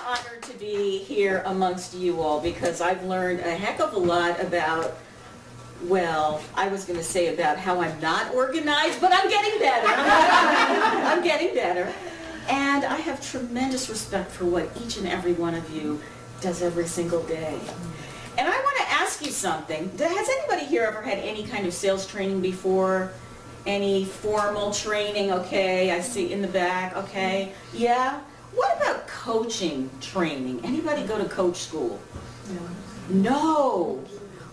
honored to be here amongst you all because I've learned a heck of a lot about, well, I was going to say about how I'm not organized, but I'm getting better. I'm getting better. And I have tremendous respect for what each and every one of you does every single day. And I want to ask you something. Has anybody here ever had any kind of sales training before? Any formal training? Okay, I see in the back. Okay, yeah. What about coaching training? Anybody go to coach school? No.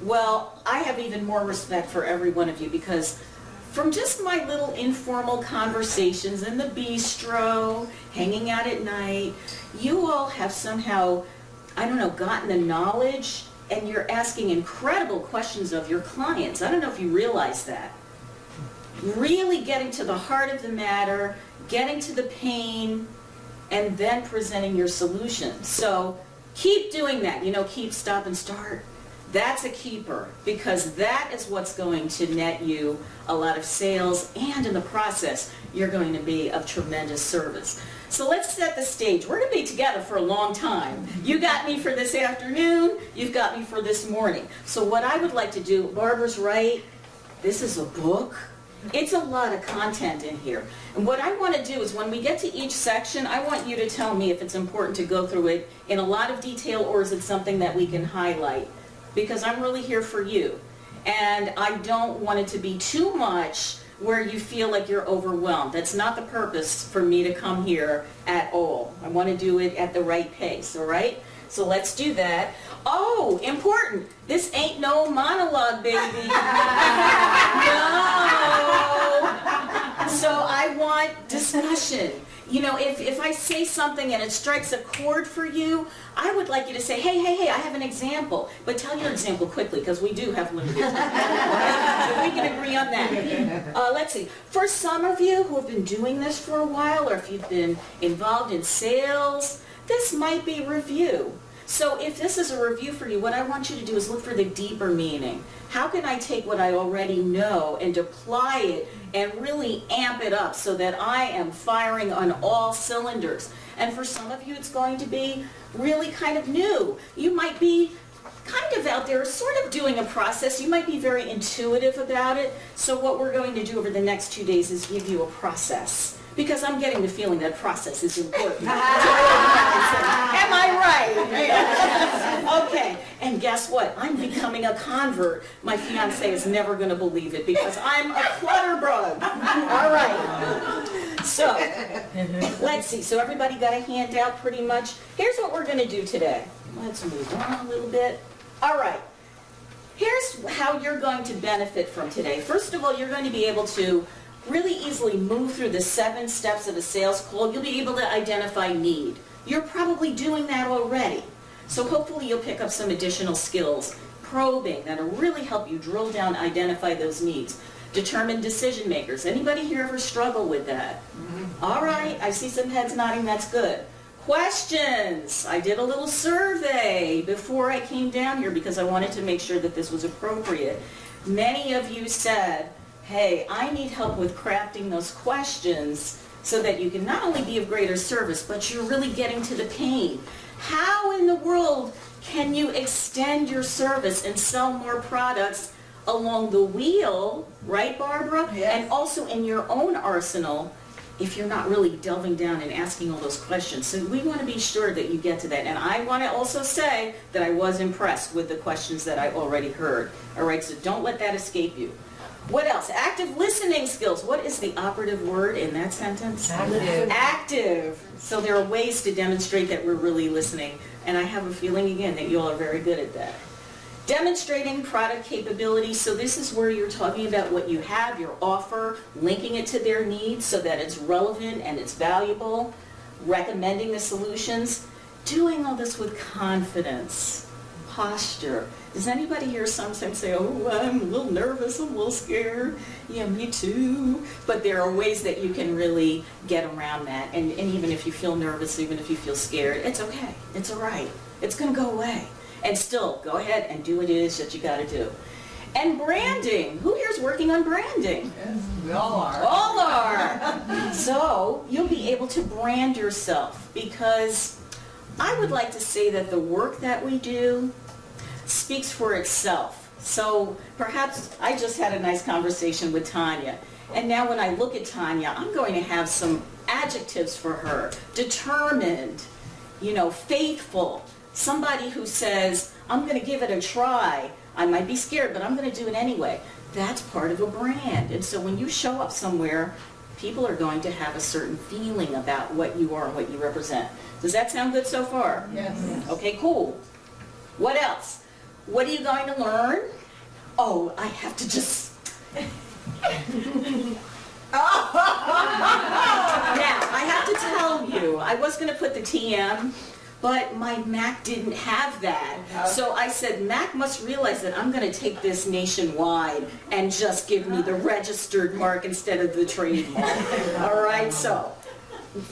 Well, I have even more respect for every one of you because from just my little informal conversations in the bistro, hanging out at night, you all have somehow, I don't know, gotten the knowledge and you're asking incredible questions of your clients. I don't know if you realize that. Really getting to the heart of the matter, getting to the pain, and then presenting your solution. So keep doing that. You know, keep, stop, and start. That's a keeper because that is what's going to net you a lot of sales, and in the process, you're going to be of tremendous service. So let's set the stage. We're going to be together for a long time. You got me for this afternoon. You've got me for this morning. So what I would like to do, Barbara's right, this is a book. It's a lot of content in here. And what I want to do is when we get to each section, I want you to tell me if it's important to go through it in a lot of detail or is it something that we can highlight. Because I'm really here for you. And I don't want it to be too much where you feel like you're overwhelmed. That's not the purpose for me to come here at all. I want to do it at the right pace, all right? So let's do that. Oh, important. This ain't no monologue, baby. No. So I want discussion. You know, if I say something and it strikes a chord for you, I would like you to say, hey, I have an example. But tell your example quickly, because we do have limited time. So we can agree on that. Let's see. For some of you who have been doing this for a while, or if you've been involved in sales, this might be review. So if this is a review for you, what I want you to do is look for the deeper meaning. How can I take what I already know and apply it and really amp it up so that I am firing on all cylinders? And for some of you, it's going to be really kind of new. You might be kind of out there sort of doing a process. You might be very intuitive about it. So what we're going to do over the next 2 days is give you a process. Because I'm getting the feeling that process is important. Am I right? Okay, and guess what? I'm becoming a convert. My fiance is never going to believe it because I'm a clutter bug. All right. So, let's see. So everybody got a handout pretty much. Here's what we're going to do today. Let's move on a little bit. All right. Here's how you're going to benefit from today. First of all, you're going to be able to really easily move through the 7 steps of a sales call. You'll be able to identify need. You're probably doing that already. So hopefully you'll pick up some additional skills, probing, that'll really help you drill down, identify those needs. Determine decision makers. Anybody here ever struggle with that? All right, I see some heads nodding, that's good. Questions. I did a little survey before I came down here because I wanted to make sure that this was appropriate. Many of you said, hey, I need help with crafting those questions so that you can not only be of greater service, but you're really getting to the pain. How in the world can you extend your service and sell more products along the wheel, right, Barbara? Yes. And also in your own arsenal if you're not really delving down and asking all those questions. So we want to be sure that you get to that. And I want to also say that I was impressed with the questions that I already heard. All right, so don't let that escape you. What else? Active listening skills. What is the operative word in that sentence? Active. Active. So there are ways to demonstrate that we're really listening. And I have a feeling, again, that you all are very good at that. Demonstrating product capability. So this is where you're talking about what you have, your offer, linking it to their needs so that it's relevant and it's valuable. Recommending the solutions. Doing all this with confidence. Posture. Does anybody here sometimes say, oh, I'm a little nervous, I'm a little scared? Yeah, me too. But there are ways that you can really get around that. And even if you feel nervous, even if you feel scared, it's okay. It's all right. It's going to go away. And still, go ahead and do what it is that you got to do. And branding. Who here is working on branding? Yes, we all are. All are. So you'll be able to brand yourself because I would like to say that the work that we do speaks for itself. So perhaps I just had a nice conversation with Tanya. And now when I look at Tanya, I'm going to have some adjectives for her. Determined, faithful. Somebody who says, I'm going to give it a try. I might be scared, but I'm going to do it anyway. That's part of a brand. And so when you show up somewhere, people are going to have a certain feeling about what you are and what you represent. Does that sound good so far? Yes. Okay, cool. What else? What are you going to learn? Oh, I have to just... Now, I have to tell you, I was going to put the TM, but my Mac didn't have that. So I said, Mac must realize that I'm going to take this nationwide and just give me the registered mark instead of the trademark. All right, so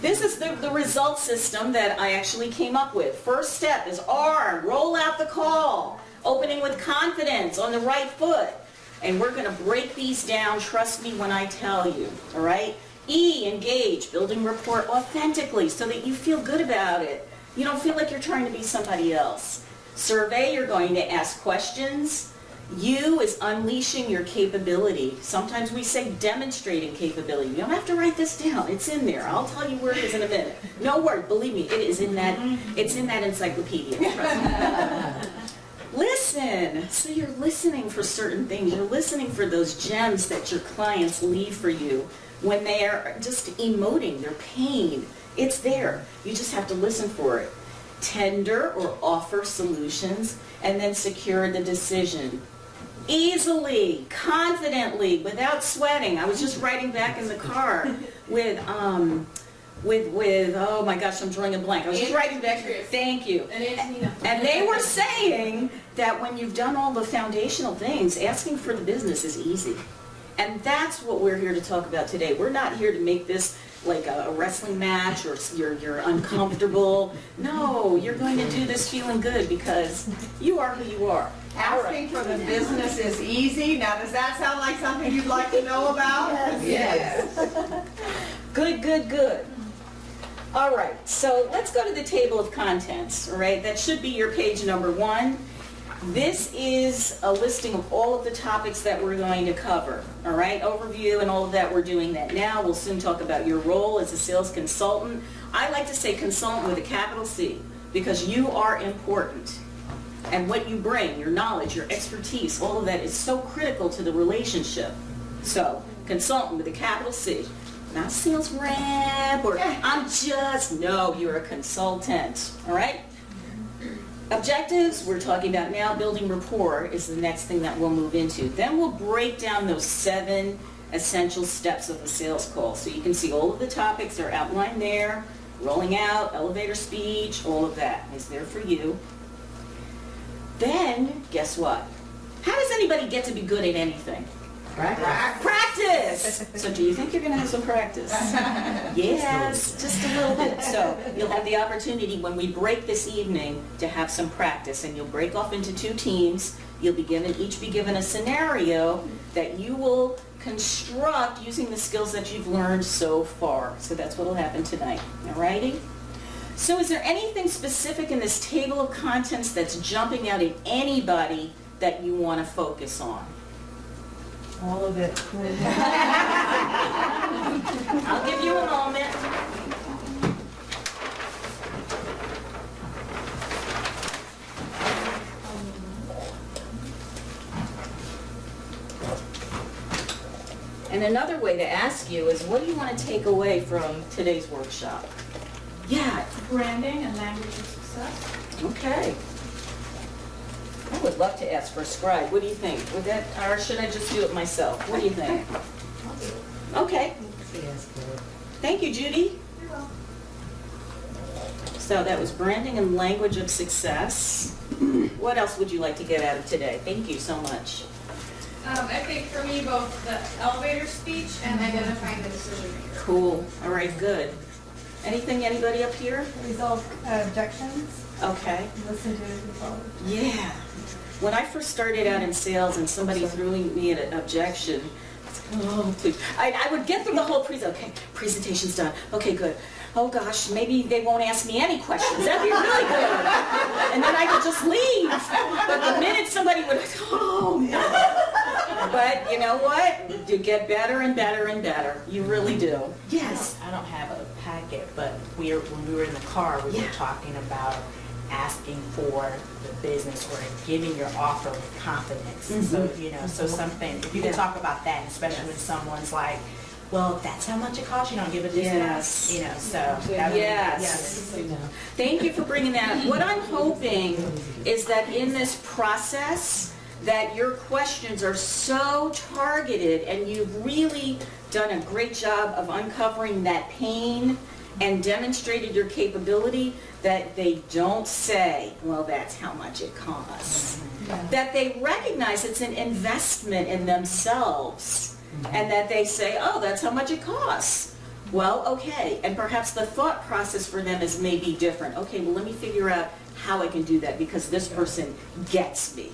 this is the result system that I actually came up with. First step is R, roll out the call, opening with confidence on the right foot. And we're going to break these down, trust me when I tell you, all right? E, engage, building rapport authentically so that you feel good about it. You don't feel like you're trying to be somebody else. Survey, you're going to ask questions. U is unleashing your capability. Sometimes we say demonstrating capability. You don't have to write this down. It's in there. I'll tell you where it is in a minute. No word, believe me, it is in that, it's in that encyclopedia. Trust me. Listen. So you're listening for certain things. You're listening for those gems that your clients leave for you when they are just emoting their pain. It's there. You just have to listen for it. Tender or offer solutions, and then secure the decision. Easily, confidently, without sweating. I was just riding back in the car with oh my gosh, I'm drawing a blank. I was just writing back. Thank you. And they were saying that when you've done all the foundational things, asking for the business is easy. And that's what we're here to talk about today. We're not here to make this like a wrestling match or you're uncomfortable. No, you're going to do this feeling good because you are who you are. Asking for the business is easy. Now, does that sound like something you'd like to know about? Yes. Good, good, good. All right, so let's go to the table of contents, all right? That should be your page number 1. This is a listing of all of the topics that we're going to cover, all right? Overview and all of that, we're doing that now. We'll soon talk about your role as a sales consultant. I like to say consultant with a capital C because you are important. And what you bring, your knowledge, your expertise, all of that is so critical to the relationship. So, consultant with a capital C. Not sales rep or no, you're a consultant, all right? Objectives, we're talking about now. Building rapport is the next thing that we'll move into. Then we'll break down those 7 essential steps of a sales call. So you can see all of the topics are outlined there. Rolling out, elevator speech, all of that is there for you. Then, guess what? How does anybody get to be good at anything? Practice! So do you think you're going to have some practice? Yes, just a little bit. So you'll have the opportunity when we break this evening to have some practice, and you'll break off into 2 teams. You'll be each be given a scenario that you will construct using the skills that you've learned so far. So that's what will happen tonight. Alrighty? So is there anything specific in this table of contents that's jumping out at anybody that you want to focus on? All of it. I'll give you a moment. And another way to ask you is, what do you want to take away from today's workshop? Yeah. Branding and language of success. Okay. I would love to ask for a scribe. What do you think? Would that, or should I just do it myself? What do you think? Okay. Thank you, Judy. You're welcome. So that was branding and language of success. What else would you like to get out of today? Thank you so much. I think for me, both the elevator speech and identifying the decision maker. Cool. All right, good. Anybody up here? Resolve objections. Okay. Listen to it. Resolve. Yeah. When I first started out in sales and somebody threw me an objection, Oh, please. I would get through the whole okay, presentation's done. Okay, good. Oh gosh, maybe they won't ask me any questions. That'd be really good. And then I could just leave. But the minute somebody would, oh no. But you know what? You get better and better and better. You really do. Yes. I don't have a packet, but when we were in the car, we were talking about asking for the business or giving your offer with confidence. So, so something, if you can talk about that, especially when someone's like, well, if that's how much it costs, you don't give a discount. So that would be Yes. Thank you for bringing that up. What I'm hoping is that in this process, that your questions are so targeted and you've really done a great job of uncovering that pain and demonstrated your capability, that they don't say, well, that's how much it costs. That they recognize it's an investment in themselves, and that they say, oh, that's how much it costs. Well, okay, and perhaps the thought process for them is maybe different. Okay, well, let me figure out how I can do that because this person gets me.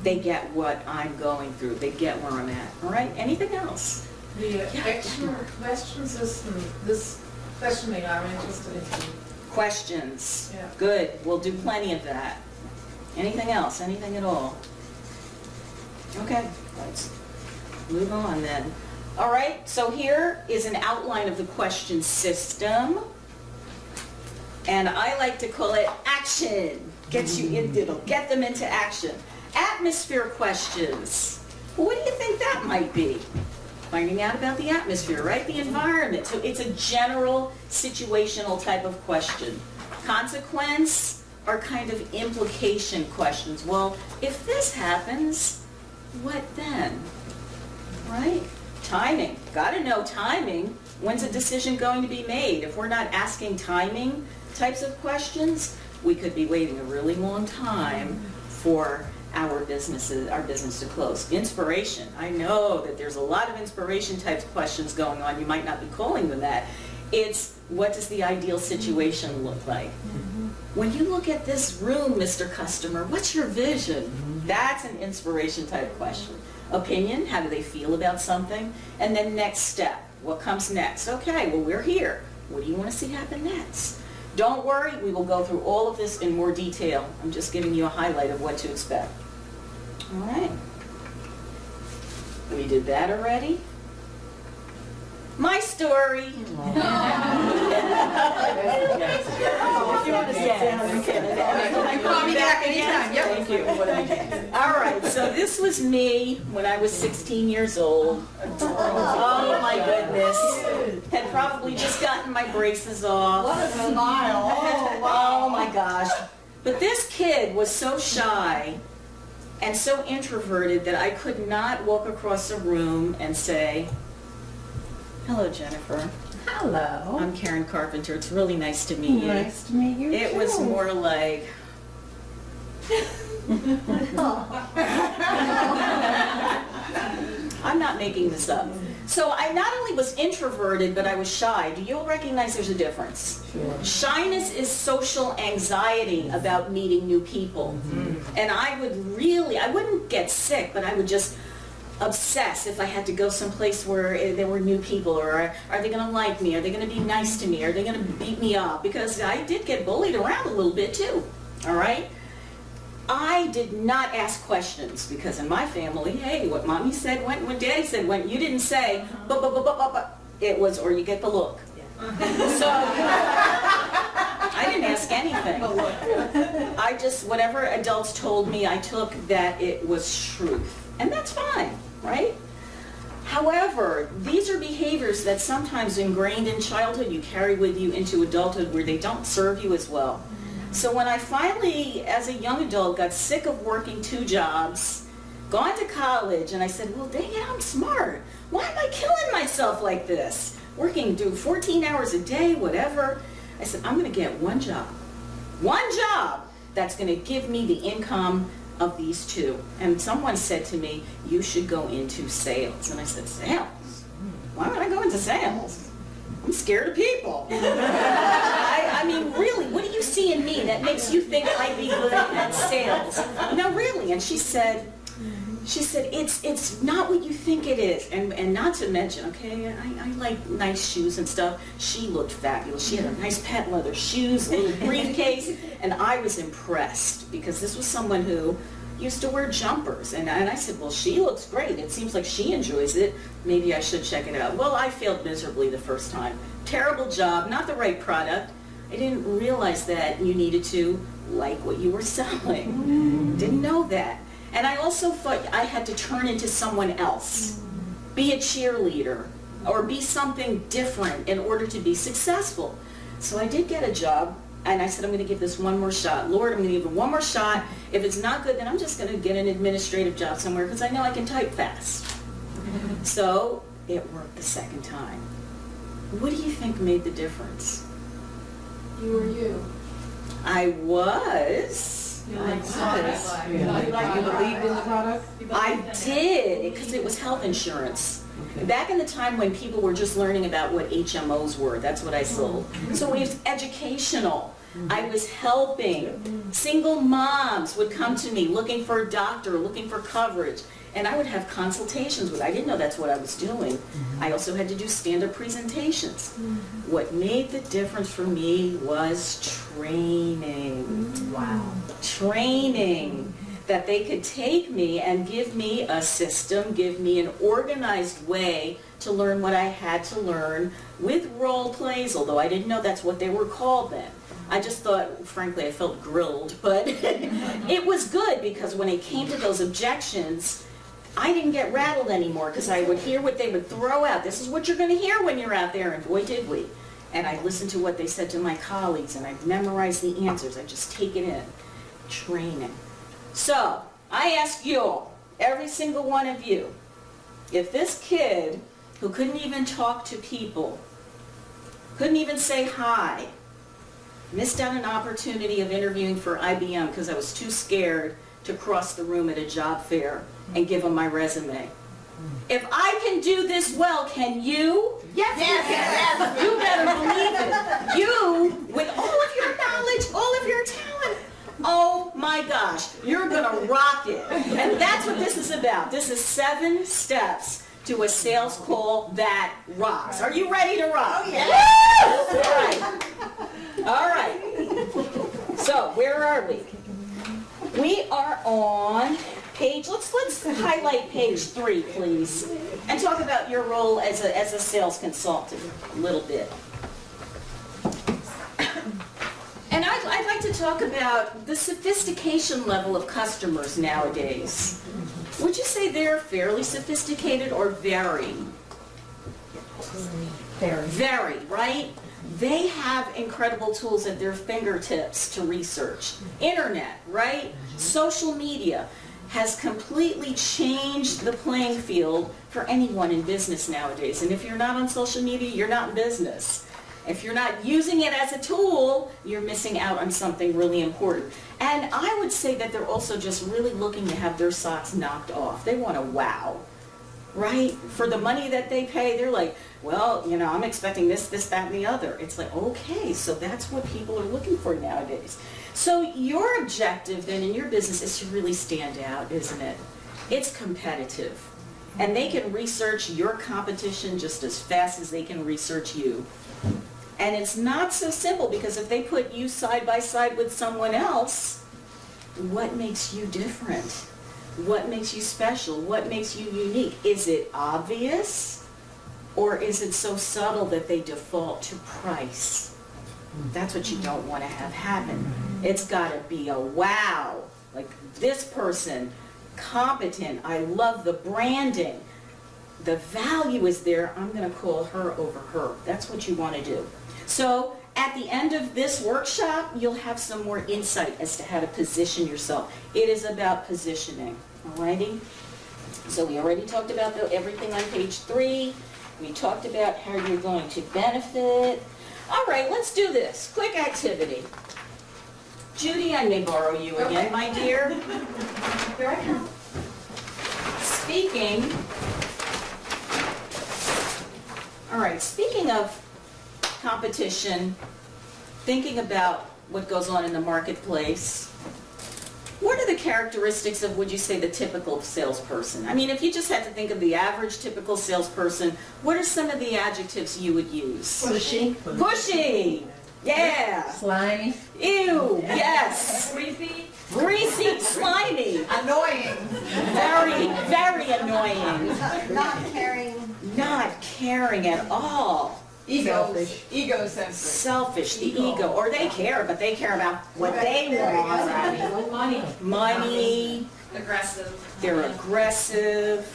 They get what I'm going through. They get where I'm at. All right, anything else? The extra questions is this questioning I'm interested in. Questions. Yeah. Good. We'll do plenty of that. Anything else? Anything at all? Okay, let's move on then. All right, so here is an outline of the question system. And I like to call it action. It'll get them into action. Atmosphere questions. Well, what do you think that might be? Finding out about the atmosphere, right? The environment. So it's a general situational type of question. Consequence are kind of implication questions. Well, if this happens, what then? Right? Timing. Got to know timing. When's a decision going to be made? If we're not asking timing types of questions, we could be waiting a really long time for our business to close. Inspiration. I know that there's a lot of inspiration types questions going on. You might not be calling them that. It's what does the ideal situation look like? When you look at this room, Mr. Customer, what's your vision? That's an inspiration type question. Opinion, how do they feel about something? And then next step, what comes next? Okay, well, we're here. What do you want to see happen next? Don't worry, we will go through all of this in more detail. I'm just giving you a highlight of what to expect. All right. We did that already. My story. If you want to sit down, you can. Call me back anytime. Yep. Thank you. All right, so this was me when I was 16 years old. Oh my goodness. Had probably just gotten my braces off. What a smile. Oh, wow. Oh my gosh. But this kid was so shy and so introverted that I could not walk across a room and say, hello, Jennifer. Hello. I'm Karen Carpenter. It's really nice to meet you. Nice to meet you It too. was more like, I'm not making this up. So I not only was introverted, but I was shy. Do you all recognize there's a difference? Sure. Shyness is social anxiety about meeting new people. And I wouldn't get sick, but I would just obsess if I had to go someplace where there were new people, or are they going to like me? Are they going to be nice to me? Are they going to beat me up? Because I did get bullied around a little bit too, all right? I did not ask questions because in my family, hey, what mommy said went, what daddy said went. You didn't say, but. It was, or you get the look. So I didn't ask anything. I just, whatever adults told me, I took that it was truth. And that's fine, right? However, these are behaviors that sometimes ingrained in childhood you carry with you into adulthood where they don't serve you as well. So when I finally, as a young adult, got sick of working 2 jobs, gone to college, and I said, well, dang it, I'm smart. Why am I killing myself like this? Working, do 14 hours a day, whatever. I said, I'm going to get one job that's going to give me the income of these 2. And someone said to me, you should go into sales. And I said, sales? Why would I go into sales? I'm scared of people. I mean, really, what do you see in me that makes you think I'd be good at sales? No, really. And she said, She said, it's not what you think it is. And not to mention, okay, I like nice shoes and stuff. She looked fabulous. She had a nice patent leather shoes, little briefcase, and I was impressed because this was someone who used to wear jumpers. And I said, well, she looks great. It seems like she enjoys it. Maybe I should check it out. Well, I failed miserably the first time. Terrible job, not the right product. I didn't realize that you needed to like what you were selling. Didn't know that. And I also thought I had to turn into someone else, be a cheerleader, or be something different in order to be successful. So I did get a job, and I said, I'm going to give this one more shot. Lord, I'm going to give it one more shot. If it's not good, then I'm just going to get an administrative job somewhere because I know I can type fast. So it worked the second time. What do you think made the difference? You were you. I was. You I like saw that was. life. You believed in the product? I did, because it was health insurance. Back in the time when people were just learning about what HMOs were, that's what I sold. So it was educational. I was helping. Single moms would come to me looking for a doctor, looking for coverage. And I would have consultations with, I didn't know that's what I was doing. I also had to do stand-up presentations. What made the difference for me was training. Wow. Training. That they could take me and give me a system, give me an organized way to learn what I had to learn with role plays, although I didn't know that's what they were called then. I just thought, frankly, I felt grilled, but it was good because when it came to those objections, I didn't get rattled anymore because I would hear what they would throw out. This is what you're going to hear when you're out there, and boy did we. And I listened to what they said to my colleagues, and I memorized the answers. I just take it in. Training. So, I ask you all, every single one of you, if this kid who couldn't even talk to people, couldn't even say hi, missed out an opportunity of interviewing for IBM because I was too scared to cross the room at a job fair and give them my resume. If I can do this well, can you? Yes, yes, You better believe it. You, with all of your knowledge, all of your talent, oh my gosh, you're gonna rock it. And that's what this is about. This is 7 steps to a sales call that rocks. Are you ready to rock? Oh, yeah. All right. So, where are we? We are on page, let's highlight page 3, please, and talk about your role as a sales consultant a little bit. And I'd like to talk about the sophistication level of customers nowadays. Would you say they're fairly sophisticated or very? Very, right? They have incredible tools at their fingertips to research. Internet, right? Social media has completely changed the playing field for anyone in business nowadays. And if you're not on social media, you're not in business. If you're not using it as a tool, you're missing out on something really important. And I would say that they're also just really looking to have their socks knocked off. They want to wow, right? For the money that they pay, they're like, well, you know, I'm expecting this, that, and the other. It's like, okay, so that's what people are looking for nowadays. So your objective then in your business is to really stand out, isn't it? It's competitive. And they can research your competition just as fast as they can research you. And it's not so simple because if they put you side by side with someone else, what makes you different? What makes you special? What makes you unique? Is it obvious? Or is it so subtle that they default to price? That's what you don't want to have happen. It's got to be a wow. Like this person, competent, I love the branding. The value is there, I'm going to call her over her. That's what you want to do. So at the end of this workshop, you'll have some more insight as to how to position yourself. It is about positioning, alrighty? So we already talked about everything on page 3. We talked about how you're going to benefit. All right, let's do this. Quick activity. Judy, I may borrow you again, my dear. Here I come. Speaking of competition, thinking about what goes on in the marketplace, What are the characteristics of, would you say, the typical salesperson? I mean, if you just had to think of the average typical salesperson, what are some of the adjectives you would use? Pushy. Pushy! Yeah! Slimy. Ew! Yes! Creepy. Greasy, slimy, Annoying. very, very annoying, Not caring. not caring at all, Egocentric. selfish, the ego, or they care, but they care about what they want. Money. Money, Aggressive. they're aggressive.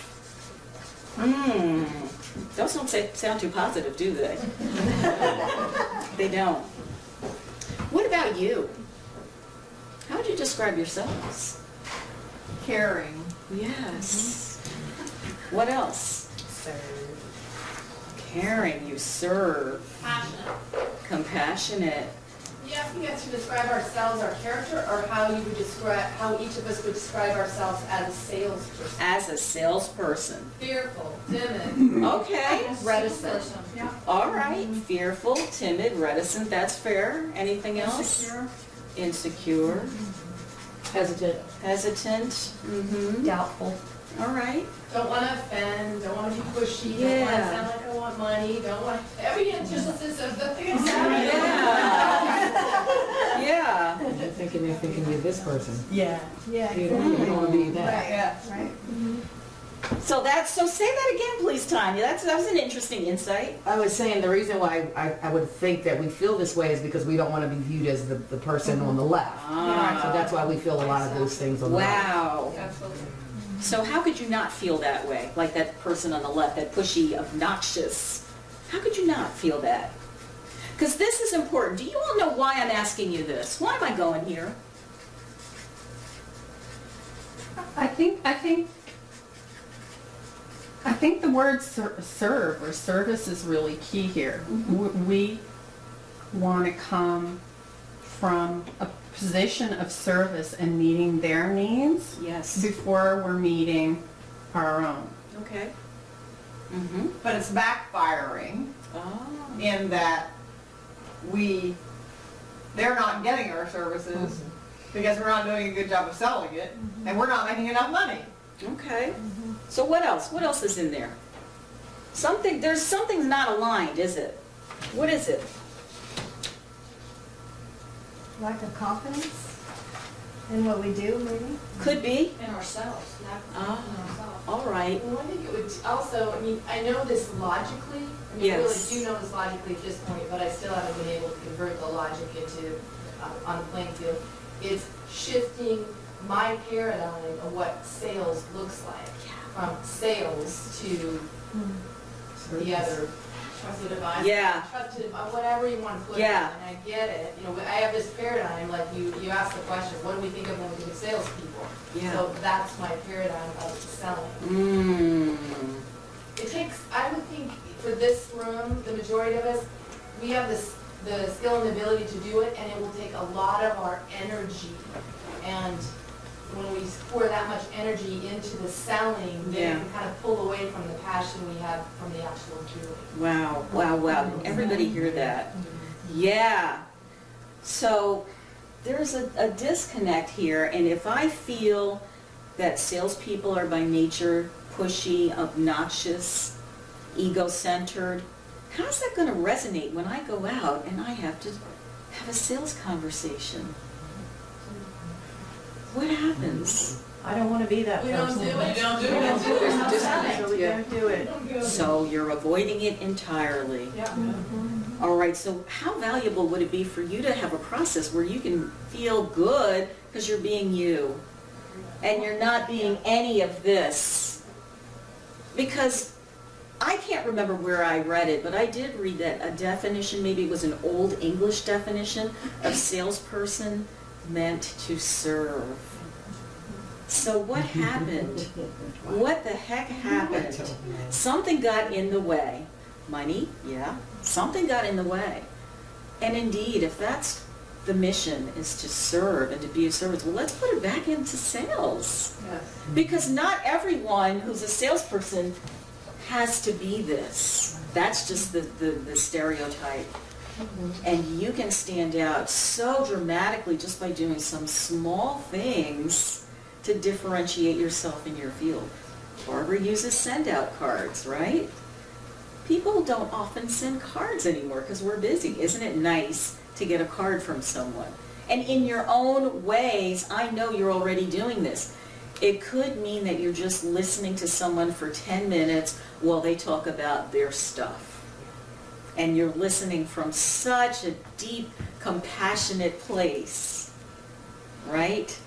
Those don't sound too positive, do they? They don't. What about you? How would you describe yourselves? Caring. Yes. What else? Caring, you serve, Passionate. compassionate. You asking us to describe ourselves, our character, or how you would describe, how each of us would describe ourselves as a salesperson? As a salesperson. Fearful, timid, Okay. reticent. All right. Fearful, timid, reticent. That's fair. Anything else? Insecure. Hesitant. Hesitant. Mm-hmm. Doubtful. All right. Don't want to offend, don't want to be pushy, don't want to Yeah. sound like I want money, don't want, every antithesis of the things. Yeah. Yeah. They're thinking you're this person. Yeah. You don't want to be that. Yeah. So say that again, please, Tanya. That was an interesting insight. I was saying the reason why I would think that we feel this way is because we don't want to be viewed as the person on the left. So that's why we feel a lot of those things on the right. Wow. Absolutely. So how could you not feel that way? Like that person on the left, that pushy, obnoxious. How could you not feel that? Because this is important. Do you all know why I'm asking you this? Why am I going here? I think the word serve or service is really key here. We want to come from a position of service and meeting their needs Yes. before we're meeting our own. Okay. Mm-hmm. But it's backfiring Oh. in that they're not getting our services because we're not doing a good job of selling it, and we're not making enough money. Okay. So what else? What else is in there? Something's not aligned, is it? What is it? Lack of confidence in what we do, maybe? Could be. In ourselves, not Ah. in ourselves. All right. Well, I think it would also, I mean, I know this logically, I mean, I really Yes. do know this logically at this point, but I still haven't been able to convert the logic into, on the playing field. It's shifting my paradigm of what sales looks like, from sales to the other. Trusted advisor. Yeah. Trusted, whatever you want to put it, Yeah. and I get it. You know, I have this paradigm, like you asked the question, what do we think of when we think of salespeople? Yeah. So that's my paradigm of selling. It takes, I would think, for this room, the majority of us, we have the skill and ability to do it, and it will take a lot of our energy. And when we pour that much energy into the selling, then Yeah. it can kind of pull away from the passion we have from the actual doing. Wow. Wow. Wow. Did everybody hear that? Yeah. So there's a disconnect here, and if I feel that salespeople are by nature pushy, obnoxious, ego-centered, how's that going to resonate when I go out and I have to have a sales conversation? What happens? I don't want to be that We don't person. do it. don't do So we don't do it. So you're avoiding it entirely. Yeah. All right, so how valuable would it be for you to have a process where you can feel good because you're being you and you're not being any of this? Because I can't remember where I read it, but I did read that a definition, maybe it was an old English definition of salesperson meant to serve. So what happened? What the heck happened? Something got in the way. Money, yeah. Something got in the way. And indeed, if that's the mission, is to serve and to be of service, well, let's put it back into sales. Yes. Because not everyone who's a salesperson has to be this. That's just the stereotype. And you can stand out so dramatically just by doing some small things to differentiate yourself in your field. Barbara uses send-out cards, right? People don't often send cards anymore because we're busy. Isn't it nice to get a card from someone? And in your own ways, I know you're already doing this. It could mean that you're just listening to someone for 10 minutes while they talk about their stuff. And you're listening from such a deep, compassionate place, right?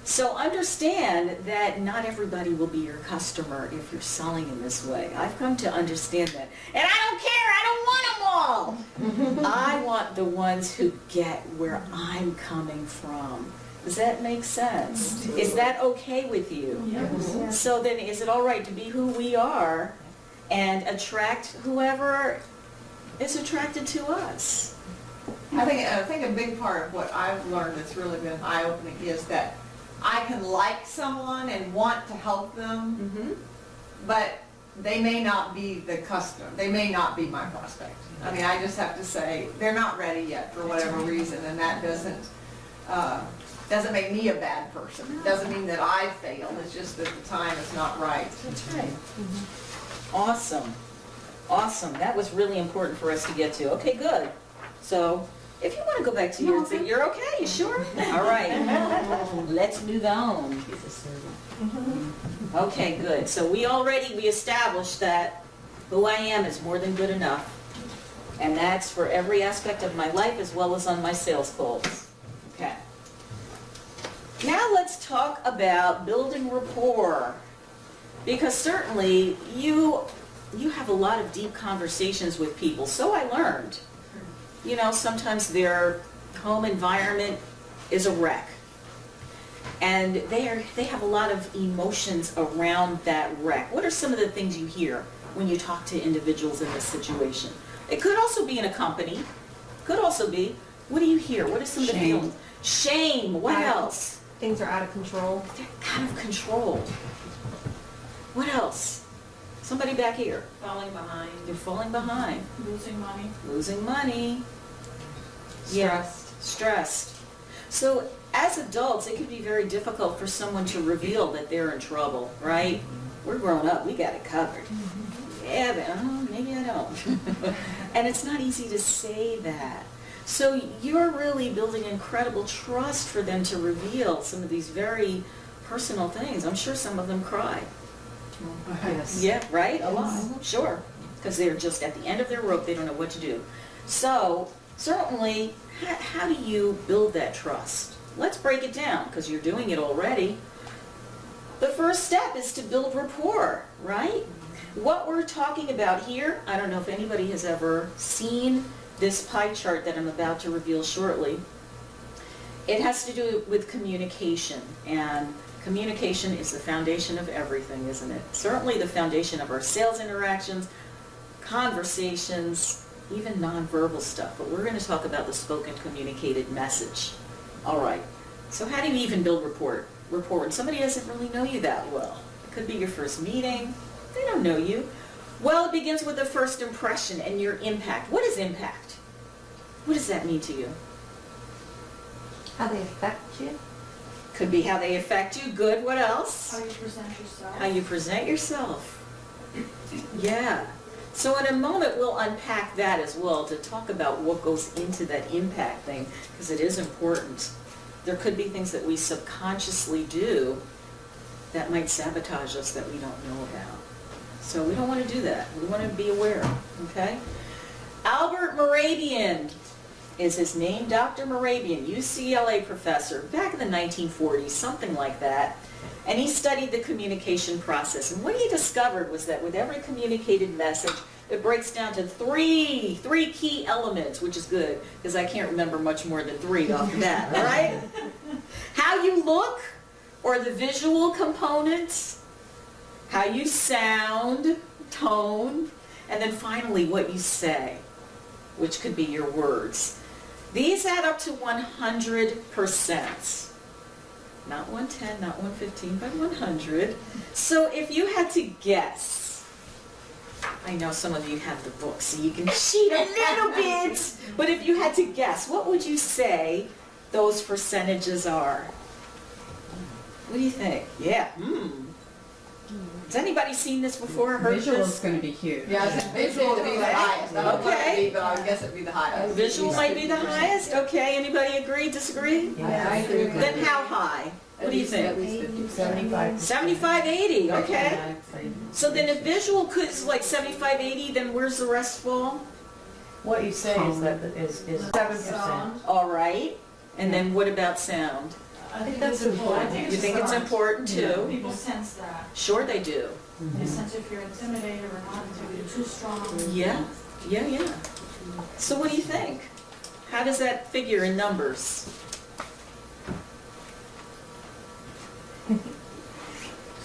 So understand that not everybody will be your customer if you're selling in this way. I've come to understand that. And I don't care, I don't want them all. I want the ones who get where I'm coming from. Does that make sense? Is that okay with you? Yes. So then is it all right to be who we are and attract whoever is attracted to us? I think a big part of what I've learned that's really been eye-opening is that I can like someone and want to help them, but they may not be the customer. They may not be my prospect. I mean, I just have to say, they're not ready yet for whatever reason, and that doesn't make me a bad person. It doesn't mean that I failed. It's just that the time is not right. That's right. Awesome. Awesome. That was really important for us to get to. Okay, good. So if you want to go back to your thing, you're okay? You sure? All right. Let's move on. Okay, good. So we established that who I am is more than good enough. And that's for every aspect of my life as well as on my sales calls. Okay. Now let's talk about building rapport. Because certainly you have a lot of deep conversations with people. So I learned. You know, sometimes their home environment is a wreck. And they have a lot of emotions around that wreck. What are some of the things you hear when you talk to individuals in this situation? It could also be in a company. Could also be, what do you hear? What are some of the feelings? Shame. What else? Things are out of control. They're out of control. What else? Somebody back here. Falling behind, You're falling behind. losing money. Losing money. Stressed. Stressed. So as adults, it can be very difficult for someone to reveal that they're in trouble, right? We're grown up. We got it covered. Yeah, but maybe I don't. And it's not easy to say that. So you're really building incredible trust for them to reveal some of these very personal things. I'm sure some of them cry. Yes. Yeah, right? A lot. Sure. Because they're just at the end of their rope. They don't know what to do. So certainly, how do you build that trust? Let's break it down because you're doing it already. The first step is to build rapport, right? What we're talking about here, I don't know if anybody has ever seen this pie chart that I'm about to reveal shortly. It has to do with communication, and communication is the foundation of everything, isn't it? Certainly the foundation of our sales interactions, conversations, even nonverbal stuff, but we're going to talk about the spoken communicated message. All right, so how do you even build rapport when somebody doesn't really know you that well? It could be your first meeting. They don't know you. Well, it begins with the first impression and your impact. What is impact? What does that mean to you? How they affect you? Could be how they affect you. Good. What else? How you present yourself. How you present yourself. Yeah. So in a moment, we'll unpack that as well to talk about what goes into that impact thing, because it is important. There could be things that we subconsciously do that might sabotage us that we don't know about. So we don't want to do that. We want to be aware, okay? Albert Mehrabian is his name, Dr. Mehrabian, UCLA professor, back in the 1940s, something like that. And he studied the communication process. And what he discovered was that with every communicated message, it breaks down to three key elements, which is good, because I can't remember much more than three off the bat, all right? How you look, or the visual components, how you sound, tone, and then finally what you say, which could be your words. These add up to 100%. Not 110, not 115, but 100. So if you had to guess, I know some of you have the book, so you can cheat a little bit. But if you had to guess, what would you say those percentages are? What do you think? Yeah. Has anybody seen this before? Heard Visual is this? going to be huge. Yeah, I said visual would be the highest. I don't know what it would be, but I would guess it'd be the highest. Visual might be the highest. Okay. Anybody agree? Disagree? Yeah, I agree with Then how high? What do you think? 75. 75, 80. Okay. So then if visual is like 75, 80, then where's the rest fall? What you say is that is 7%. All right. And then what about sound? I think that's important. You think it's important too? People sense that. Sure they do. They sense if you're intimidated or not, if you're too strong. Yeah, yeah. So what do you think? How does that figure in numbers?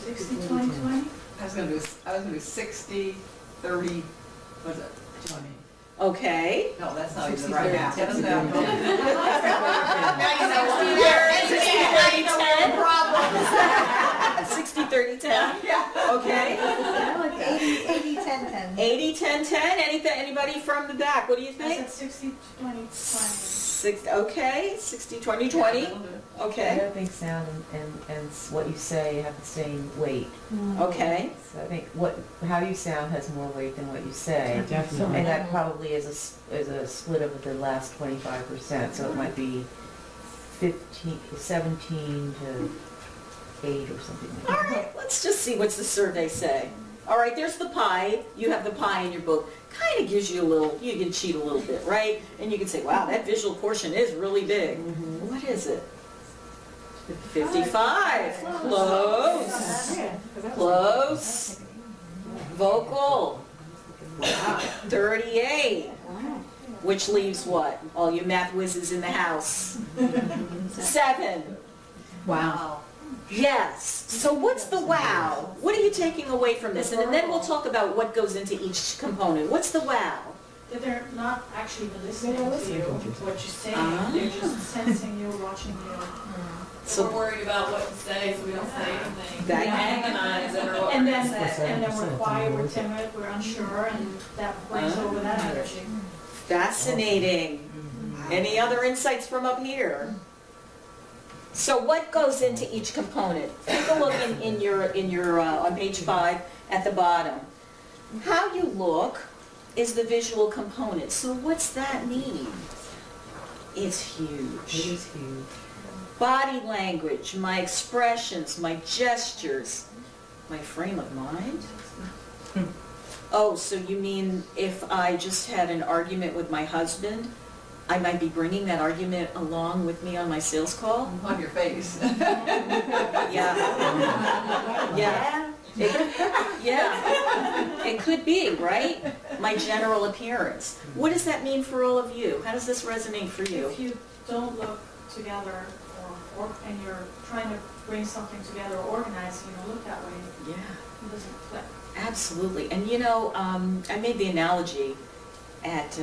60, 20, 20? I was gonna do 60, 30, was it 20? Okay. No, that's not even right now. That doesn't have. Now you know 60, 30, 10. Yeah. Okay. I like that. 80, 10, 10. 80, 10, 10. Anybody from the back? What do you I think? said 60, 20, 20. Okay, 60, 20, 20. I Okay, don't think sound and what you say have the same weight. okay. So I think how you sound has more weight than what you say. Definitely. And that probably is a split of the last 25%. So it might be 17 to 8 or something like All that. right, let's just see what's the survey say. All right, there's the pie. You have the pie in your book. Kind of gives you a little, you can cheat a little bit, right? And you can say, wow, that visual portion is really big. What is it? 55. Close. Close. Vocal. 38. Which leaves what? All you math whizzes in the house. 7. Wow. Yes. So what's the wow? What are you taking away from this? And then we'll talk about what goes into each component. What's the wow? That they're not actually listening to you, what you're saying. They're just sensing you, watching you. So We're worried about what to say, so we don't say anything. That- Agonize over what And we're then, gonna say. and then we're quiet, we're timid, we're unsure, and that brings over that energy. fascinating. Any other insights from up here? So what goes into each component? Take a look in your on page 5 at the bottom. How you look is the visual component. So what's that mean? It's huge. It is huge. Body language, my expressions, my gestures, my frame of mind. Oh, so you mean if I just had an argument with my husband, I might be bringing that argument along with me on my sales call? On your face. Yeah. Yeah. Yeah. It could be, right? My general appearance. What does that mean for all of you? How does this resonate for you? If you don't look together, and you're trying to bring something together, organize, look that way, Yeah. it doesn't click. Absolutely. And I made the analogy at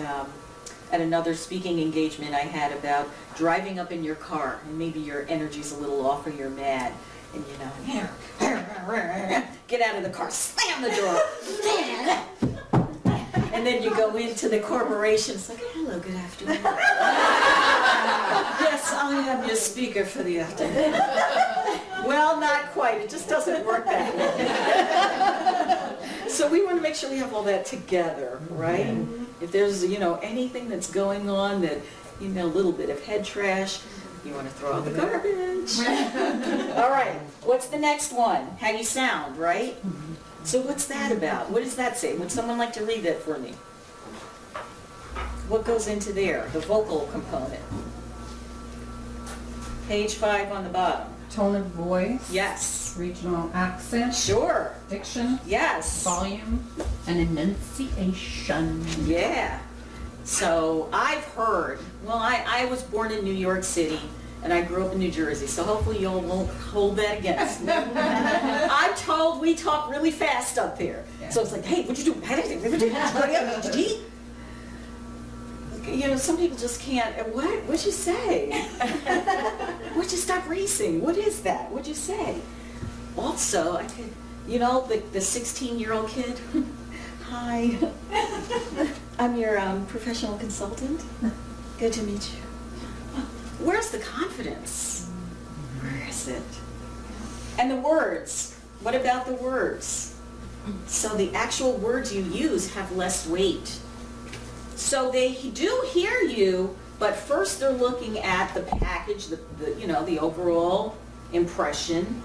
another speaking engagement I had about driving up in your car and maybe your energy's a little off or you're mad. And get out of the car, slam the door. And then you go into the corporation, it's like, hello, good afternoon. Yes, I am your speaker for the afternoon. Well, not quite, it just doesn't work that way. So we want to make sure we have all that together, right? If there's, anything that's going on that, a little bit of head trash, you want to throw out the garbage. All right, what's the next one? How you sound, right? So what's that about? What does that say? Would someone like to read that for me? What goes into there, the vocal component? Page 5 on the bottom. Tone of voice. Yes. Regional accent. Sure. Diction. Yes. Volume. And enunciation. Yeah. So I've heard, I was born in New York City and I grew up in New Jersey, so hopefully y'all won't hold that against me. I'm told we talk really fast up here. So it's like, hey, what'd you do? Hurry up, did you eat? Some people just can't, what'd you say? Why'd you stop racing? What is that? What'd you say? Also, I could, the 16-year-old kid, Hi. I'm your professional consultant. Good to meet you. Where's the confidence? Where is it? And the words. What about the words? So the actual words you use have less weight. So they do hear you, but first they're looking at the package, the overall impression.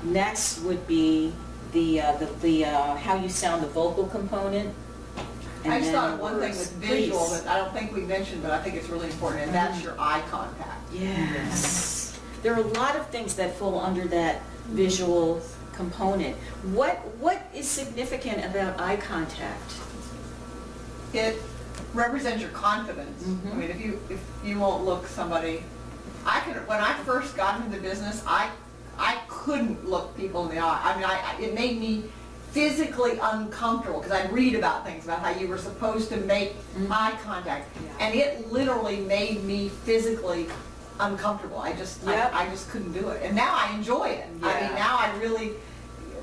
Next would be the how you sound, the vocal component. I just then thought of the one thing words. with visual Please. that I don't think we mentioned, but I think it's really important, and that's your eye contact. Yes. There are a lot of things that fall under that visual component. What is significant about eye contact? It represents your confidence. I mean, if you won't look somebody, when I first got into business, I couldn't look people in the eye. I mean, it made me physically uncomfortable because I'd read about things about how you were supposed to make eye contact, and it literally made me physically uncomfortable. I just couldn't do it, and now I enjoy it. I mean, now I really,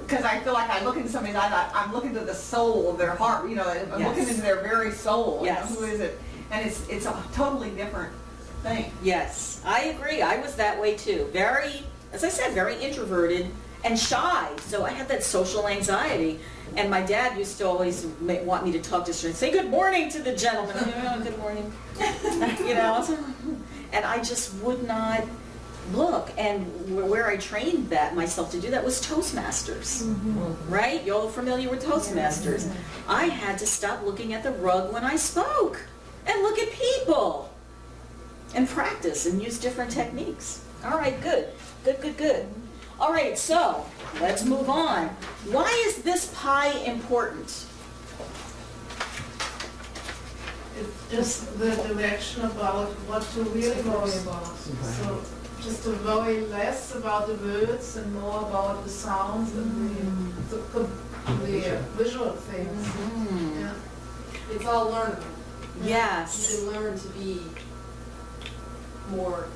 because I feel like I look into somebody's eyes, I'm looking to the soul of their heart. You know, I'm looking into their very soul. Yes. You know, who is it? And it's a totally different thing. Yes, I agree. I was that way too. Very, as I said, very introverted and shy. So I had that social anxiety. And my dad used to always want me to talk to strangers, say good morning to the gentleman. Oh, good morning. You know, and I just would not look. And where I trained that myself to do that was Toastmasters, right? You're all familiar with Toastmasters. I had to stop looking at the rug when I spoke and look at people and practice and use different techniques. All right, good. All right, so let's move on. Why is this pie important? It's just the direction about what to really worry about. So just to worry less about the words and more about the sounds and the visual things. Yeah. It's all learnable. Yes. You can learn to be more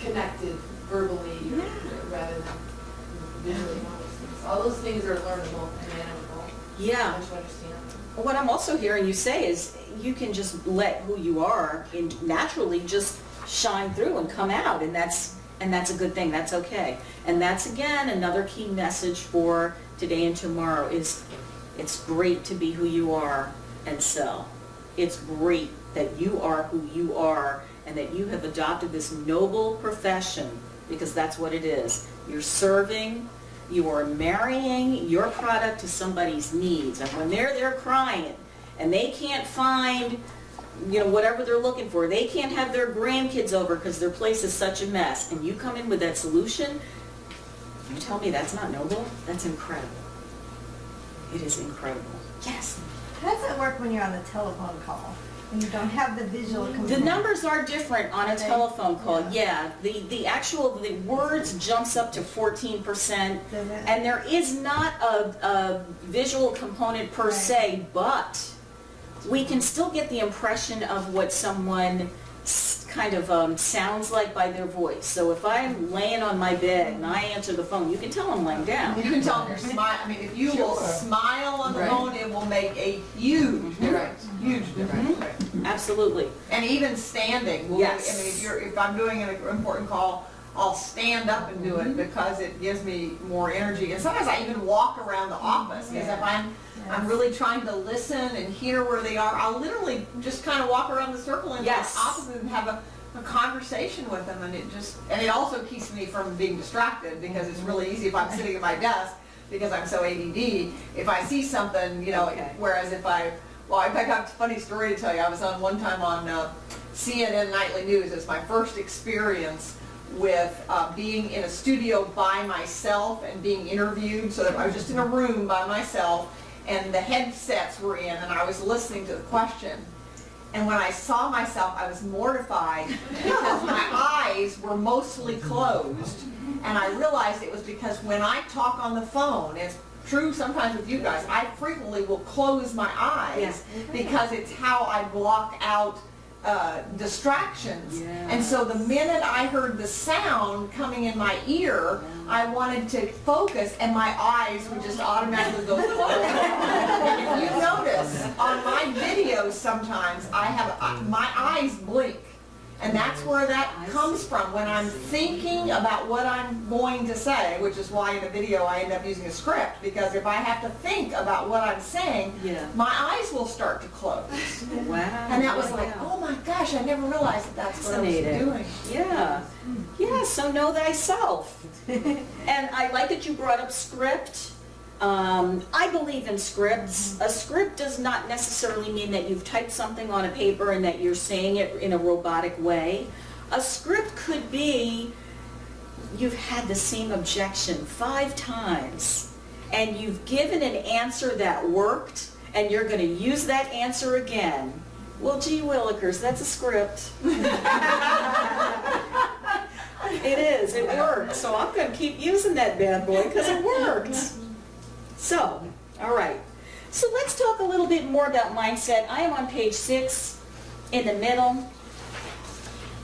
connected verbally rather than visually. All those things are learnable and manageable. Yeah. Once you understand them. What I'm also hearing you say is you can just let who you are naturally just shine through and come out, and that's a good thing. That's okay. And that's again another key message for today and tomorrow is it's great to be who you are and sell. It's great that you are who you are and that you have adopted this noble profession, because that's what it is. You're serving, you are marrying your product to somebody's needs. And when they're there crying and they can't find, whatever they're looking for, they can't have their grandkids over because their place is such a mess, and you come in with that solution, you tell me that's not noble? That's incredible. It is incredible. Yes. How does it work when you're on a telephone call? When you don't have the visual The component? numbers are different on a telephone call, yeah. The words jumps up to 14%, Does it? and there is not a visual component per se, but we can still get the impression of what someone kind of sounds like by their voice. So if I'm laying on my bed and I answer the phone, you can tell I'm laying down. You can tell them you're smiling. I mean, if you will smile on the phone, it will make a huge difference. Huge difference. Absolutely. And even standing. Yes. I mean, if I'm doing an important call, I'll stand up and do it because it gives me more energy. And sometimes I even walk around the office because if I'm really trying to listen and hear where they are, I'll literally just kind of walk around the circle in the office and have a conversation with them, and it also keeps me from being distracted because it's really easy if I'm sitting at my desk because I'm so ADD. If I see something, whereas in fact I got a funny story to tell you. I was on one time on CNN Nightly News. It's my first experience with being in a studio by myself and being interviewed. So that I was just in a room by myself, and the headsets were in, and I was listening to the question. And when I saw myself, I was mortified because my eyes were mostly closed. And I realized it was because when I talk on the phone, it's true sometimes with you guys, I frequently will close my eyes because it's how I block out distractions. Yes. And so the minute I heard the sound coming in my ear, I wanted to focus and my eyes would just automatically go closed. And if you notice, on my videos sometimes, my eyes blink. And that's where that comes from, when I'm thinking about what I'm going to say, which is why in the video I end up using a script, because if I have to think about what I'm saying, Yeah. my eyes will start to close. Wow. And that was like, oh my gosh, I never realized that that's what I was Fascinating. doing. Yeah. Yeah, so know thyself. And I like that you brought up script. I believe in scripts. A script does not necessarily mean that you've typed something on a paper and that you're saying it in a robotic way. A script could be you've had the same objection 5 times and you've given an answer that worked and you're going to use that answer again. Well, gee willikers, that's a script. It is, it worked. So I'm going to keep using that bad boy because it worked. So, all right. So let's talk a little bit more about mindset. I am on page 6 in the middle.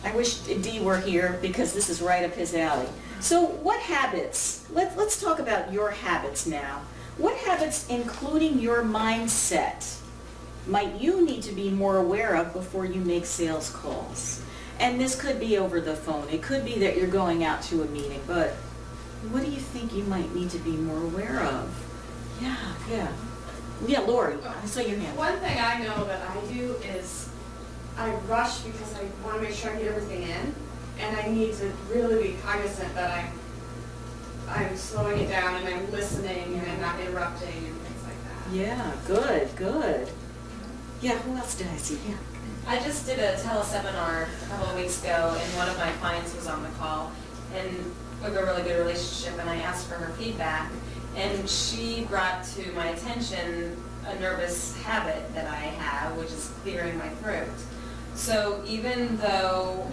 I wish D were here because this is right up his alley. So what habits? Let's talk about your habits now. What habits, including your mindset, might you need to be more aware of before you make sales calls? And this could be over the phone. It could be that you're going out to a meeting, but what do you think you might need to be more aware of? Yeah, Lori, I saw your hand. One thing I know that I do is I rush because I want to make sure I get everything in, and I need to really be cognizant that I'm slowing it down and I'm listening and I'm not interrupting and things like that. Yeah, good. Yeah, who else did I see? Yeah. I just did a teleseminar a couple of weeks ago, and one of my clients was on the call, and we have a really good relationship, and I asked for her feedback, and she brought to my attention a nervous habit that I have, which is clearing my throat. So even though,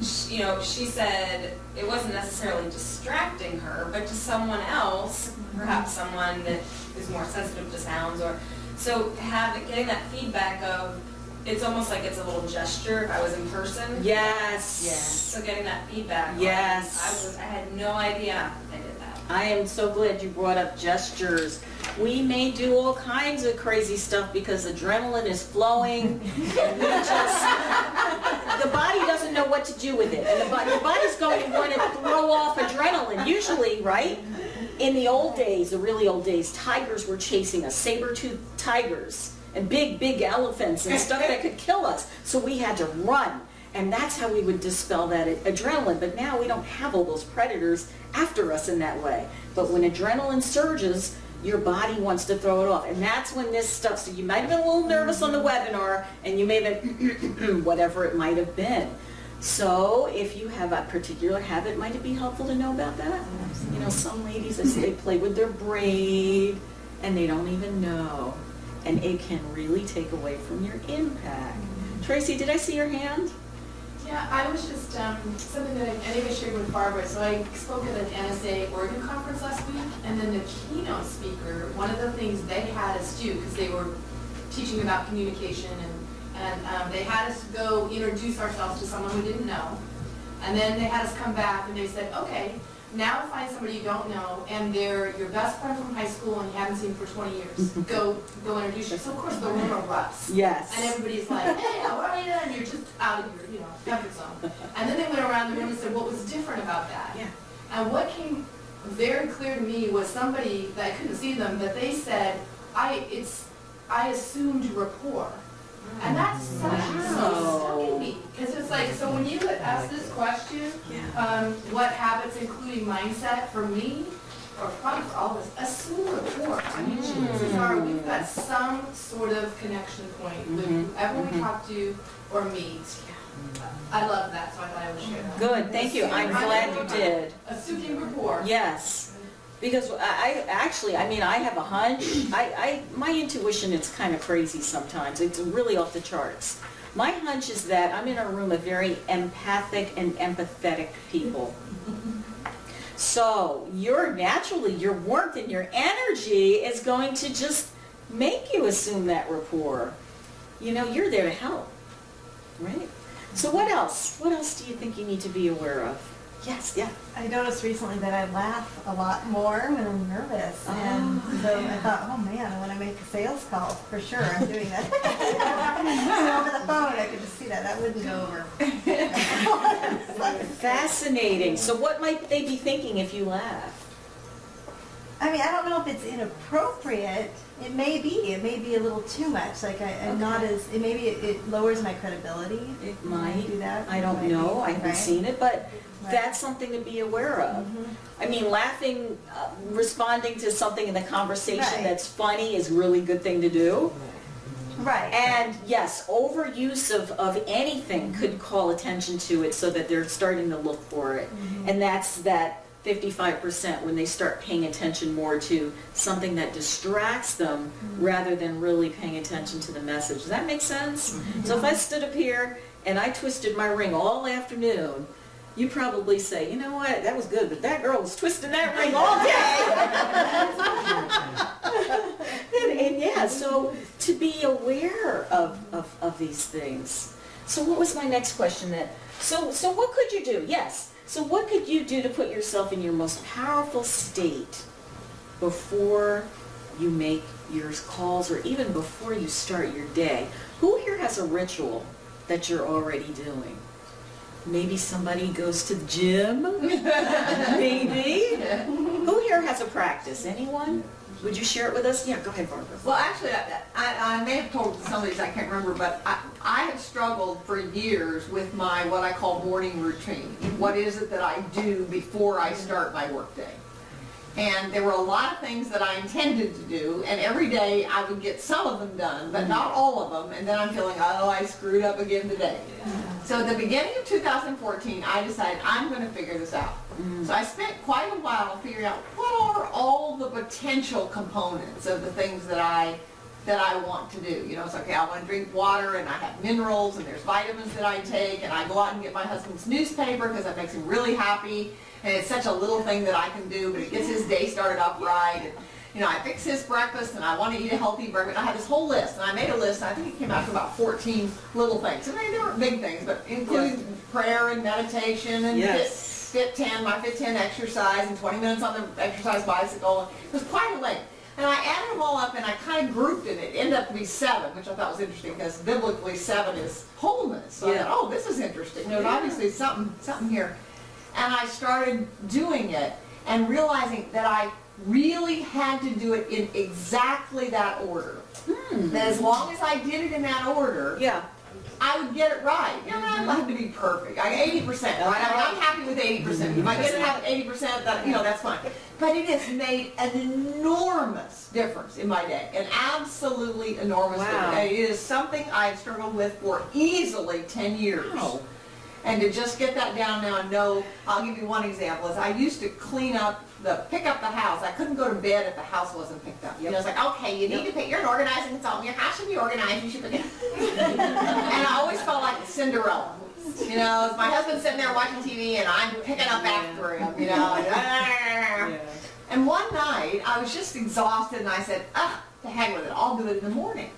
she said it wasn't necessarily distracting her, but to someone else, perhaps someone that is more sensitive to sounds, or so getting that feedback of, it's almost like it's a little gesture if I was in person. Yes. So getting that feedback. Yes. I had no idea I did that. I am so glad you brought up gestures. We may do all kinds of crazy stuff because adrenaline is flowing and the body doesn't know what to do with it. And the body's going to want to throw off adrenaline, usually, right? In the old days, the really old days, tigers were chasing us, saber-toothed tigers, and big elephants and stuff that could kill us. So we had to run. And that's how we would dispel that adrenaline. But now we don't have all those predators after us in that way. But when adrenaline surges, your body wants to throw it off. And that's when this stuff, so you might have been a little nervous on the webinar, and you may have been whatever it might have been. So if you have a particular habit, might it be helpful to know about that? You know, some ladies, they play with their braid, and they don't even know. And it can really take away from your impact. Tracy, did I see your hand? Yeah, I was just, something that I think I shared with Barbara. So I spoke at an NSA Oregon conference last week, and then the keynote speaker, one of the things they had us do, because they were teaching about communication, and they had us go introduce ourselves to someone we didn't know. And then they had us come back and they said, okay, now find somebody you don't know, and they're your best friend from high school and you haven't seen for 20 years. Go introduce yourself. So of course the room erupts. Yes. And everybody's like, hey, how are you? And you're just out of your, comfort zone. And then they went around the room and said, what was different about that? Yeah. And what came very clear to me was somebody, that I couldn't see them, but they said, I assumed rapport. And that's such so stuck in me. Because it's like, so when you ask this question, what habits including mindset for me, or probably for all of us, assume rapport. I mean, chances are we've got some sort of connection point with whoever we talk to or meet. I love that, so I thought I would share that. Good, thank you. I'm glad you did. Assuming rapport. Yes. Because I have a hunch. My intuition is kind of crazy sometimes. It's really off the charts. My hunch is that I'm in a room of very empathic and empathetic people. So your warmth and your energy is going to just make you assume that rapport. You're there to help. Right. So what else? What else do you think you need to be aware of? Yes, yeah. I noticed recently that I laugh a lot more when I'm nervous, and so I thought, oh man, when I make a sales call, for sure I'm doing that. So over the phone, I could just see that. That wouldn't go over. Fascinating. So what might they be thinking if you laugh? I mean, I don't know if it's inappropriate. It may be a little too much. Like I'm not as, it lowers my credibility. It when I might. do that. I don't It might know. be, I haven't right? seen it, but Right. that's something to be aware of. I mean, laughing, responding to something in the conversation Right. that's funny is a really good thing to do. Right. And yes, overuse of anything could call attention to it so that they're starting to look for it. And that's that 55% when they start paying attention more to something that distracts them rather than really paying attention to the message. Does that make sense? So if I stood up here and I twisted my ring all afternoon, you probably say, you know what, that was good, but that girl was twisting that ring all day. and yeah, so to be aware of these things. So what was my next question then? So what could you do? Yes. So what could you do to put yourself in your most powerful state before you make your calls or even before you start your day? Who here has a ritual that you're already doing? Maybe somebody goes to the gym? Maybe? Who here has a practice? Anyone? Would you share it with us? Yeah, go ahead, Barbara. Well, actually, I may have told some of these, I can't remember, but I have struggled for years with my, what I call morning routine. What is it that I do before I start my workday? And there were a lot of things that I intended to do, and every day I would get some of them done, but not all of them, and then I'm feeling, oh, I screwed up again today. So at the beginning of 2014, I decided I'm going to figure this out. So I spent quite a while figuring out what are all the potential components of the things that I want to do. You know, it's okay, I want to drink water, and I have minerals, and there's vitamins that I take, and I go out and get my husband's newspaper because that makes him really happy. And it's such a little thing that I can do, but it gets his day started off right. And, you know, I fix his breakfast, and I want to eat a healthy breakfast. I had this whole list, and I made a list, and I think it came out to about 14 little things. I mean, they weren't big things, but including prayer and meditation and Fit 10, my Fit 10 exercise, and 20 minutes on the exercise bicycle. It was quite a length. And I added them all up, and I kind of grouped it. It ended up to be 7, which I thought was interesting, because biblically 7 is wholeness. So I thought, oh, this is interesting. There's obviously something here. And I started doing it and realizing that I really had to do it in exactly that order. That as long as I did it in that order, I would get it right. You know, I don't have to be perfect. I 80%, right? I'm happy with 80%. If I get it at 80%, that, you know, that's fine. But it has made an enormous difference in my day. An absolutely enormous difference. It is something I've struggled with for easily 10 years. Wow. And to just get that down now and know, I'll give you one example, is I used to pick up the house. I couldn't go to bed if the house wasn't picked up. You know, it's like, okay, you need to pick, you're an organizing consultant, your house should be organized, you should pick it up. And I always felt like Cinderella. You know, my husband's sitting there watching TV and I'm picking up after him, you know. And one night, I was just exhausted and I said, to heck with it, I'll do it in the morning.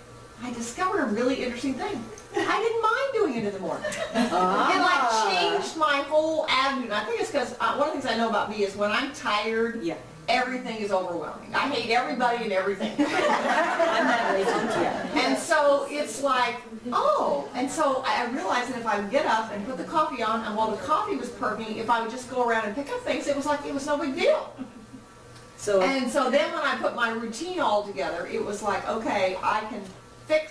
I discovered a really interesting thing. I didn't mind doing it in the morning. It like changed my whole attitude. I think it's because one of the things I know about me is when I'm tired, everything is overwhelming. I hate everybody and everything. I'm that way. And so it's like, and so I realized that if I would get up and put the coffee on, and while the coffee was perking, if I would just go around and pick up things, it was like it was no big deal. And so then when I put my routine all together, it was like, okay, I can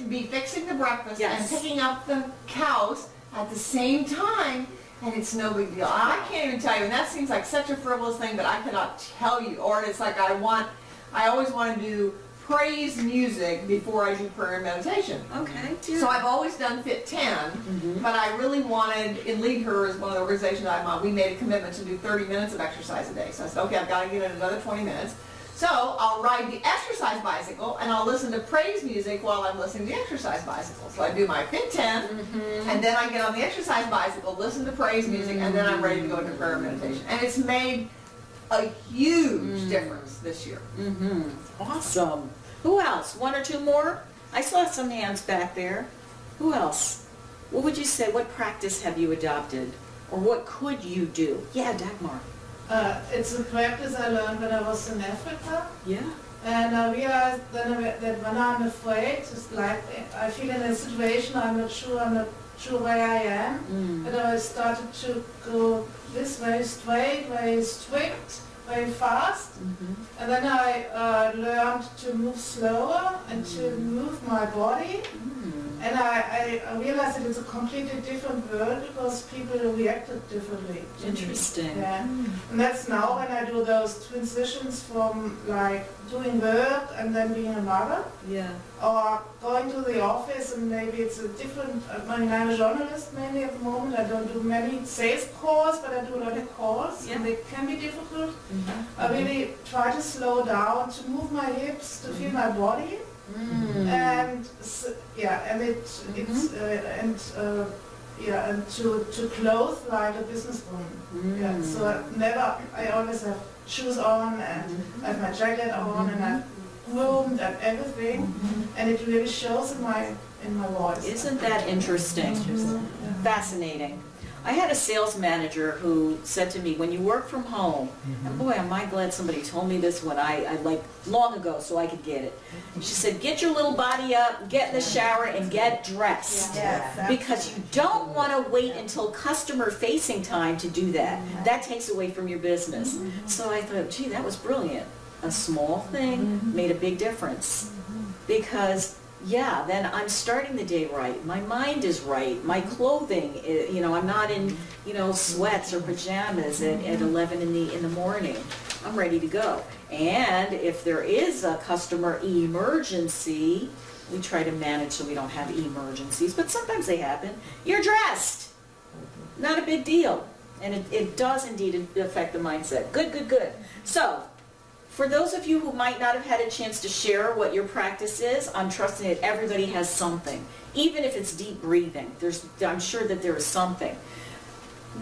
be fixing the breakfast and picking up the cows at the same time, and it's no big deal. I can't even tell you, and that seems like such a frivolous thing, but I cannot tell you. Or it's like I always want to do praise music before I do prayer and meditation. Okay. So I've always done Fit 10, but I really wanted, in Lead Her is one of the organizations I'm on, we made a commitment to do 30 minutes of exercise a day. So I said, okay, I've got to get in another 20 minutes. So I'll ride the exercise bicycle and I'll listen to praise music while I'm listening to the exercise bicycle. So I do my Fit 10, and then I get on the exercise bicycle, listen to praise music, and then I'm ready to go into prayer and meditation. And it's made a huge difference this year. Awesome. Who else? One or two more? I saw some hands back there. Who else? what would you say, what practice have you adopted? Or what could you do? Yeah, Dagmar. It's a practice I learned when I was in Africa. Yeah. And I realized that when I'm afraid, it's like I feel in a situation I'm not sure where I am. But I started to go this very straight, very strict, very fast. And then I learned to move slower and to move my body. And I realized that it's a completely different world because people reacted differently. Interesting. Yeah. And that's now when I do those transitions from like doing work and then being a mother, Yeah. or going to the office and maybe it's a different, I mean, I'm a journalist mainly at the moment. I don't do many sales calls, but I do a lot of calls. Yeah. And they can be difficult. I really try to slow down, to move my hips, to feel my body. And and to clothe like a businesswoman. Yeah, so I always have shoes on and I have my jacket on and I'm groomed and everything, and it really shows in my voice. Isn't that interesting? Fascinating. I had a sales manager who said to me, when you work from home, and boy, am I glad somebody told me this when I like long ago so I could get it. And she said, get your little body up, get in the shower, and get dressed. Yes, Because you don't want to wait until customer facing time to do that. That takes away from your business. So I thought, gee, that was brilliant. A small thing made a big difference. Because yeah, then I'm starting the day right. My mind is right. My clothing, I'm not in, sweats or pajamas at 11 in the morning. I'm ready to go. And if there is a customer emergency, we try to manage so we don't have emergencies, but sometimes they happen. You're dressed. Not a big deal. And it does indeed affect the mindset. Good, good, good. So, for those of you who might not have had a chance to share what your practice is, I'm trusting that everybody has something. Even if it's deep breathing, I'm sure that there is something.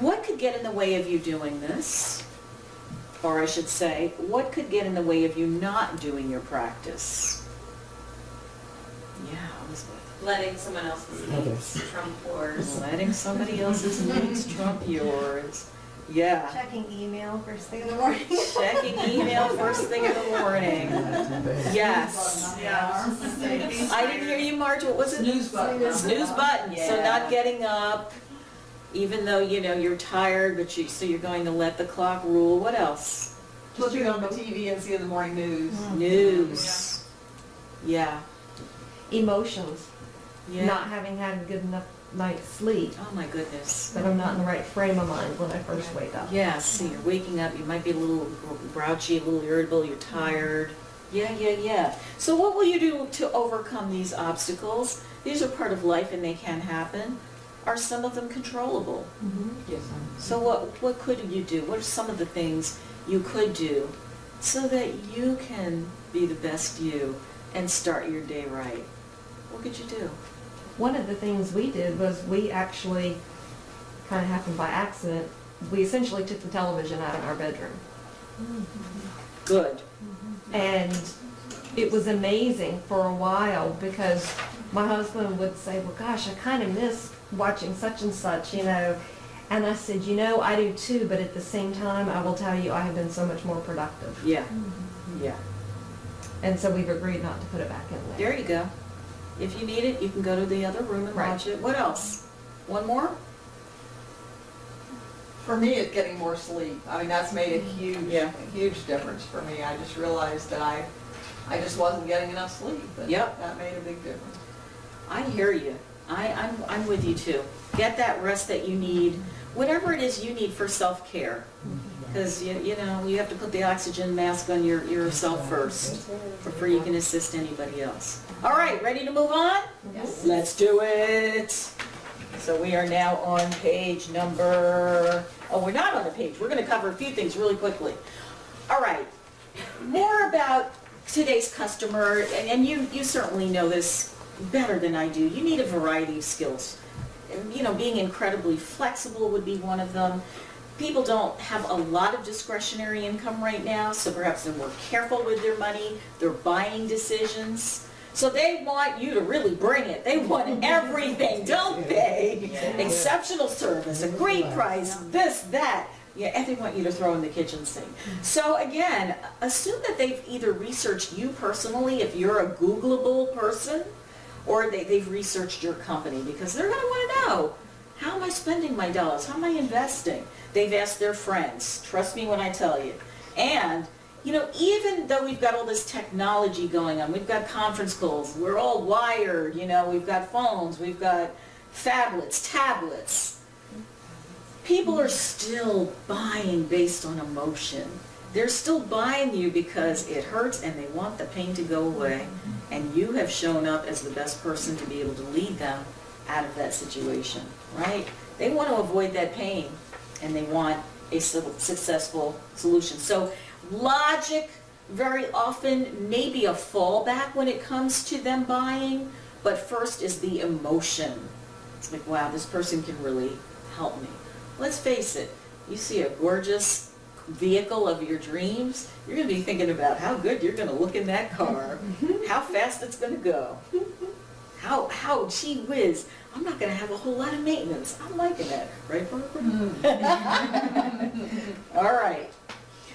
What could get in the way of you doing this? Or I should say, what could get in the way of you not doing your practice? Yeah, Elizabeth. Letting someone else's needs trump yours. Letting somebody else's needs trump yours. Yeah. Checking email first thing in the morning. Checking email first thing in the morning. Yes. Yeah. I didn't hear you, Marge. What was it? Snooze button. Snooze button. So not getting up, even though you're tired, but so you're going to let the clock rule. What else? Flipping on the TV and seeing the morning news. News. Yeah. Emotions, Yeah. not having had a good enough night's sleep, Oh my goodness. that I'm not in the right frame of mind when I first wake up. Yeah. See, you're waking up. You might be a little grouchy, a little irritable. You're tired. Yeah. So what will you do to overcome these obstacles? These are part of life and they can happen. Are some of them controllable? Yes. So what could you do? What are some of the things you could do so that you can be the best you and start your day right? What could you do? One of the things we did was we actually, kind of happened by accident, we essentially took the television out of our bedroom. Good. And it was amazing for a while because my husband would say, well, gosh, I kind of miss watching such and such, And I said, I do too, but at the same time, I will tell you, I have been so much more productive. Yeah. Yeah. And so we've agreed not to put it back in there. There you go. If you need it, you can go to the other room and Right. watch it. What else? One more? For me, it's getting more sleep. I mean, that's made a Yeah. huge difference for me. I just realized that I just wasn't getting enough sleep. And Yep. that made a big difference. I hear you. I'm with you too. Get that rest that you need, whatever it is you need for self-care. Because you have to put the oxygen mask on yourself first before you can assist anybody else. All right, ready to move on? Yes. Let's do it. So we are now on page number, we're not on the page. We're going to cover a few things really quickly. All right, more about today's customer, and you certainly know this better than I do. You need a variety of skills. Being incredibly flexible would be one of them. People don't have a lot of discretionary income right now, so perhaps they're more careful with their money, their buying decisions. So they want you to really bring it. They want everything, don't they? exceptional service, a great price, this, that. Yeah, and they want you to throw in the kitchen sink. So again, assume that they've either researched you personally, if you're a Googleable person, or they've researched your company, because they're going to want to know, how am I spending my dollars? How am I investing? They've asked their friends. Trust me when I tell you. And, you know, even though we've got all this technology going on, we've got conference calls, we're all wired, you know, we've got phones, we've got phablets, tablets. People are still buying based on emotion. They're still buying you because it hurts and they want the pain to go away. And you have shown up as the best person to be able to lead them out of that situation, right? They want to avoid that pain and they want a successful solution. So logic very often may be a fallback when it comes to them buying, but first is the emotion. It's like, wow, this person can really help me. Let's face it, you see a gorgeous vehicle of your dreams, you're going to be thinking about how good you're going to look in that car, how fast it's going to go, how gee whiz, I'm not going to have a whole lot of maintenance. I'm liking that, right, Barbara? All right.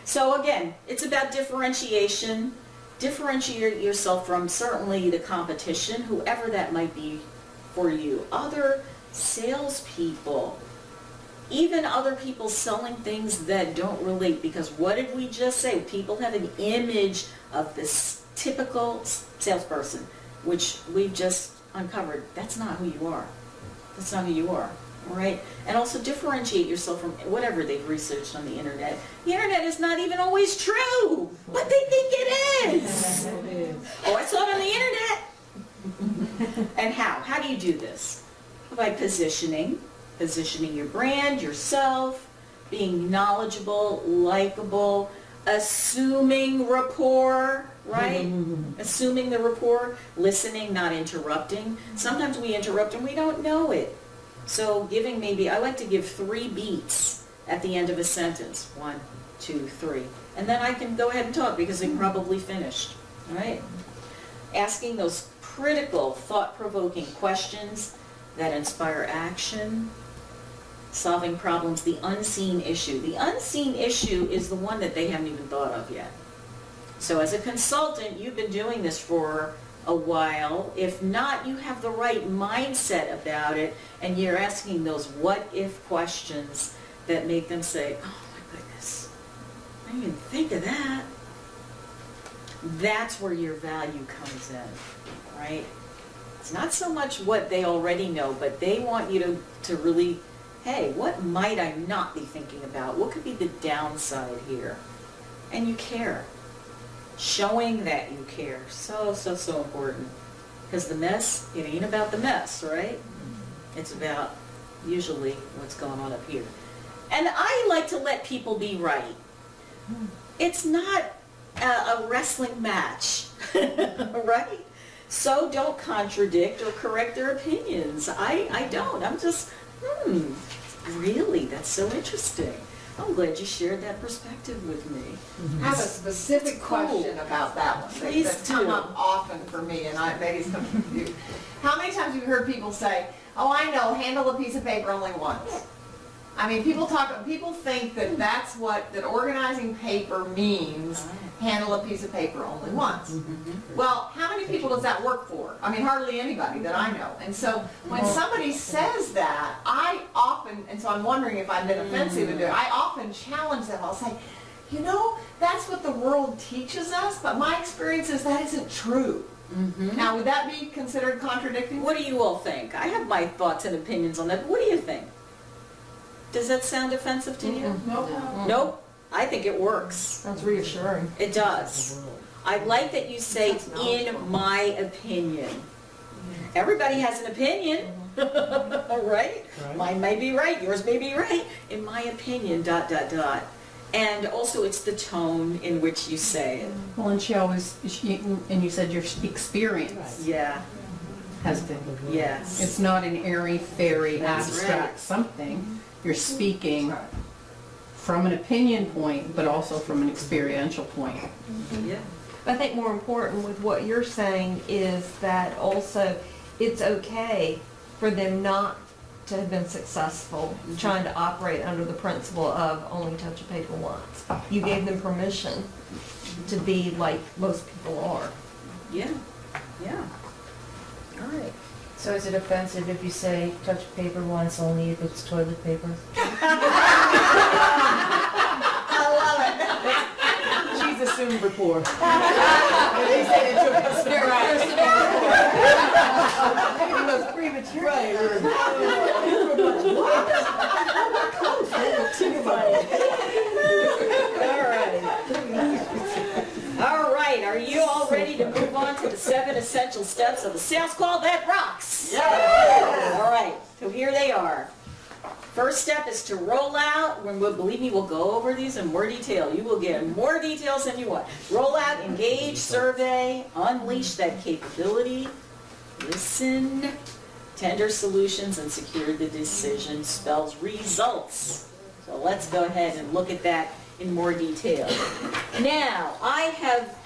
So again, it's about differentiation. Differentiate yourself from certainly the competition, whoever that might be for you. Other salespeople. Even other people selling things that don't relate, because what did we just say? People have an image of this typical salesperson, which we've just uncovered. That's not who you are. That's not who you are, all right? And also differentiate yourself from whatever they've researched on the internet. The internet is not even always true, but they think it is. Oh, I saw it on the internet. And how? How do you do this? By positioning your brand, yourself, being knowledgeable, likable, assuming rapport, right? Assuming the rapport, listening, not interrupting. Sometimes we interrupt and we don't know it. So giving maybe, I like to give 3 beats at the end of a sentence. 1, 2, 3. And then I can go ahead and talk because I'm probably finished, all right? Asking those critical, thought-provoking questions that inspire action. Solving problems, the unseen issue. The unseen issue is the one that they haven't even thought of yet. So as a consultant, you've been doing this for a while. If not, you have the right mindset about it, and you're asking those what-if questions that make them say, oh my goodness, I didn't even think of that. That's where your value comes in, right? It's not so much what they already know, but they want you to really, hey, what might I not be thinking about? What could be the downside here? And you care. Showing that you care. So important. Because the mess, it ain't about the mess, right? It's about usually what's going on up here. And I like to let people be right. It's not a wrestling match, right? So don't contradict or correct their opinions. I don't. I'm just, really? That's so interesting. I'm glad you shared that perspective with me. I have a specific It's cool. question about that one. Please That's come do. up often for me, and maybe it's coming from you. How many times have you heard people say, oh, I know, handle a piece of paper only once? I mean, people think that that's what, that organizing paper means, handle a piece of paper only once. Well, how many people does that work for? I mean, hardly anybody that I know. And so when somebody says that, I often, and so I'm wondering if I've been offensive to do it, I often challenge them. I'll say, you know, that's what the world teaches us, but my experience is that isn't true. Now, would that be considered contradicting? What do you all think? I have my thoughts and opinions on that. What do you think? Does that sound offensive to you? Nope. I think it works. That's reassuring. It does. I like that you say, in my opinion. Everybody has an opinion, right? Mine may be right, yours may be right. In my opinion, ... And also it's the tone in which you say it. Well, and and you said your experience Yeah, has been. yes. It's not an airy-fairy That's abstract right. something. You're speaking from an opinion point, but also from an experiential point. Yeah. I think more important with what you're saying is that also it's okay for them not to have been successful trying to operate under the principle of only touch a paper once. You gave them permission to be like most people are. Yeah, yeah. All right. So is it offensive if you say touch paper once only if it's toilet paper? She's assumed rapport. Maybe it was premature. Right. All right, are you all ready to move on to the 7 essential steps of a sales call that rocks? Yeah. All right, so here they are. First step is to roll out. Believe me, we'll go over these in more detail. You will get more details than you want. Roll out, engage, survey, unleash that capability, listen, tender solutions, and secure the decision spells results. So let's go ahead and look at that in more detail. Now, I have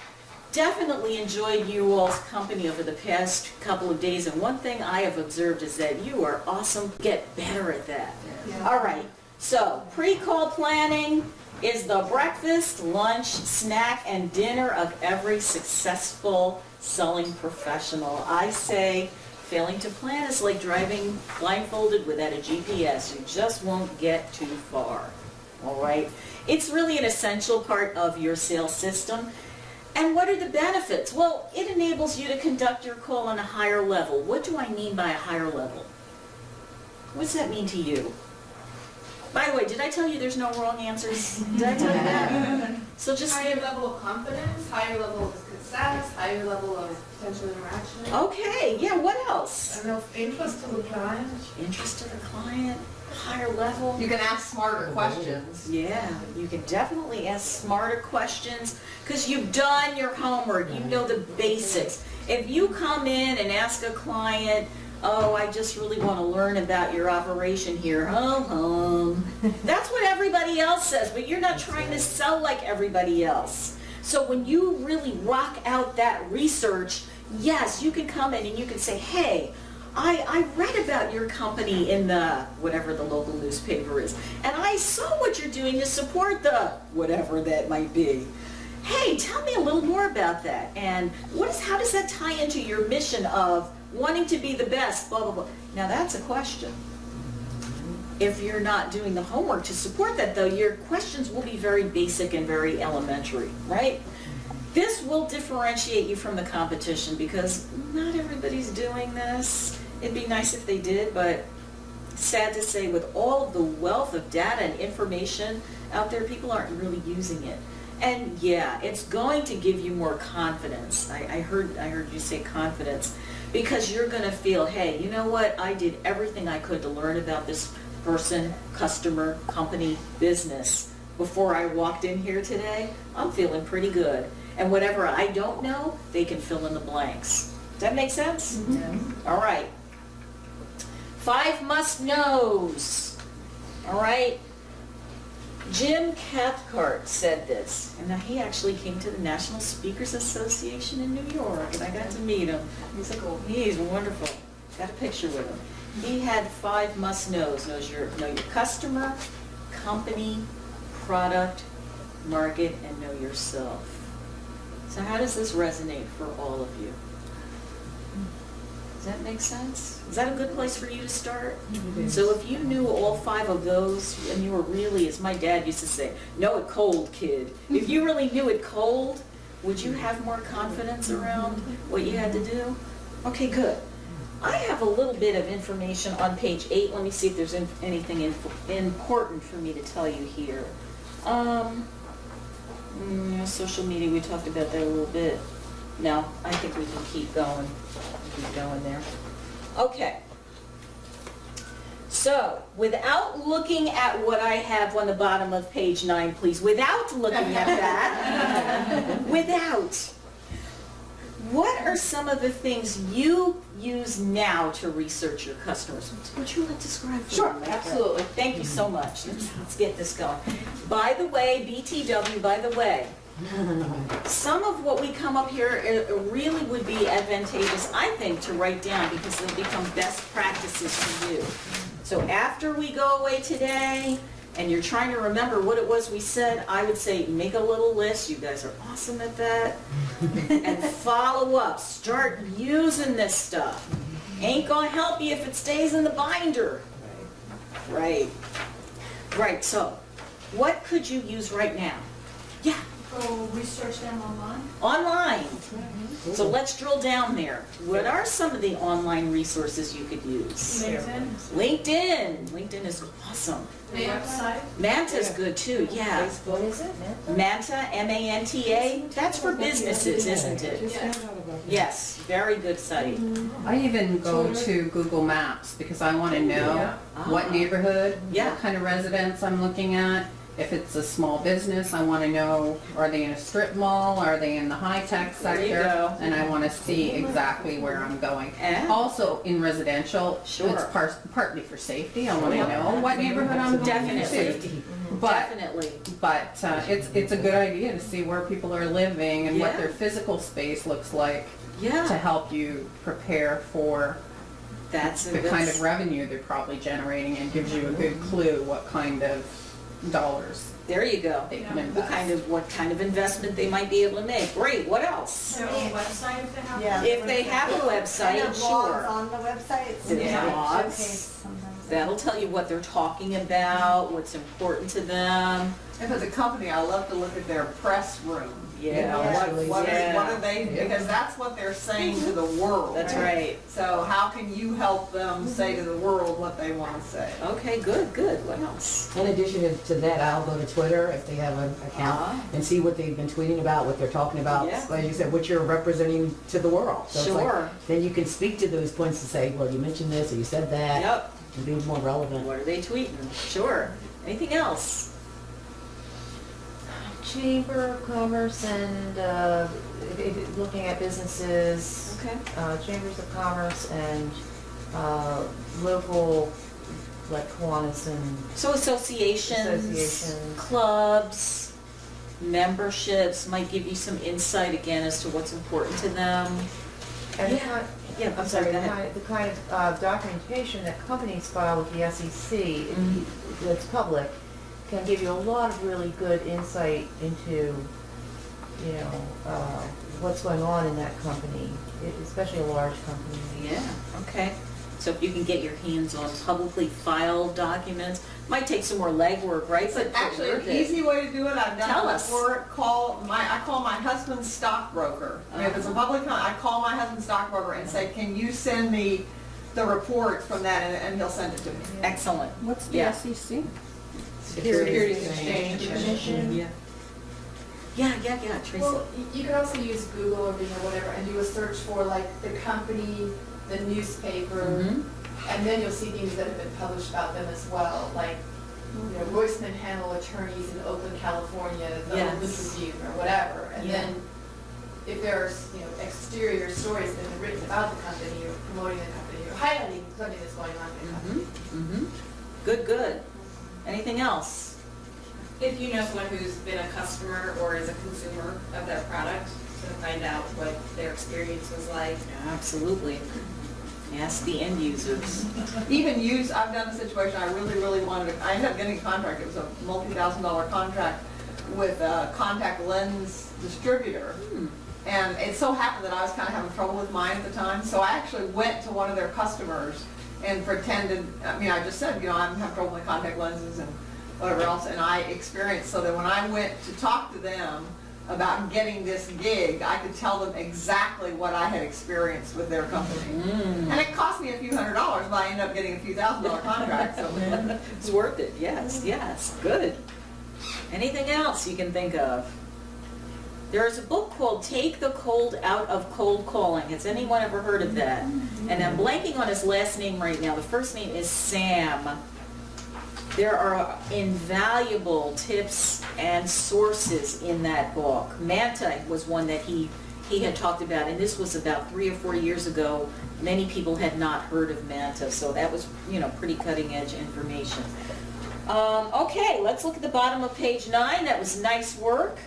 definitely enjoyed you all's company over the past couple of days, and one thing I have observed is that you are awesome. Get better at that. All right, so pre-call planning is the breakfast, lunch, snack, and dinner of every successful selling professional. I say failing to plan is like driving blindfolded without a GPS. You just won't get too far. All right, it's really an essential part of your sales system. And what are the benefits? Well, it enables you to conduct your call on a higher level. What do I mean by a higher level? What does that mean to you? By the way, did I tell you there's no wrong answers? Did I tell you that? So just Higher level of confidence, higher level of success, higher level of potential interaction. Okay, yeah, what else? I don't know, interest to the client. Interest to the client, higher level. You can ask smarter questions. Yeah, you can definitely ask smarter questions because you've done your homework. You know the basics. If you come in and ask a client, oh, I just really want to learn about your operation here, that's what everybody else says, but you're not trying to sell like everybody else. So when you really rock out that research, yes, you can come in and you can say, hey, I read about your company in the, whatever the local newspaper is, and I saw what you're doing to support the, whatever that might be. Hey, tell me a little more about that. And how does that tie into your mission of wanting to be the best, blah, blah, blah. Now that's a question. If you're not doing the homework to support that, though, your questions will be very basic and very elementary, right? This will differentiate you from the competition because not everybody's doing this. It'd be nice if they did, but sad to say, with all of the wealth of data and information out there, people aren't really using it. And yeah, it's going to give you more confidence. I heard you say confidence, because you're going to feel, hey, you know what? I did everything I could to learn about this person, customer, company, business before I walked in here today. I'm feeling pretty good. And whatever I don't know, they can fill in the blanks. Does that make sense? Mm-hmm. All right. 5 must-knows. All right. Jim Cathcart said this, and now he actually came to the National Speakers Association in New York, and I got to meet him. He's like, oh, he's wonderful. Got a picture with him. He had 5 must-knows. Know your customer, company, product, market, and know yourself. So how does this resonate for all of you? Does that make sense? Is that a good place for you to start? So if you knew all 5 of those, and you were really, as my dad used to say, know it cold, kid. If you really knew it cold, would you have more confidence around what you had to do? Okay, good. I have a little bit of information on page 8. Let me see if there's anything important for me to tell you here. Social media, we talked about that a little bit. No, I think we can keep going. Keep going there. Okay. So, without looking at what I have on the bottom of page 9, please, without looking at that, what are some of the things you use now to research your customers? Would you like to describe for Sure, me, my friend? absolutely. Thank you so much. Let's get this going. By the way, BTW, by the way, some of what we come up here, it really would be advantageous, I think, to write down because they'll become best practices for you. So after we go away today, and you're trying to remember what it was we said, I would say make a little list. You guys are awesome at that. And follow up. Start using this stuff. Ain't gonna help you if it stays in the binder. Right. Right, so what could you use right now? Yeah, Go research them online. online. So let's drill down there. What are some of the online resources you could use? LinkedIn, LinkedIn. LinkedIn is awesome. the website. Manta's good too, yeah. What is it, man? Manta, M-A-N-T-A, that's for businesses, isn't it? Yes, very good site. I even go to Google Maps because I want to know what neighborhood, Yeah. what kind of residence I'm looking at. If it's a small business, I want to know, are they in a strip mall? Are they in the high-tech sector? There you go. And I want to see exactly where I'm going. And- Also, in residential, Sure. it's partly for safety. I want to know what neighborhood I'm going Definitely. to. But Definitely. it's a good idea to see where people are living and what Yeah. their physical space looks like to Yeah, help you prepare for that's the kind of revenue they're probably generating and gives you a good clue what kind of dollars there you go. they can What kind of investment they might be able to make. Great, what else? Their own website if they have. Yeah. If they have a And website, the blogs sure. on the website. The Yeah. blogs. Showcase sometimes. That'll tell you what they're talking about, what's important to them. If it's a company, I love to look at their press room. You know, Yeah, what Yeah. are they, because that's what they're saying to the world. that's right. So how can you help them say to the world what they want to say? Okay, good, good. What else? In addition to that, I'll go to Twitter if they have an account Ah. and see what they've been tweeting about, what they're talking about. Yeah. Like you said, what you're representing to the world. So it's like, Sure. then you can speak to those points and say, well, you mentioned this or you said that. Yep. And be more relevant. What are they tweeting? Sure. Anything else? Chamber of Commerce and, looking at businesses, Okay. chambers of commerce and, local, like Kiwanis and So associations, associations. clubs, memberships might give you some insight again as to what's important to them. And the Yeah. kind, Yeah, I'm sorry, the kind of documentation that companies file with the SEC, that's public, can give you a lot of really good insight into, you know, what's going on in that company, especially a large company. Yeah, okay. So if you can get your hands on publicly filed documents, might take some more legwork, right? But Actually, an worth it. easy way to do it, I've Tell done it us. before, I call my husband's stockbroker. If it's a public company, I call my husband's stockbroker and say, can you send me the reports from that, and he'll send it to me. Excellent. What's the Yeah. SEC? Securities Exchange Commission. Yeah. Yeah, Tracy. Well, you could also use Google or whatever and do a search for like the company, the newspaper, Mhm. and then you'll see things that have been published about them as well, like, you know, Royston Handel attorneys in Oakland, California, the Yes. Oakland Tribune or whatever. And Yeah. then if there's, you know, exterior stories that have been written about the company or promoting the company or highlighting something that's going on in the company. Mm-hmm. Good, good. Anything else? If you know someone who's been a customer or is a consumer of that product, to find out what their experience was like. Absolutely. Ask the end users. I've done a situation I really wanted to, I ended up getting a contract, it was a multi-$1,000 contract with a contact lens distributor. And it so happened that I was kind of having trouble with mine at the time, so I actually went to one of their customers and pretended, I just said, you know, I'm having trouble with contact lenses and whatever else, and I experienced, so that when I went to talk to them about getting this gig, I could tell them exactly what I had experienced with their company. And it cost me a few $100s, but I ended up getting a few $1,000 contract, so. It's worth it, yes, good. Anything else you can think of? There's a book called Take the Cold Out of Cold Calling. Has anyone ever heard of that? And I'm blanking on his last name right now. The first name is Sam. There are invaluable tips and sources in that book. Manta was one that he had talked about, and this was about 3 or 4 years ago. Many people had not heard of Manta, so that was, pretty cutting edge information. Okay, let's look at the bottom of page 9. That was nice work.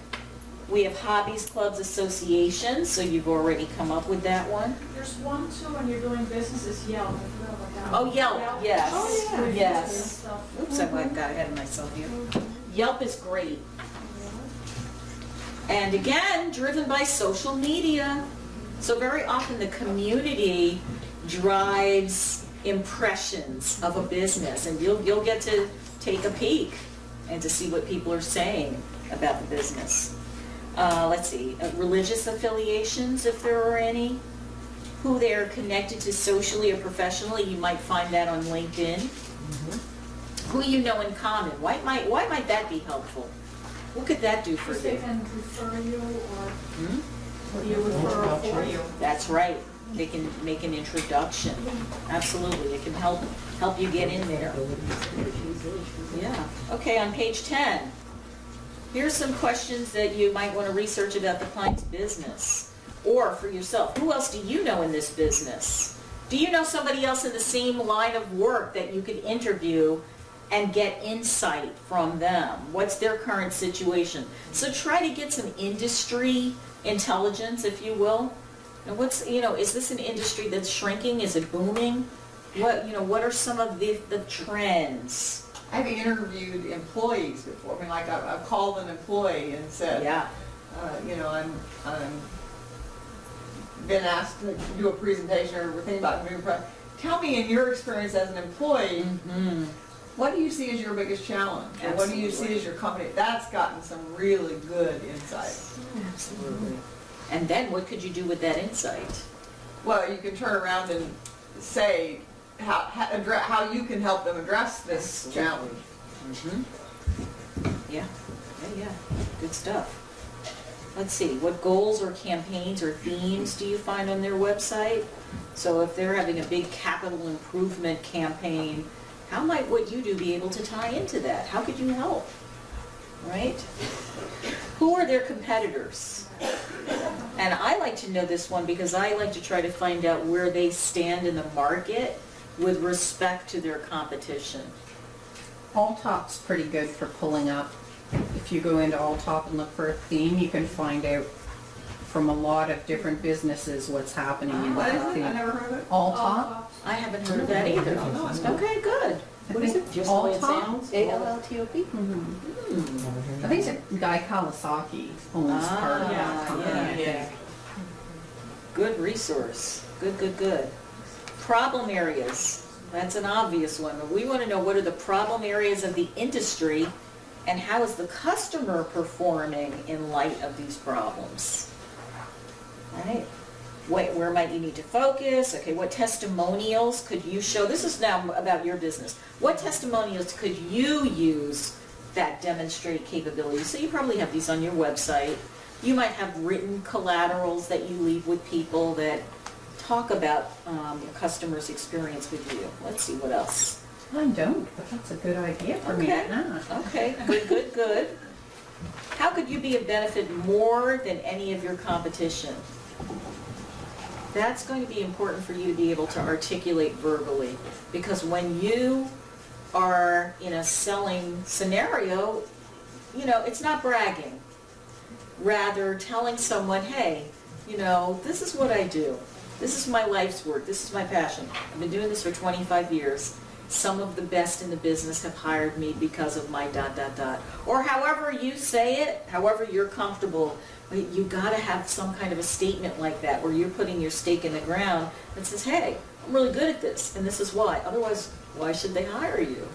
We have hobbies, clubs, associations, so you've already come up with that one. There's one too, when you're doing business, is Yelp. I forgot about that. Oh, Yelp, yes. Oh, yeah. Yes. Stuff. Oops, I got ahead of myself here. Yelp is great. And again, driven by social media. So very often the community drives impressions of a business, and you'll get to take a peek and to see what people are saying about the business. Let's see, religious affiliations, if there are any, who they are connected to socially or professionally. You might find that on LinkedIn. Who you know in common. Why might that be helpful? What could that do for Because they you? can refer you or be a referral for you. That's right. They can make an introduction. Absolutely. It can help you get in there. Yeah. Okay, on page 10. Here's some questions that you might want to research about the client's business or for yourself. Who else do you know in this business? Do you know somebody else in the same line of work that you could interview and get insight from them? What's their current situation? So try to get some industry intelligence, if you will. And is this an industry that's shrinking? Is it booming? What are some of the trends? I've interviewed employees before. I mean, like I've called an employee and said, Yeah. I'm been asked to do a presentation or we're thinking about moving. Tell me, in your experience as an employee, what do you see as your biggest challenge? Or what do you see as your company? That's gotten some really good insight. Absolutely. And then what could you do with that insight? Well, you can turn around and say how you can help them address this challenge. Yeah. Good stuff. Let's see, what goals or campaigns or themes do you find on their website? So if they're having a big capital improvement campaign, how might what you do be able to tie into that? How could you help? Right? Who are their competitors? And I like to know this one because I like to try to find out where they stand in the market with respect to their competition. Alltop's pretty good for pulling up. If you go into Alltop and look for a theme, you can find out from a lot of different businesses what's happening in What is that it? theme. I never heard of it. Alltop? I haven't heard of that either. Okay, good. What is it? Just the way it Alltop? sounds? ALLTOP? I think it's Guy Kawasaki owns part of that company. I think. Good resource. Good. Problem areas. That's an obvious one. We want to know what are the problem areas of the industry and how is the customer performing in light of these problems. All right. Where might you need to focus? Okay, what testimonials could you show? This is now about your business. What testimonials could you use that demonstrate capability? So you probably have these on your website. You might have written collaterals that you leave with people that talk about your customer's experience with you. Let's see, what else? I don't, but that's a good idea for me to ask. Okay, good. How could you be of benefit more than any of your competition? That's going to be important for you to be able to articulate verbally, because when you are in a selling scenario, it's not bragging. Rather, telling someone, hey, this is what I do. This is my life's work. This is my passion. I've been doing this for 25 years. Some of the best in the business have hired me because of my ... Or however you say it, however you're comfortable, but you got to have some kind of a statement like that where you're putting your stake in the ground that says, hey, I'm really good at this, and this is why. Otherwise, why should they hire you?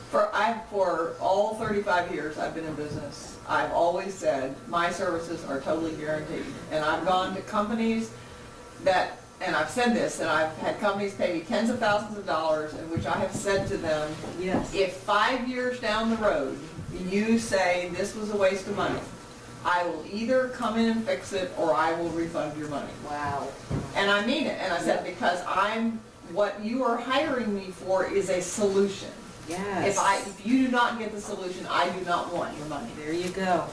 For all 35 years I've been in business, I've always said my services are totally guaranteed. And I've gone to companies and I've said this, and I've had companies pay me tens of thousands of dollars in which I have said to them, Yes. if 5 years down the road you say this was a waste of money, I will either come in and fix it or I will refund your money. Wow. And I mean it. And I said, because what you are hiring me for is a solution. Yes. If you do not get the solution, I do not want your money. There you go.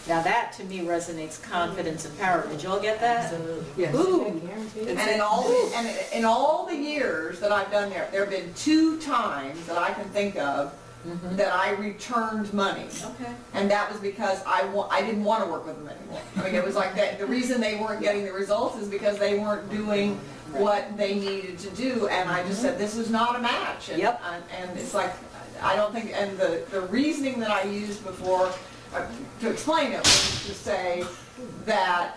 Now that to me resonates confidence and power. Did y'all get that? Absolutely. Yes. Ooh. And in all the years that I've done there have been 2 times that I can think of that I returned money. Okay. And that was because I didn't want to work with them anymore. I mean, it was like that, the reason they weren't getting the results is because they weren't doing what they needed to do, and I just said, this is not a match. And, Yep. and it's like, I don't think, and the reasoning that I used before to explain it was to say that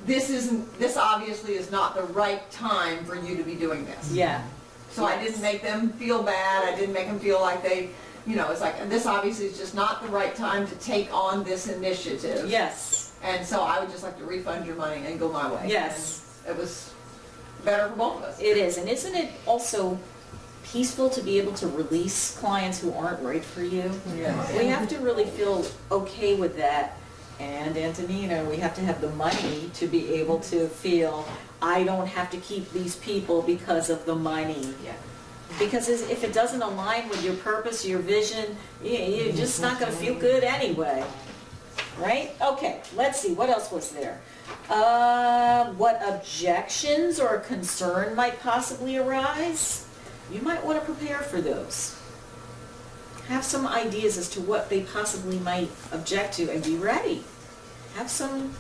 this obviously is not the right time for you to be doing this. Yeah. So I didn't make them feel bad, I didn't make them feel like they, it's like, this obviously is just not the right time to take on this initiative. Yes. And so I would just like to refund your money and go my way. Yes. And it was better for both of us. It is, and isn't it also peaceful to be able to release clients who aren't right for you? Yes. We have to really feel okay with that. And Antonina, we have to have the money to be able to feel, I don't have to keep these people because of the money. Yeah. Because if it doesn't align with your purpose, your vision, you're just not going to feel good anyway. Right? Okay, let's see, what else was there? What objections or concern might possibly arise? You might want to prepare for those. Have some ideas as to what they possibly might object to and be ready. Have some,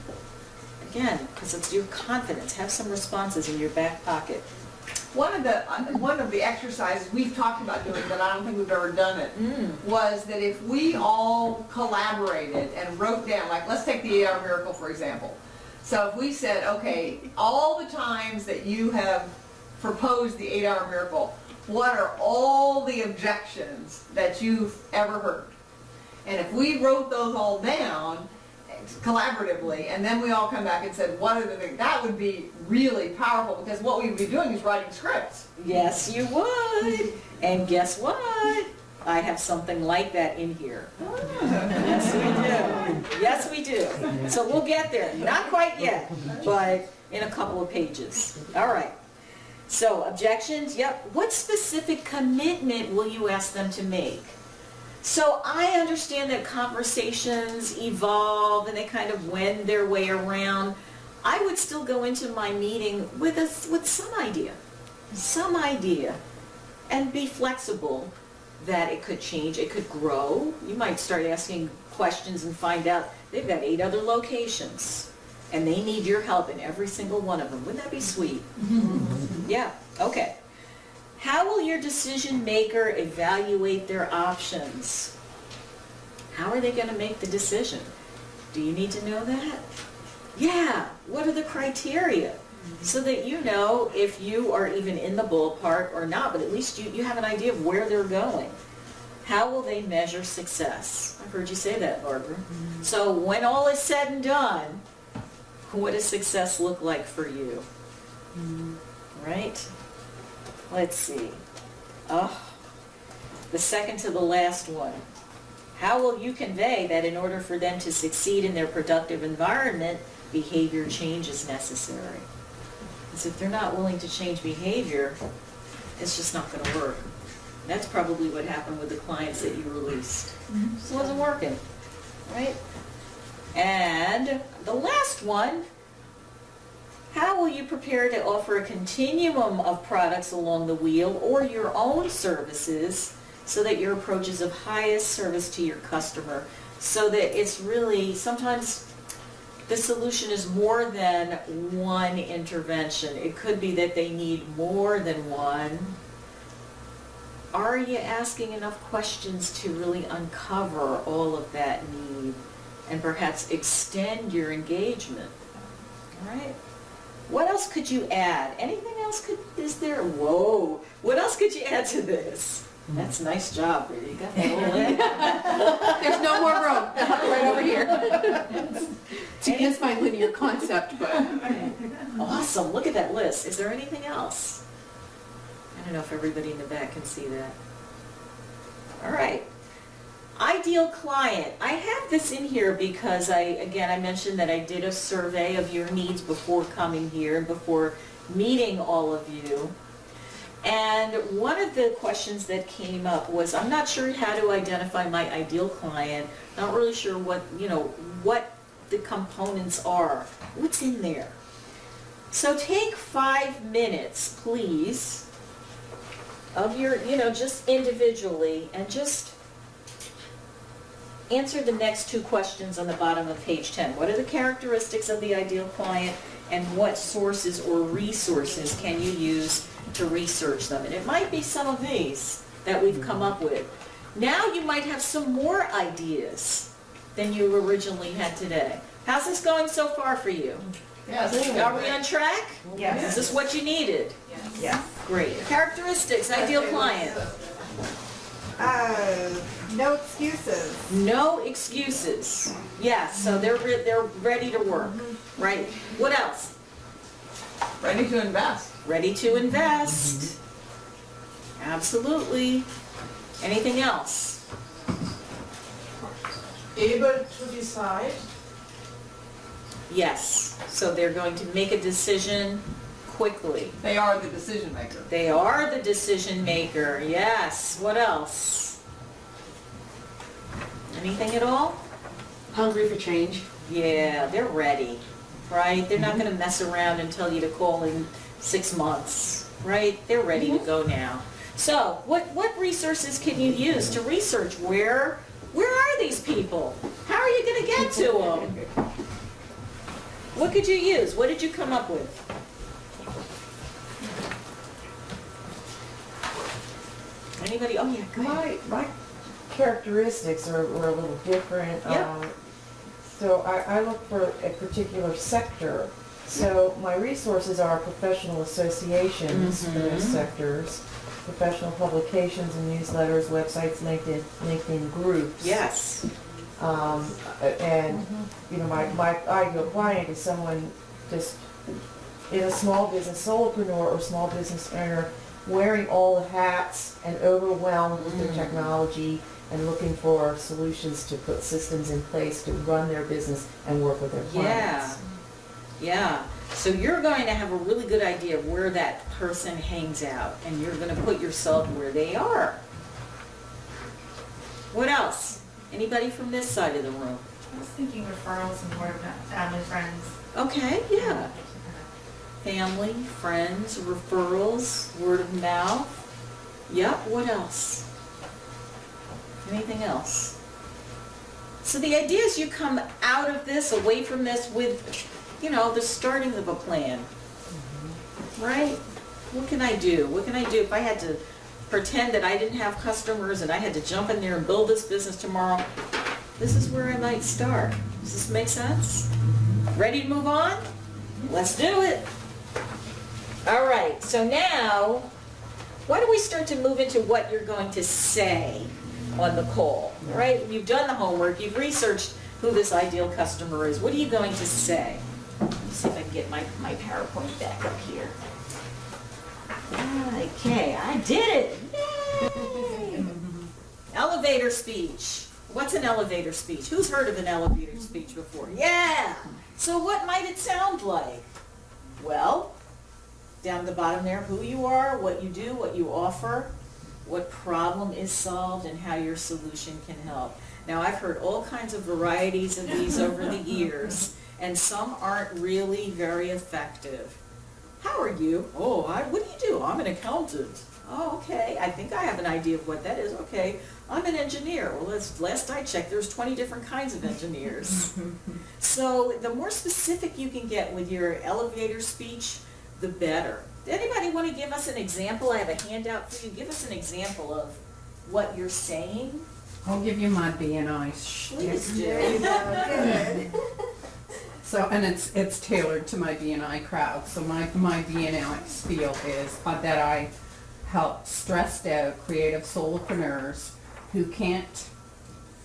again, because it's your confidence, have some responses in your back pocket. One of the exercises we've talked about doing, but I don't think we've ever done it, was that if we all collaborated and wrote down, like let's take the 8-hour miracle for example. So if we said, okay, all the times that you have proposed the 8-hour miracle, what are all the objections that you've ever heard? And if we wrote those all down collaboratively, and then we all come back and said, what are the things, that would be really powerful, because what we would be doing is writing scripts. Yes, you would. And guess what? I have something like that in here. Yes, we do. Yes, we do. So we'll get there. Not quite yet, but in a couple of pages. All right. So objections, yep. What specific commitment will you ask them to make? So I understand that conversations evolve and they kind of wend their way around. I would still go into my meeting with some idea, and be flexible that it could change, it could grow. You might start asking questions and find out they've got 8 other locations and they need your help in every single one of them. Wouldn't that be sweet? Yeah, okay. How will your decision maker evaluate their options? How are they going to make the decision? Do you need to know that? Yeah, what are the criteria? So that you know if you are even in the ballpark or not, but at least you have an idea of where they're going. How will they measure success? I've heard you say that, Barbara. So when all is said and done, what does success look like for you? Right? Let's see. The second to the last one. How will you convey that in order for them to succeed in their productive environment, behavior change is necessary? Because if they're not willing to change behavior, it's just not going to work. That's probably what happened with the clients that you released. It wasn't working, right? And the last one, how will you prepare to offer a continuum of products along the wheel or your own services so that your approach is of highest service to your customer, so that it's really, sometimes the solution is more than one intervention. It could be that they need more than one. Are you asking enough questions to really uncover all of that need and perhaps extend your engagement? All right? What else could you add? Anything else is there? Whoa. What else could you add to this? That's a nice job, Rita. You got that all in. There's no more room, right over here. It is my linear concept, but. Awesome, look at that list. Is there anything else? I don't know if everybody in the back can see that. All right. Ideal client. I have this in here because I mentioned that I did a survey of your needs before coming here and before meeting all of you. And one of the questions that came up was, I'm not sure how to identify my ideal client. Not really sure what the components are. What's in there? So take 5 minutes, please, of your, just individually, and just answer the next two questions on the bottom of page 10. What are the characteristics of the ideal client, and what sources or resources can you use to research them? And it might be some of these that we've come up with. Now you might have some more ideas than you originally had today. How's this going so far for you? Yes. Are we on track? Yes. Is this what you needed? Yeah. Great. Characteristics, ideal client. No excuses. No excuses. Yes, so they're ready to work, right? What else? Ready to invest. Ready to invest. Absolutely. Anything else? Able to decide. Yes. So they're going to make a decision quickly. They are the decision maker. They are the decision maker. Yes. What else? Anything at all? Hungry for change. Yeah, they're ready, right? They're not going to mess around and tell you to call in 6 months, right? They're ready to go now. So what resources can you use to research where are these people? How are you going to get to them? What could you use? What did you come up with? Anybody? Oh yeah, go ahead. My characteristics are a little different. Yep. So I look for a particular sector. So my resources are professional associations for those sectors, professional publications and newsletters, websites, LinkedIn groups. Yes. And, my ideal client is someone just in a small business, solopreneur or small business owner, wearing all the hats and overwhelmed with their technology and looking for solutions to put systems in place to run their business and work with their clients. Yeah. So you're going to have a really good idea of where that person hangs out, and you're going to put yourself where they are. What else? Anybody from this side of the room? I was thinking referrals and word of mouth, family, friends. Okay, yeah. Family, friends, referrals, word of mouth. Yep, what else? Anything else? So the idea is you come out of this, away from this with, the starting of a plan. Right? What can I do? What can I do if I had to pretend that I didn't have customers and I had to jump in there and build this business tomorrow? This is where I might start. Does this make sense? Ready to move on? Let's do it. All right, so now, why don't we start to move into what you're going to say on the call, right? You've done the homework, you've researched who this ideal customer is. What are you going to say? Let me see if I can get my PowerPoint back up here. Okay, I did it. Yay! Elevator speech. What's an elevator speech? Who's heard of an elevator speech before? Yeah! So what might it sound like? Well, down at the bottom there, who you are, what you do, what you offer, what problem is solved, and how your solution can help. Now, I've heard all kinds of varieties of these over the years, and some aren't really very effective. How are you? Oh, what do you do? I'm an accountant. Oh, okay. I think I have an idea of what that is. Okay. I'm an engineer. Well, last I checked, there's 20 different kinds of engineers. So the more specific you can get with your elevator speech, the better. Anybody want to give us an example? I have a handout for you. Give us an example of what you're saying. I'll give you my BNI shtick. Please do. Good. So, and it's tailored to my BNI crowd. So my BNI spiel is that I help stressed out creative solopreneurs who can't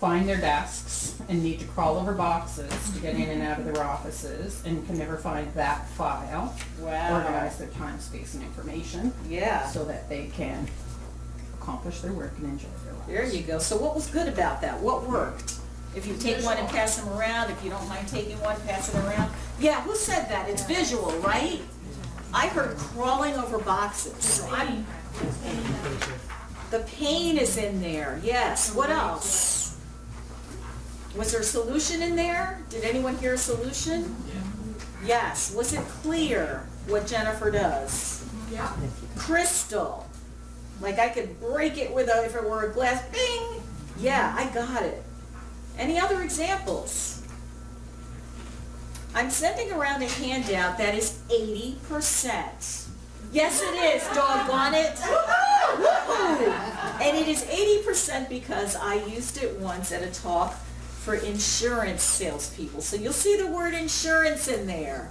find their desks and need to crawl over boxes to get in and out of their offices and can never find that file. Wow. Organize their time, space, and information Yeah. so that they can accomplish their work and enjoy their lives. There you go. So what was good about that? What worked? If you take one and pass them around, if you don't mind taking one, pass it around. Yeah, who said that? It's visual, right? I heard crawling over boxes. So the pain is in there, yes. What else? Was there a solution in there? Did anyone hear a solution? Yes. Was it clear what Jennifer does? Yeah. Crystal. Like I could break it with if it were a glass, bing! Yeah, I got it. Any other examples? I'm sending around a handout that is 80%. Yes, it is, doggone it. And it is 80% because I used it once at a talk for insurance salespeople. So you'll see the word insurance in there.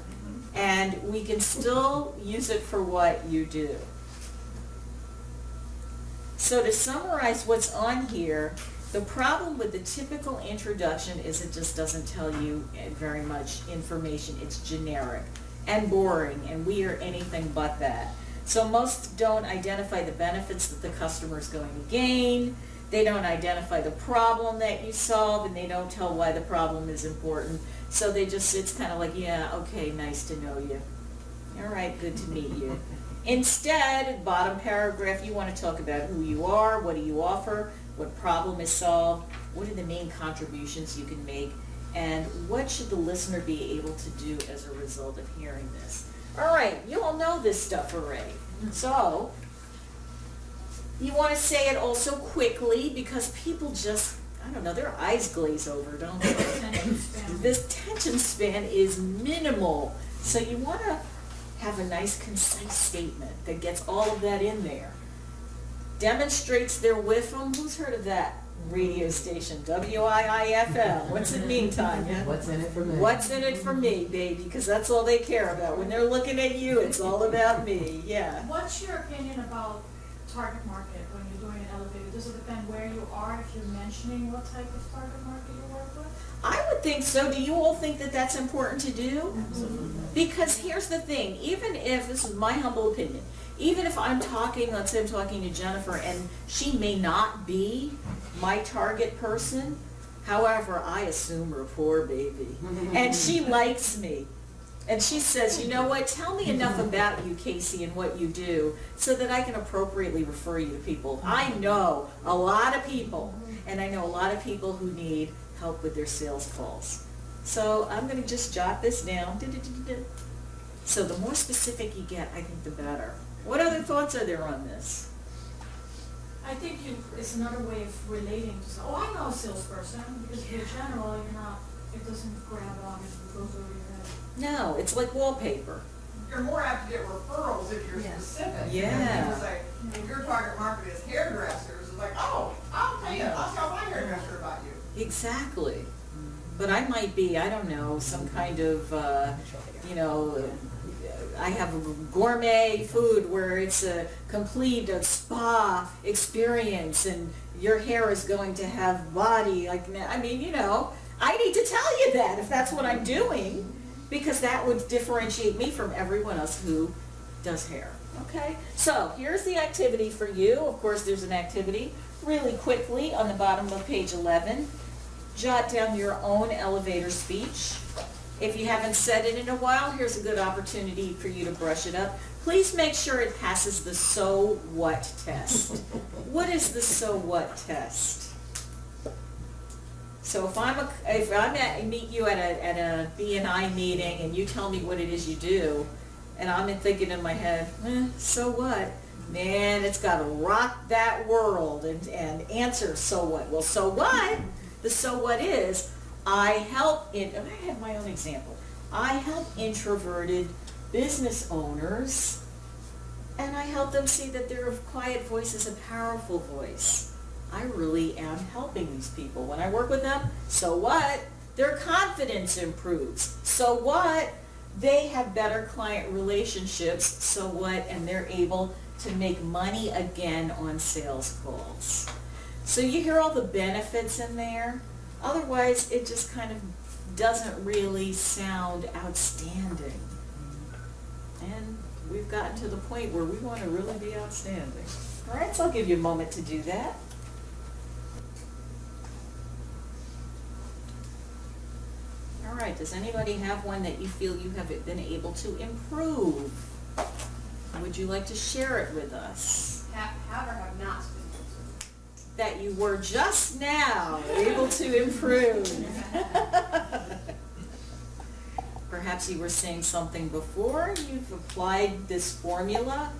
And we can still use it for what you do. So to summarize what's on here, the problem with the typical introduction is it just doesn't tell you very much information. It's generic and boring, and we are anything but that. So most don't identify the benefits that the customer is going to gain. They don't identify the problem that you solve, and they don't tell why the problem is important. So they just, it's kind of like, yeah, okay, nice to know you. All right, good to meet you. Instead, bottom paragraph, you want to talk about who you are, what do you offer, what problem is solved, what are the main contributions you can make, and what should the listener be able to do as a result of hearing this. All right, you all know this stuff already. So, you want to say it also quickly because people just, I don't know, their eyes glaze over, don't they? This attention span is minimal. So you want to have a nice concise statement that gets all of that in there. Demonstrates their WIFM. Who's heard of that radio station? WIIFM. What's it mean, Tanya? What's in it for me? What's in it for me, baby? Because that's all they care about. When they're looking at you, it's all about me. Yeah. What's your opinion about target market when you're doing an elevator? Does it depend where you are if you're mentioning what type of target market you work with? I would think so. Do you all think that that's important to do? Because here's the thing, even if, this is my humble opinion, even if I'm talking, let's say I'm talking to Jennifer and she may not be my target person, however, I assume rapport, baby. And she likes me. And she says, you know what, tell me enough about you, Casey, and what you do so that I can appropriately refer you to people. I know a lot of people, and I know a lot of people who need help with their sales calls. So I'm going to just jot this down. So the more specific you get, I think the better. What other thoughts are there on this? I think it's another way of relating to, oh, I know a salesperson, because in general, you're not, it doesn't grab on, it goes over your head. No, it's like wallpaper. You're more apt to get referrals if you're specific. Yeah. People say, if your target market is hairdressers, it's like, oh, I'll tell you, I'll tell my hairdresser about you. Exactly. But I might be, I don't know, some kind of, I have a gourmet food where it's a complete spa experience and your hair is going to have body, I need to tell you that if that's what I'm doing, because that would differentiate me from everyone else who does hair. Okay, so here's the activity for you. Of course, there's an activity really quickly on the bottom of page 11. Jot down your own elevator speech. If you haven't said it in a while, here's a good opportunity for you to brush it up. Please make sure it passes the so what test. What is the so what test? So if I meet you at a B&I meeting and you tell me what it is you do, and I'm thinking in my head, so what? Man, it's got to rock that world and answer so what. Well, so what? The so what is, I have my own example. I help introverted business owners, and I help them see that their quiet voice is a powerful voice. I really am helping these people. When I work with them, so what? Their confidence improves. So what? They have better client relationships. So what? And they're able to make money again on sales calls. So you hear all the benefits in there. Otherwise, it just kind of doesn't really sound outstanding. And we've gotten to the point where we want to really be outstanding. All right, so I'll give you a moment to do that. All right, does anybody have one that you feel you have been able to improve? Would you like to share it with us? Have or have not been That you were just now able to improve. Perhaps you were saying something before, you've applied this formula,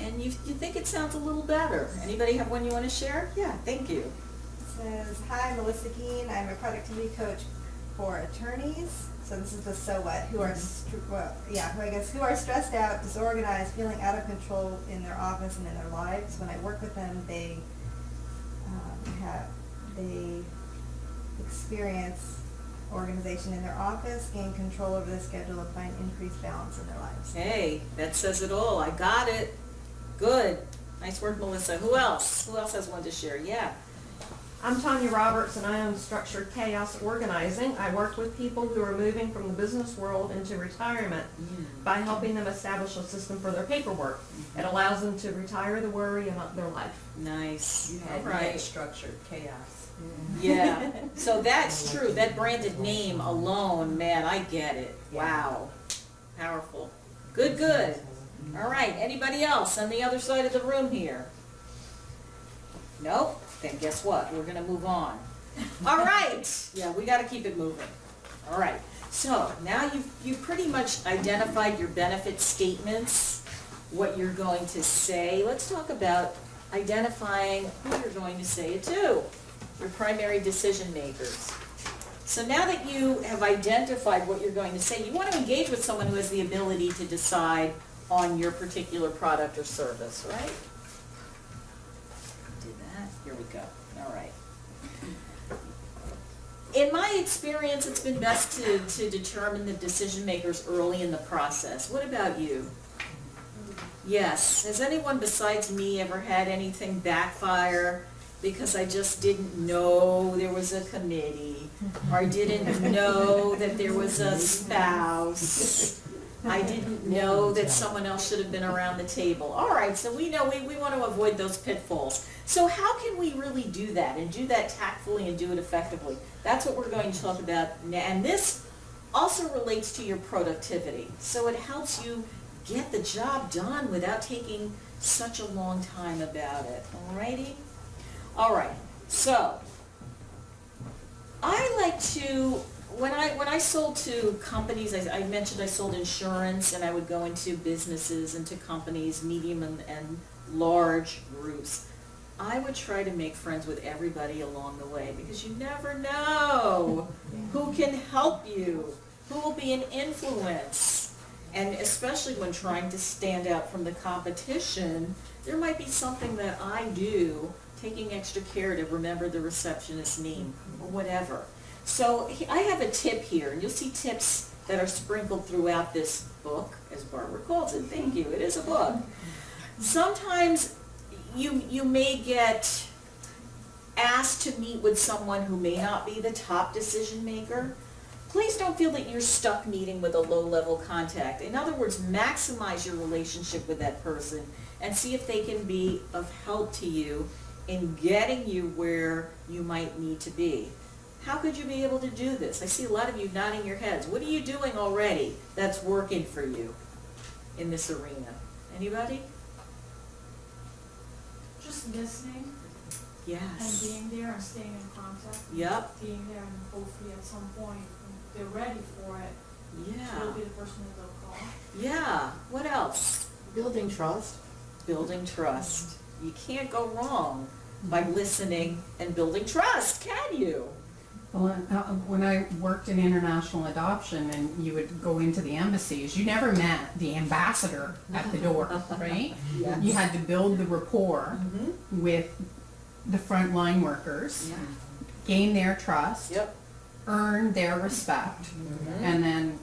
and you think it sounds a little better. Anybody have one you want to share? Yeah, thank you. It says, hi, Melissa Keene. I'm a productivity coach for attorneys. So this is the so what, who are, who are stressed out, disorganized, feeling out of control in their office and in their lives. When I work with them, they experience organization in their office, gain control over the schedule, and find increased balance in their lives. Hey, that says it all. I got it. Good. Nice work, Melissa. Who else? Who else has one to share? Yeah. I'm Tanya Roberts, and I own Structured Chaos Organizing. I work with people who are moving from the business world into retirement by helping them establish a system for their paperwork. It allows them to retire the worry about their life. Nice. You All had right. structured chaos. Yeah. So that's true. That branded name alone, man, I get it. Wow. Powerful. Good, good. All right. Anybody else on the other side of the room here? Nope. Then guess what? We're going to move on. All right. Yeah, we got to keep it moving. All right. So now you've pretty much identified your benefit statements, what you're going to say. Let's talk about identifying who you're going to say it to, your primary decision makers. So now that you have identified what you're going to say, you want to engage with someone who has the ability to decide on your particular product or service, right? Here we go. All right. In my experience, it's been best to determine the decision makers early in the process. What about you? Yes. Has anyone besides me ever had anything backfire because I just didn't know there was a committee, or I didn't know that there was a spouse? I didn't know that someone else should have been around the table. All right, so we know we want to avoid those pitfalls. So how can we really do that and do that tactfully and do it effectively? That's what we're going to talk about now. And this also relates to your productivity. So it helps you get the job done without taking such a long time about it. All righty? All right, so I like to, when I sold to companies, I mentioned I sold insurance, and I would go into businesses, into companies, medium and large groups. I would try to make friends with everybody along the way, because you never know who can help you, who will be an influence. And especially when trying to stand out from the competition, there might be something that I do, taking extra care to remember the receptionist's name or whatever. So I have a tip here, and you'll see tips that are sprinkled throughout this book, as Barbara calls it. Thank you, it is a book. Sometimes you may get asked to meet with someone who may not be the top decision maker. Please don't feel that you're stuck meeting with a low-level contact. In other words, maximize your relationship with that person and see if they can be of help to you in getting you where you might need to be. How could you be able to do this? I see a lot of you nodding your heads. What are you doing already that's working for you in this arena? Anybody? Just listening and Yes. being there and staying in contact. Yep. Being there, and hopefully at some point, when they're ready for it, Yeah. you'll be the person that they'll call. Yeah. What else? Building trust. Building trust. You can't go wrong by listening and building trust, can you? Well, when I worked in international adoption and you would go into the embassies, you never met the ambassador at the door, right? Yes. You had to build the rapport with the frontline workers, Yeah. gain their trust, Yep. earn their respect, and then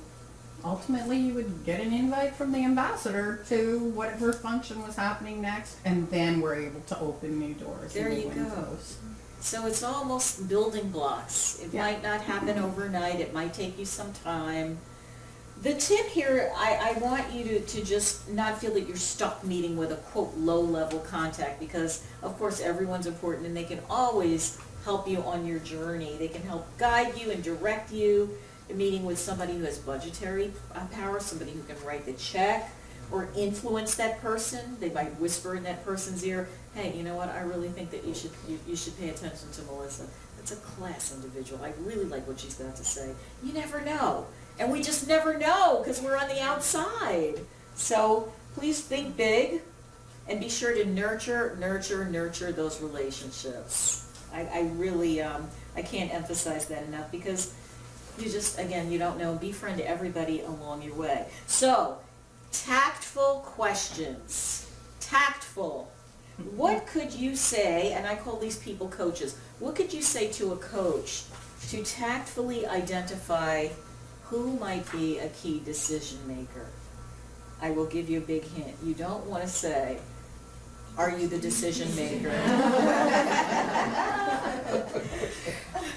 ultimately you would get an invite from the ambassador to whatever function was happening next, and then we're able to open new doors. There and you new go. windows. So it's almost building blocks. It Yeah. might not happen overnight. It might take you some time. The tip here, I want you to just not feel that you're stuck meeting with a quote low-level contact, because of course everyone's important and they can always help you on your journey. They can help guide you and direct you. A meeting with somebody who has budgetary power, somebody who can write the check or influence that person. They might whisper in that person's ear, hey, you know what, I really think that you should pay attention to Melissa. That's a class individual. I really like what she's got to say. You never know. And we just never know because we're on the outside. So please think big And be sure to nurture those relationships. I really, I can't emphasize that enough because you just, again, you don't know, befriend everybody along your way. So, tactful questions. Tactful. What could you say, and I call these people coaches, what could you say to a coach to tactfully identify who might be a key decision maker? I will give you a big hint. You don't want to say, are you the decision maker?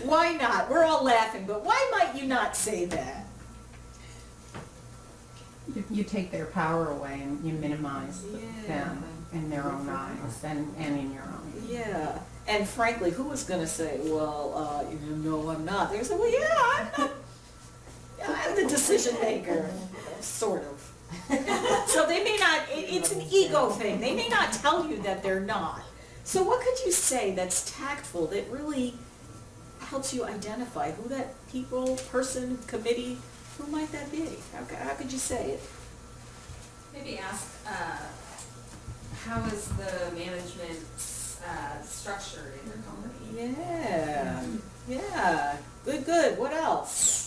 Why not? We're all laughing, but why might you not say that? You take their power away and you minimize them in their own eyes and in your own. Yeah. And frankly, who was going to say, well, no, I'm not? They're going to say, well, yeah, I'm not. Yeah, I'm the decision maker, sort of. So they may not, it's an ego thing. They may not tell you that they're not. So what could you say that's tactful, that really helps you identify who that person, committee, who might that be? How could you say it? Maybe ask, how is the management structured in your company? Yeah. Good. What else?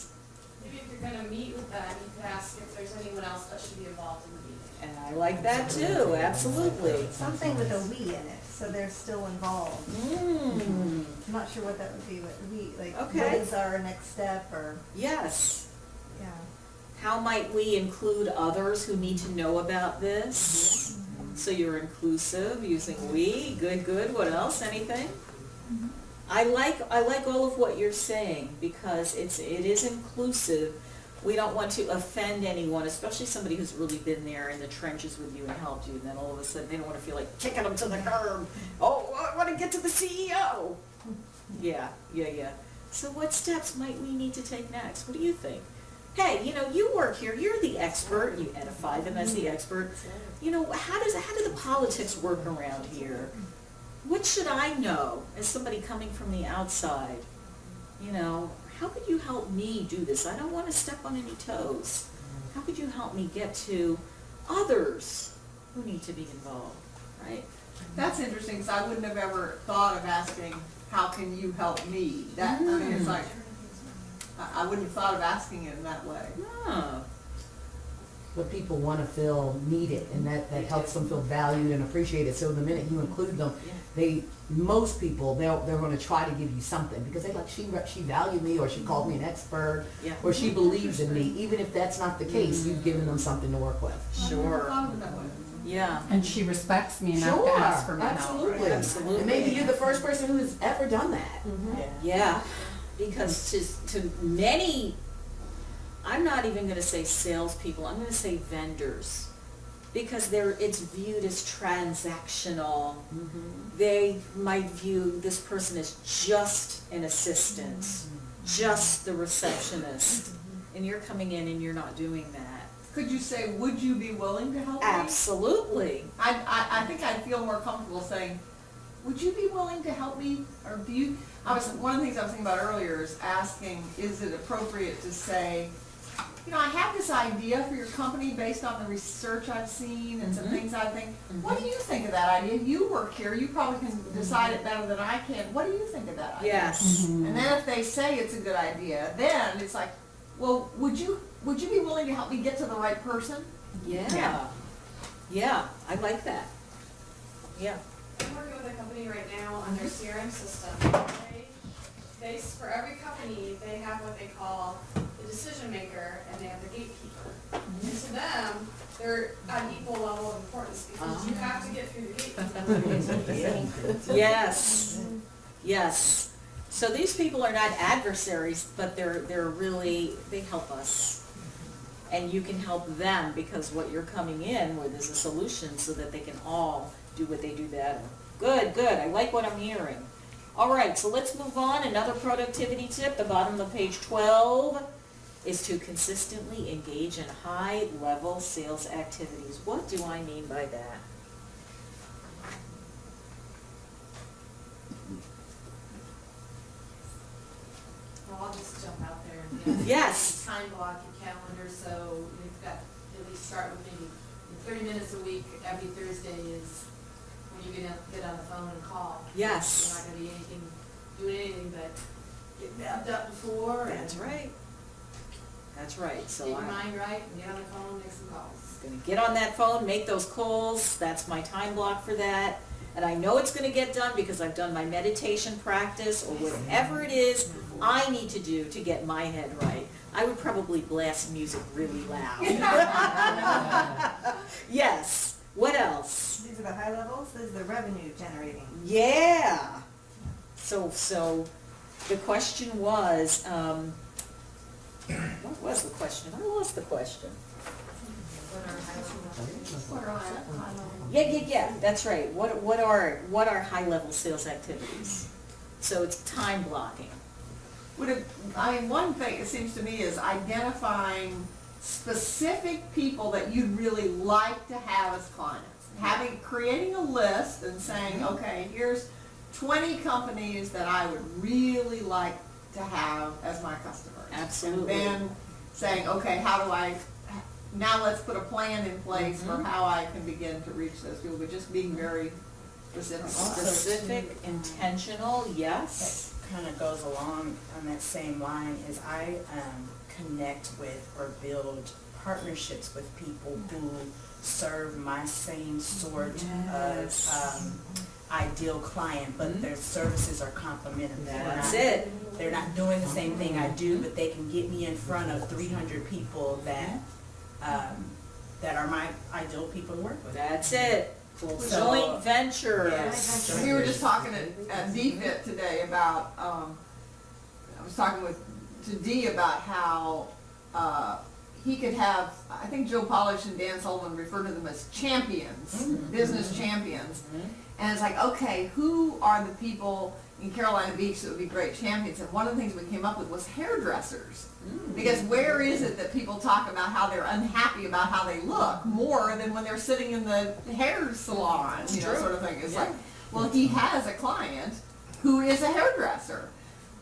Maybe if you're gonna meet with them, you could ask if there's anyone else that should be involved in the meeting. And I like that too, absolutely. Something with a we in it, so they're still involved. I'm not sure what that would be, what we, like, what Okay. is our next step, or, Yes. yeah. How might we include others who need to know about this? So you're inclusive, using we, good. What else? Anything? I like all of what you're saying because it is inclusive. We don't want to offend anyone, especially somebody who's really been there in the trenches with you and helped you, and then all of a sudden they don't want to feel like kicking them to the curb. Oh, I want to get to the CEO. Yeah. So what steps might we need to take next? What do you think? Hey, you work here, you're the expert, you edify them as the expert. How do the politics work around here? What should I know as somebody coming from the outside? How could you help me do this? I don't want to step on any toes. How could you help me get to others who need to be involved, right? That's interesting, because I wouldn't have ever thought of asking, how can you help me? That, I mean, it's like, I wouldn't have thought of asking it in that way. Oh, But people want to feel needed, and that helps them feel valued and appreciated. So the minute you include them, most people, they're going to try to give you something because they like, she valued me, or she called me an expert, yeah. or she believes in me. Even if that's not the case, you've given them something to work with. I never Sure. thought of it that way. Yeah. And she respects me enough to ask for my help. Absolutely. Absolutely. And maybe you're the first person who has ever done that. Yeah, because to many, I'm not even going to say salespeople, I'm going to say vendors, because it's viewed as transactional. They might view this person as just an assistant, just the receptionist, and you're coming in and you're not doing that. Could you say, would you be willing to help me? Absolutely. I think I'd feel more comfortable saying, would you be willing to help me? Or one of the things I was thinking about earlier is asking, is it appropriate to say, I have this idea for your company based on the research I've seen and some things I think. What do you think of that idea? You work here, you probably can decide it better than I can. What do you think of that idea? Yes. And then if they say it's a good idea, then it's like, well, would you be willing to help me get to the right person? Yeah. Yeah, I like that. Yeah. I'm working with a company right now on their CRM system. For every company, they have what they call the decision maker and they have the gatekeeper. And to them, they're on equal level of importance because you have to get through the gatekeeper. Yes. So these people are not adversaries, but they're really, they help us. And you can help them because what you're coming in with is a solution so that they can all do what they do better. Good. I like what I'm hearing. All right, so let's move on. Another productivity tip, the bottom of page 12, is to consistently engage in high-level sales activities. What do I mean by that? Well, I'll just jump out there and Yes. time block your calendar, so you've got, at least start with maybe 30 minutes a week, every Thursday is you get on the phone and call. Yes. You're not gonna be doing anything but get mapped up before and That's right. That's right, get so your I'm mind right and get on the phone, make some calls. gonna get on that phone, make those calls, that's my time block for that. And I know it's gonna get done because I've done my meditation practice or whatever it is I need to do to get my head right. I would probably blast music really loud. Yes, what else? These are the high levels, this is the revenue generating. Yeah. So the question was, what was the question? I lost the question. Yeah, that's right. What are high-level sales activities? So it's time blocking. One thing, it seems to me, is identifying specific people that you'd really like to have as clients. Creating a list and saying, okay, here's 20 companies that I would really like to have as my customers. Absolutely. And then saying, okay, now let's put a plan in place for how I can begin to reach those people, but just being very specific. Specific, intentional, yes. Kind of goes along on that same line is I connect with or build partnerships with people who serve my same sort of ideal client, but their services are complementary. That's it. They're not doing the same thing I do, but they can get me in front of 300 people that are my ideal people to work with. That's it. So- Joint venture. Yes. We were just talking at DFIT today about, I was talking to Dee about how he could have, I think Joe Polish and Dan Sullivan refer to them as champions, business champions. And it's like, okay, who are the people in Carolina Beach that would be great champions? And one of the things we came up with was hairdressers. Because where is it that people talk about how they're unhappy about how they look more than when they're sitting in the hair salon, sort of thing. It's like, well, he has a client who is a hairdresser.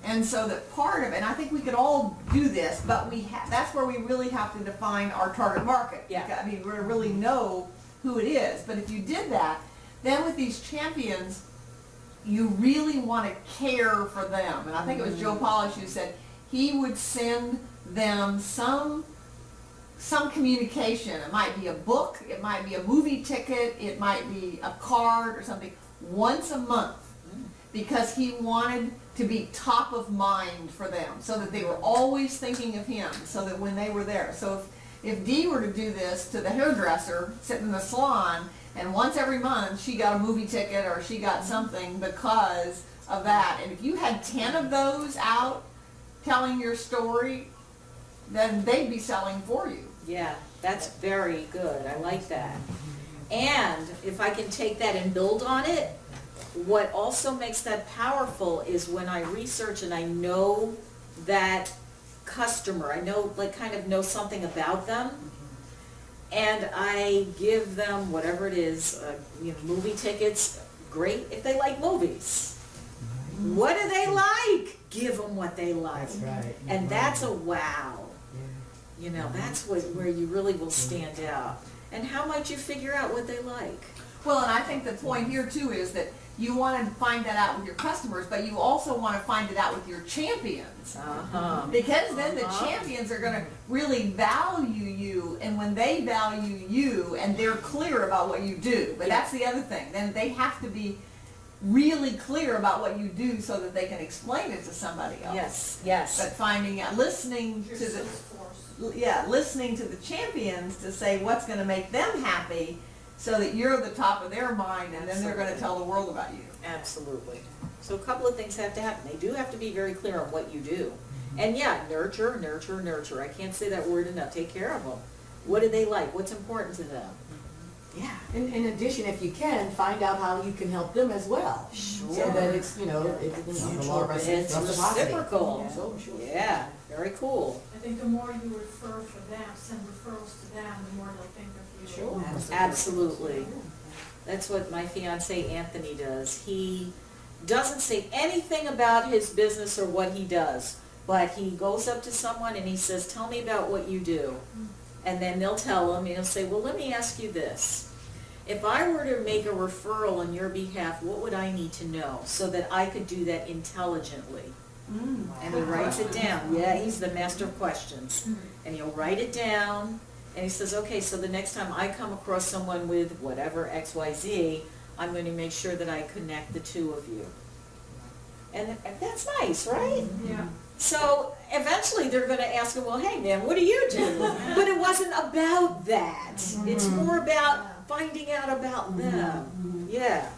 And so that part of it, and I think we could all do this, but that's where we really have to define our target market. Yeah. I mean, we really know who it is. But if you did that, then with these champions, you really want to care for them. And I think it was Joe Polish who said he would send them some communication. It might be a book, it might be a movie ticket, it might be a card or something, once a month, because he wanted to be top of mind for them, so that they were always thinking of him, so that when they were there. So if Dee were to do this to the hairdresser sitting in the salon, and once every month she got a movie ticket or she got something because of that, and if you had 10 of those out telling your story, then they'd be selling for you. Yeah, that's very good. I like that. And if I can take that and build on it, what also makes that powerful is when I research and I know that customer, I know, kind of know something about them, and I give them whatever it is, movie tickets, great if they like movies. What do they like? Give them what they like. That's right. And that's a wow. That's where you really will stand out. And how might you figure out what they like? Well, and I think the point here too is that you want to find that out with your customers, but you also want to find it out with your champions. Because then the champions are going to really value you, and when they value you and they're clear about what you do, but that's the other thing, then they have to be really clear about what you do so that they can explain it to somebody else. Yes. But finding out, listening to the champions to say what's going to make them happy, so that you're the top of their mind, and then they're going to tell the world about you. Absolutely. So a couple of things have to happen. They do have to be very clear on what you do. And yeah, nurture, nurture, nurture. I can't say that word enough. Take care of them. What do they like? What's important to them? Yeah. In addition, if you can, find out how you can help them as well. Sure. So that it's, the law of It's reciprocity. reciprocal. So, sure. Yeah, very cool. I think the more you refer for them, send referrals to them, the more they'll think of you. Sure. Absolutely. That's what my fiance Anthony does. He doesn't say anything about his business or what he does, but he goes up to someone and he says, tell me about what you do. And then they'll tell him, and he'll say, well, let me ask you this. if I were to make a referral on your behalf, what would I need to know so that I could do that intelligently? And he writes it down. Yeah, he's the master of questions. And he'll write it down, and he says, okay, so the next time I come across someone with whatever XYZ, I'm going to make sure that I connect the two of you. And that's nice, right? Yeah. So eventually they're going to ask him, well, hey man, what do you do? But it wasn't about that. It's more about finding out about them. Yeah.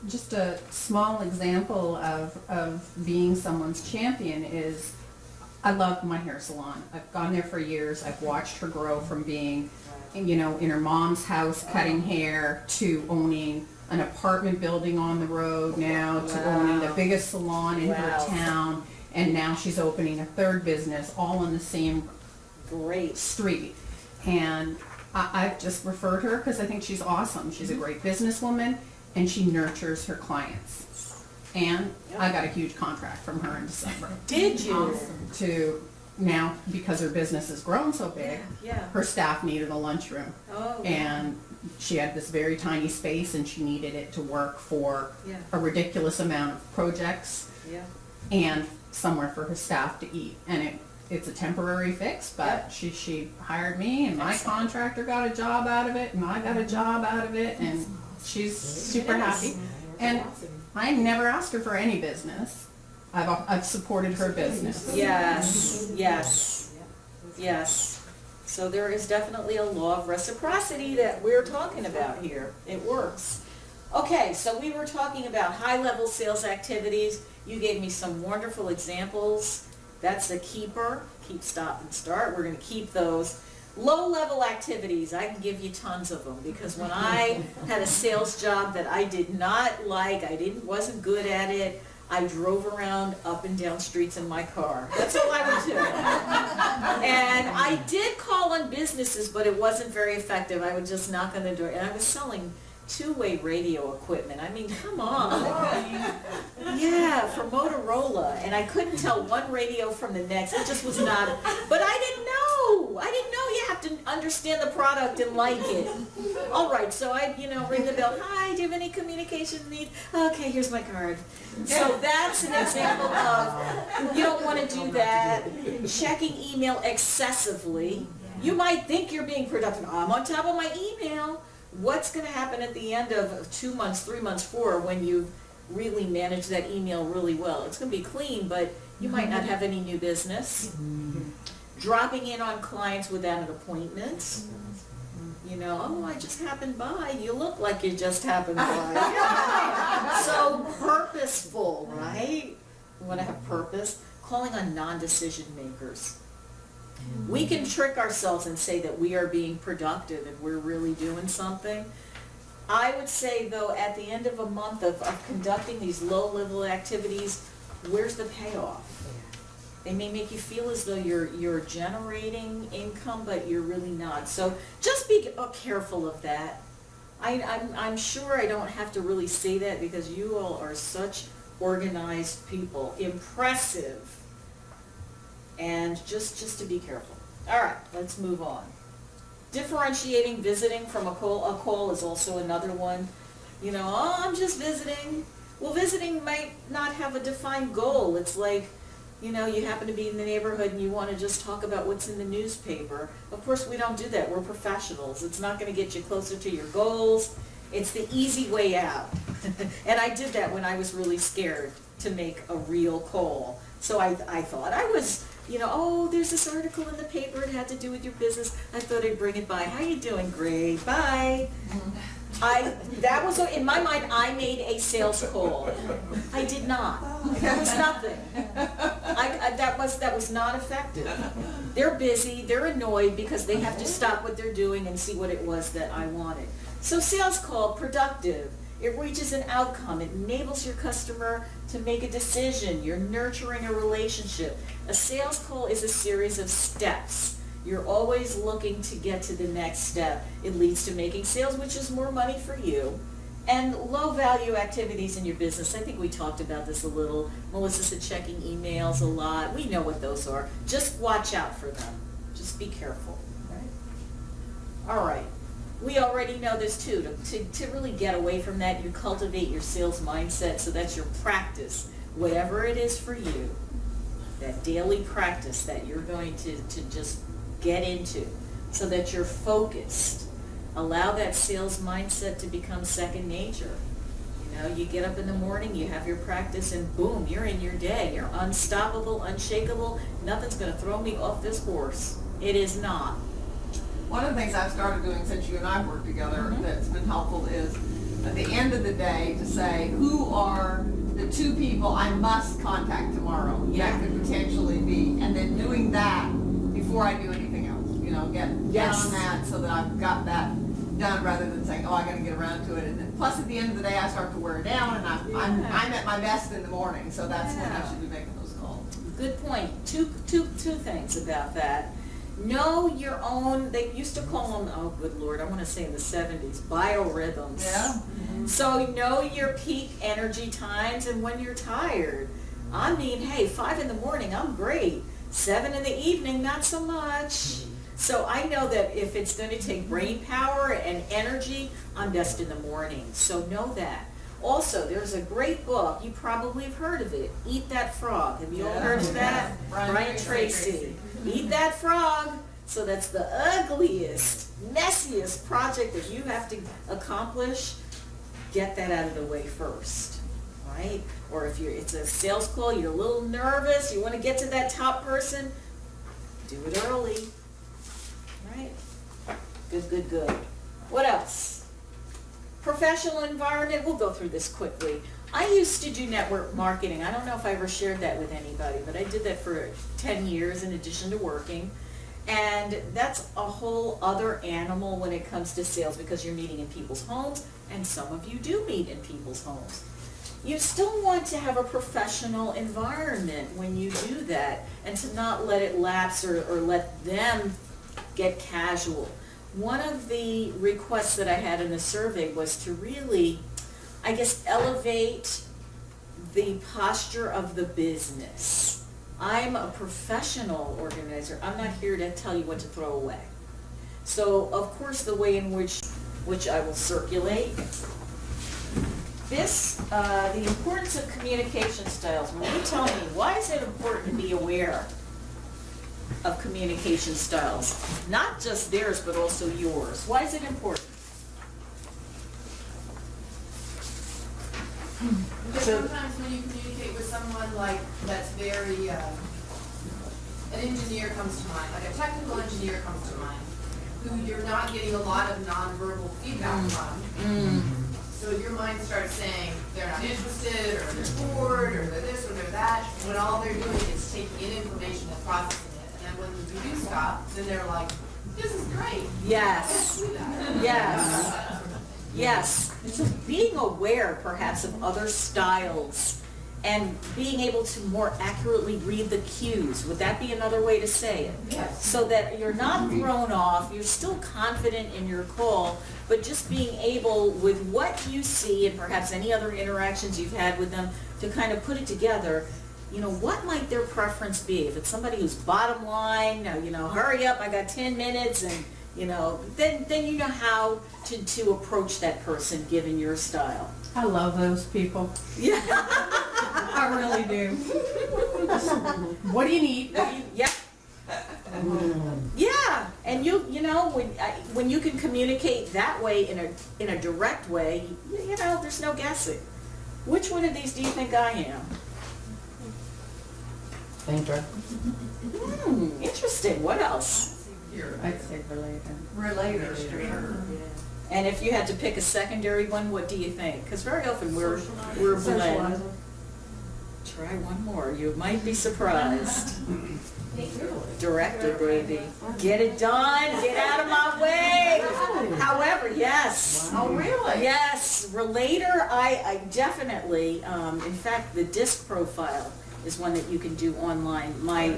Just a small example of being someone's champion is, I love my hair salon. I've gone there for years. I've watched her grow from being, you know, in her mom's house cutting hair to owning an apartment building on the road now, to owning the biggest salon in her town, and now she's opening a third business, all in the same street. And I've just referred her because I think she's awesome. She's a great businesswoman, and she nurtures her clients. And I got a huge contract from her in December. Did you? To now, because her business has grown so big, her staff needed a lunchroom. And she had this very tiny space, and she needed it to work for a ridiculous amount of projects and somewhere for her staff to eat. And it's a temporary fix, but she hired me, and my contractor got a job out of it, and I got a job out of it, and she's super happy. And I never asked her for any business. I've supported her business. Yes, yes, yes. So there is definitely a law of reciprocity that we're talking about here. It works. Okay, so we were talking about high-level sales activities. You gave me some wonderful examples. That's a keeper. Keep, stop, and start. We're going to keep those. Low-level activities, I can give you tons of them, because when I had a sales job that I did not like, wasn't good at it, I drove around up and down streets in my car. That's all I would do. And I did call on businesses, but it wasn't very effective. I would just knock on the door, and I was selling two-way radio equipment. I mean, come on. Yeah, for Motorola. And I couldn't tell one radio from the next. It just was not. But I didn't know. You have to understand the product and like it. All right, so I, ring the bell. Hi, do you have any communication needs? Okay, here's my card. So that's an example of, you don't want to do that. Checking email excessively. You might think you're being productive. I'm on top of my email. What's going to happen at the end of 2 months, 3 months, 4, when you really manage that email really well? It's going to be clean, but you might not have any new business. Dropping in on clients without an appointment. I just happened by. You look like you just happened by. So purposeful, right? You want to have purpose. Calling on non-decision makers. We can trick ourselves and say that we are being productive and we're really doing something. I would say, though, at the end of a month of conducting these low-level activities, where's the payoff? They may make you feel as though you're generating income, but you're really not. So just be careful of that. I'm sure I don't have to really say that, because you all are such organized people. Impressive. And just to be careful. All right, let's move on. Differentiating visiting from a call. A call is also another one. I'm just visiting. Well, visiting might not have a defined goal. It's like, you happen to be in the neighborhood and you want to just talk about what's in the newspaper. Of course, we don't do that. We're professionals. It's not going to get you closer to your goals. It's the easy way out. And I did that when I was really scared to make a real call. So I thought I was, there's this article in the paper. It had to do with your business. I thought I'd bring it by. How you doing? Great. Bye. That was, in my mind, I made a sales call. I did not. That was nothing. That was not effective. They're busy. They're annoyed because they have to stop what they're doing and see what it was that I wanted. So sales call, productive. It reaches an outcome. It enables your customer to make a decision. You're nurturing a relationship. A sales call is a series of steps. You're always looking to get to the next step. It leads to making sales, which is more money for you. And low-value activities in your business. I think we talked about this a little. Melissa said checking emails a lot. We know what those are. Just watch out for them. Just be careful. Right? All right. we already know this too. To really get away from that, you cultivate your sales mindset, so that's your practice. Whatever it is for you, that daily practice that you're going to just get into, so that you're focused. Allow that sales mindset to become second nature. You know, you get up in the morning, you have your practice, and boom, you're in your day. You're unstoppable, unshakable. Nothing's going to throw me off this horse. It is not. One of the things I've started doing since you and I worked together that's been helpful is at the end of the day to say, who are the 2 people I must contact tomorrow? Yeah. That could potentially be, and then doing that before I do anything else. You know, get Yes. on that so that I've got that done rather than saying, oh, I gotta get around to it. And then, plus at the end of the day, I start to wear down, and I'm at my best in the morning, so that's when I should be making those calls. Good point. Two things about that. Know your own, they used to call them, oh good Lord, I want to say in the 70s, biorhythms. Yeah. So know your peak energy times and when you're tired. I mean, hey, 5 in the morning, I'm great. 7 in the evening, not so much. So I know that if it's going to take brain power and energy, I'm best in the morning. So know that. Also, there's a great book, you probably have heard of it, Eat That Frog. Have you all heard of that? Brian Tracy. Eat That Frog. So that's the ugliest, messiest project that you have to accomplish. Get that out of the way first, right? Or if it's a sales call, you're a little nervous, you want to get to that top person, do it early, right? Good. What else? Professional environment, we'll go through this quickly. I used to do network marketing. I don't know if I ever shared that with anybody, but I did that for 10 years in addition to working. And that's a whole other animal when it comes to sales, because you're meeting in people's homes, and some of you do meet in people's homes. You still want to have a professional environment when you do that, and to not let it lapse or let them get casual. One of the requests that I had in the survey was to really, I guess, elevate the posture of the business. I'm a professional organizer. I'm not here to tell you what to throw away. So, of course, the way in which I will circulate this, the importance of communication styles. When you tell me, why is it important to be aware of communication styles? Not just theirs, but also yours. Why is it important? Because sometimes when you communicate with someone like that's very, an engineer comes to mind, like a technical engineer comes to mind, who you're not getting a lot of nonverbal feedback from. So your mind starts saying they're not interested, or they're bored, or they're this, or they're that, when all they're doing is taking in information and processing it. And then when you do stop, then they're like, this is great. Yes. Let's do that. Yes. Yes. So being aware perhaps of other styles and being able to more accurately read the cues. Would that be another way to say it? Yes. So that you're not thrown off, you're still confident in your call, but just being able, with what you see and perhaps any other interactions you've had with them, to kind of put it together. You know, what might their preference be? If it's somebody who's bottom line, you know, hurry up, I got 10 minutes, and you know, then you know how to approach that person given your style. I love those people. Yeah. I really do. What do you need? Yeah. Yeah, and you know, when you can communicate that way in a direct way, you know, there's no guessing. Which one of these do you think I am? Thinker. Interesting. What else? I'd say related. Relator, sure. And if you had to pick a secondary one, what do you think? Because very often we're a blend. Try one more. You might be surprised. Director, baby. Get it done. Get out of my way. However, yes. Oh, really? Yes. Relator, I definitely, in fact, the disc profile is one that you can do online. My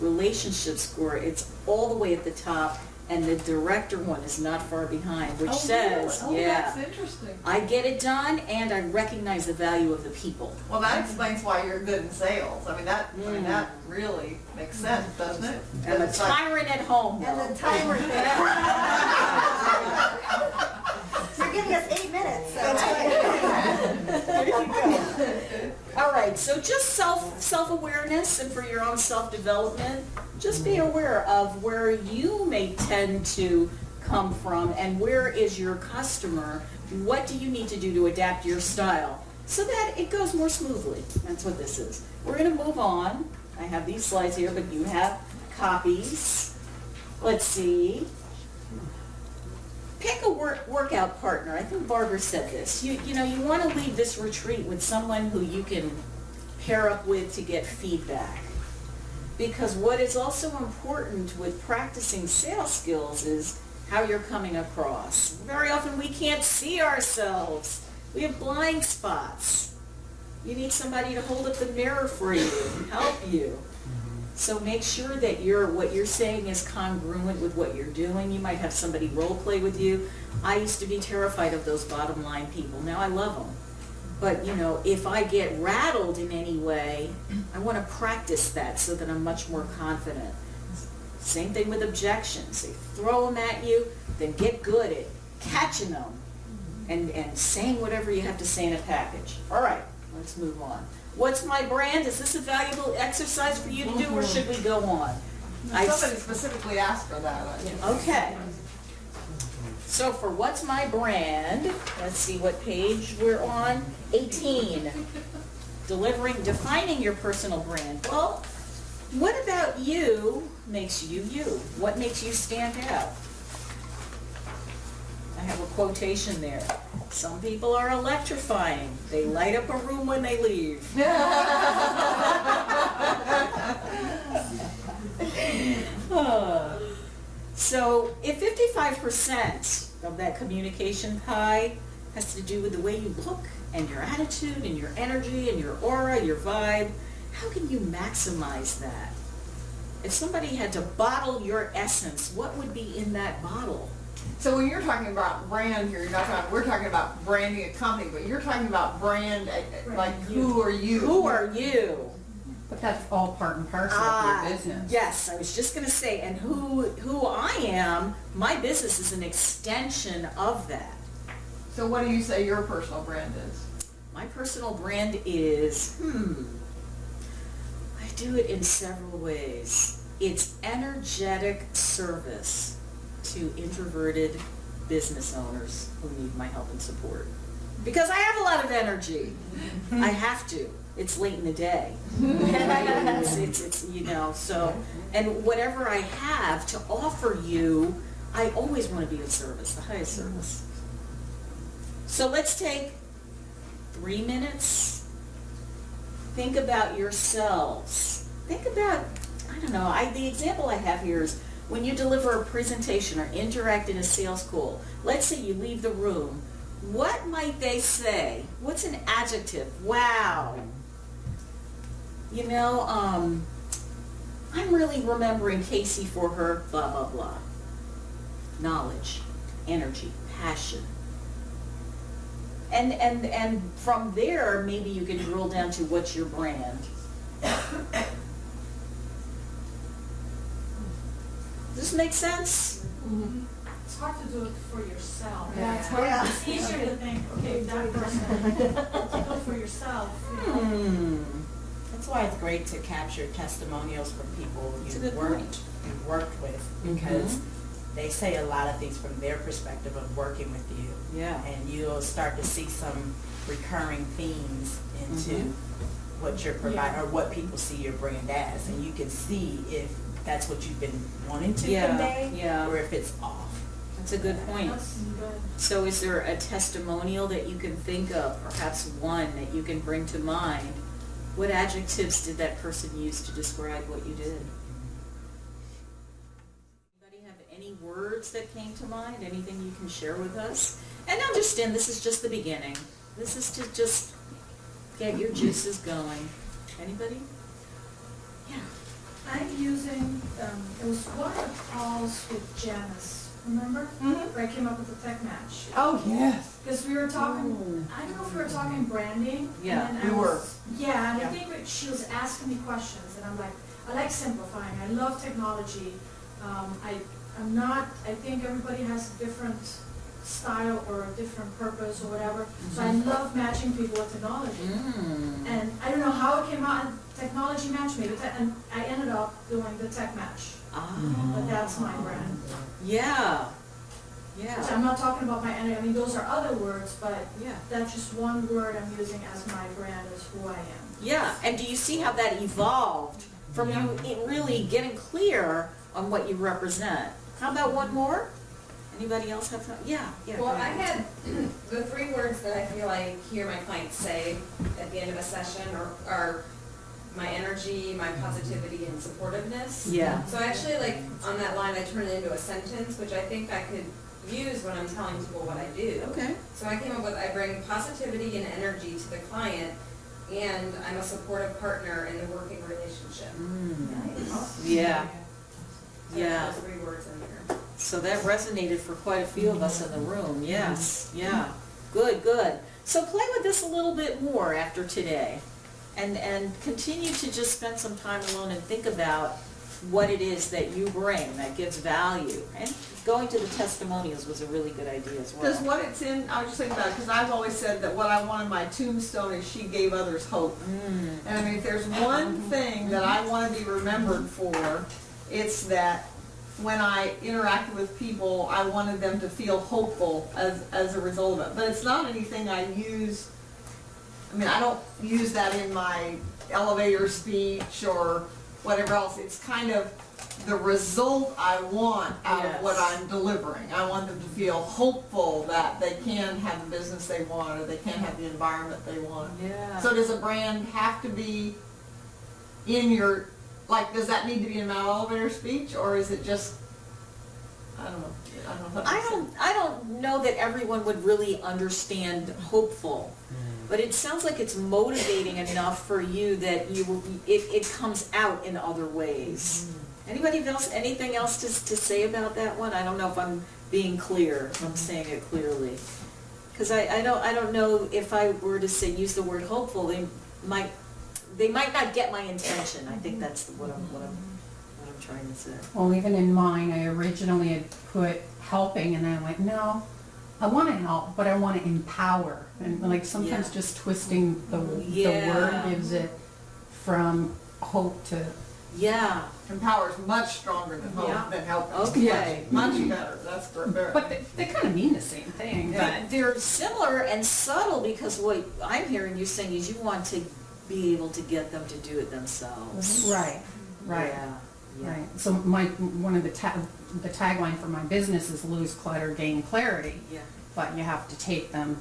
relationship score, it's all the way at the top, And the director one is not far behind, which Oh, says, really? Oh, yeah, that's interesting. I get it done and I recognize the value of the people. Well, that explains why you're good in sales. I mean, that really makes sense, doesn't it? I'm a It's like- tyrant at home. And though. the timer You're giving us 8 minutes, so. There you go. All right, so just self-awareness and for your own self-development, just be aware of where you may tend to come from and where is your customer. What do you need to do to adapt your style so that it goes more smoothly? That's what this is. We're going to move on. I have these slides here, but you have copies. Let's see. Pick a workout partner. I think Barbara said this. You know, you want to leave this retreat with someone who you can pair up with to get feedback. Because what is also important with practicing sales skills is how you're coming across. Very often we can't see ourselves. We have blind spots. You need somebody to hold up the mirror for you and help you. So make sure that what you're saying is congruent with what you're doing. You might have somebody role play with you. I used to be terrified of those bottom line people. Now I love them. But you know, if I get rattled in any way, I want to practice that so that I'm much more confident. Same thing with objections. They throw them at you, then get good at catching them and saying whatever you have to say in a package. All right, let's move on. What's my brand? Is this a valuable exercise for you to do, or should we go on? Somebody specifically asked for that. Okay. So for what's my brand, let's see what page we're on. 18. Defining your personal brand. Well, what about you makes you you? What makes you stand out? I have a quotation there. Some people are electrifying. They light up a room when they leave. So if 55% of that communication pie has to do with the way you look and your attitude and your energy and your aura, your vibe, how can you maximize that? If somebody had to bottle your essence, what would be in that bottle? So when you're talking about brand here, we're talking about branding a company, but you're talking about brand, like who are you? Who are you? But that's all part and parcel of your business. Yes, I was just going to say, and who I am, my business is an extension of that. So what do you say your personal brand is? My personal brand is, I do it in several ways. It's energetic service to introverted business owners who need my help and support. Because I have a lot of energy. I have to. It's late in the day. it's you know, so, and whatever I have to offer you, I always want to be of service, the highest service. So let's take 3 minutes. Think about yourselves. Think about, I don't know, the example I have here is when you deliver a presentation or interact in a sales call. Let's say you leave the room. What might they say? What's an adjective? Wow. You know, I'm really remembering Casey for her blah, blah, blah. Knowledge, energy, passion. And from there, maybe you can drill down to what's your brand. Does this make sense? Mm-hmm. It's hard to do it for yourself. Yeah, it's hard. It's easier to think, okay, that person, do it for yourself. You know? That's why it's great to capture testimonials from people That's a you've good point. worked with, because they say a lot of things from their perspective of working with you. Yeah. And you'll start to see some recurring themes into what you're providing, or what people see your brand as, and you can see if that's what you've been wanting to convey, or if it's off. That's a good point. That's good. So is there a testimonial that you can think of, perhaps one that you can bring to mind? What adjectives did that person use to describe what you did? Anybody have any words that came to mind? Anything you can share with us? And understand, this is just the beginning. This is to just get your juices going. Anybody? Yeah. I'm using, it was one of the calls with Janice, remember? Mhm. Where I came up with the tech match. Oh, yes. Because we were talking, I don't know if we were talking branding. Yeah, and then we I were. was- Yeah, and Yeah. I think that she was asking me questions, and I'm like, I like simplifying, I love technology. I'm not, I think everybody has a different style or a different purpose or whatever, so I love matching people with technology. And I don't know how it came out, technology match maybe, and I ended up doing the tech match, but that's my brand. Yeah, So yeah, I'm not talking about my, I mean, those are other words, but yeah. that's just one word I'm using as my brand, as who I am. Yeah, and do you see how that evolved from you really getting clear on what you represent? How about one more? Anybody else have, yeah. Well, go I ahead. had the 3 words that I feel I hear my clients say at the end of a session are my energy, my positivity, and supportiveness. Yeah. So actually, like, on that line, I turn it into a sentence, which I think I could use when I'm telling people what I do. Okay. So I came up with, I bring positivity and energy to the client, and I'm a supportive partner in the working relationship. Yeah, So yeah. those 3 words in there. So that resonated for quite a few of us in the room, yes, yeah. Good, good. So play with this a little bit more after today, and continue to just spend some time alone and think about what it is that you bring that gives value. And going to the testimonials was a really good idea as well. Because what it's in, I was just thinking about it, because I've always said that what I want on my tombstone is she gave others hope. And I mean, if there's one thing that I want to be remembered for, it's that when I interacted with people, I wanted them to feel hopeful as a result of it. But it's not anything I use, I mean, I don't use that in my elevator speech or whatever else. It's kind of the result I want out of what I'm delivering. I want them to feel hopeful that they can have the business they want, or they can have the environment they want. Yeah. So does a brand have to be in your, like, does that need to be in my elevator speech, or is it just, I don't know. I don't know if that makes sense. I don't know that everyone would really understand hopeful, but it sounds like it's motivating enough for you that it comes out in other ways. Anybody else, anything else to say about that one? I don't know if I'm being clear, if I'm saying it clearly. Because I don't know if I were to say, use the word hopeful, they might not get my intention. I think that's what I'm trying to say. Well, even in mine, I originally had put helping, and then I went, no, I want to help, but I want to empower. And like sometimes Yeah. just twisting the Yeah. word gives it from hope to, Yeah. Empower is much stronger than Yeah. help. Okay. Much better, that's very. but they kind of mean the same thing. But They're similar and subtle, because what I'm hearing you saying is you want to be able to get them to do it themselves. right. Yeah. Yeah. Right. So one of the tagline for my business is lose clutter, gain clarity. Yeah. But you have to take them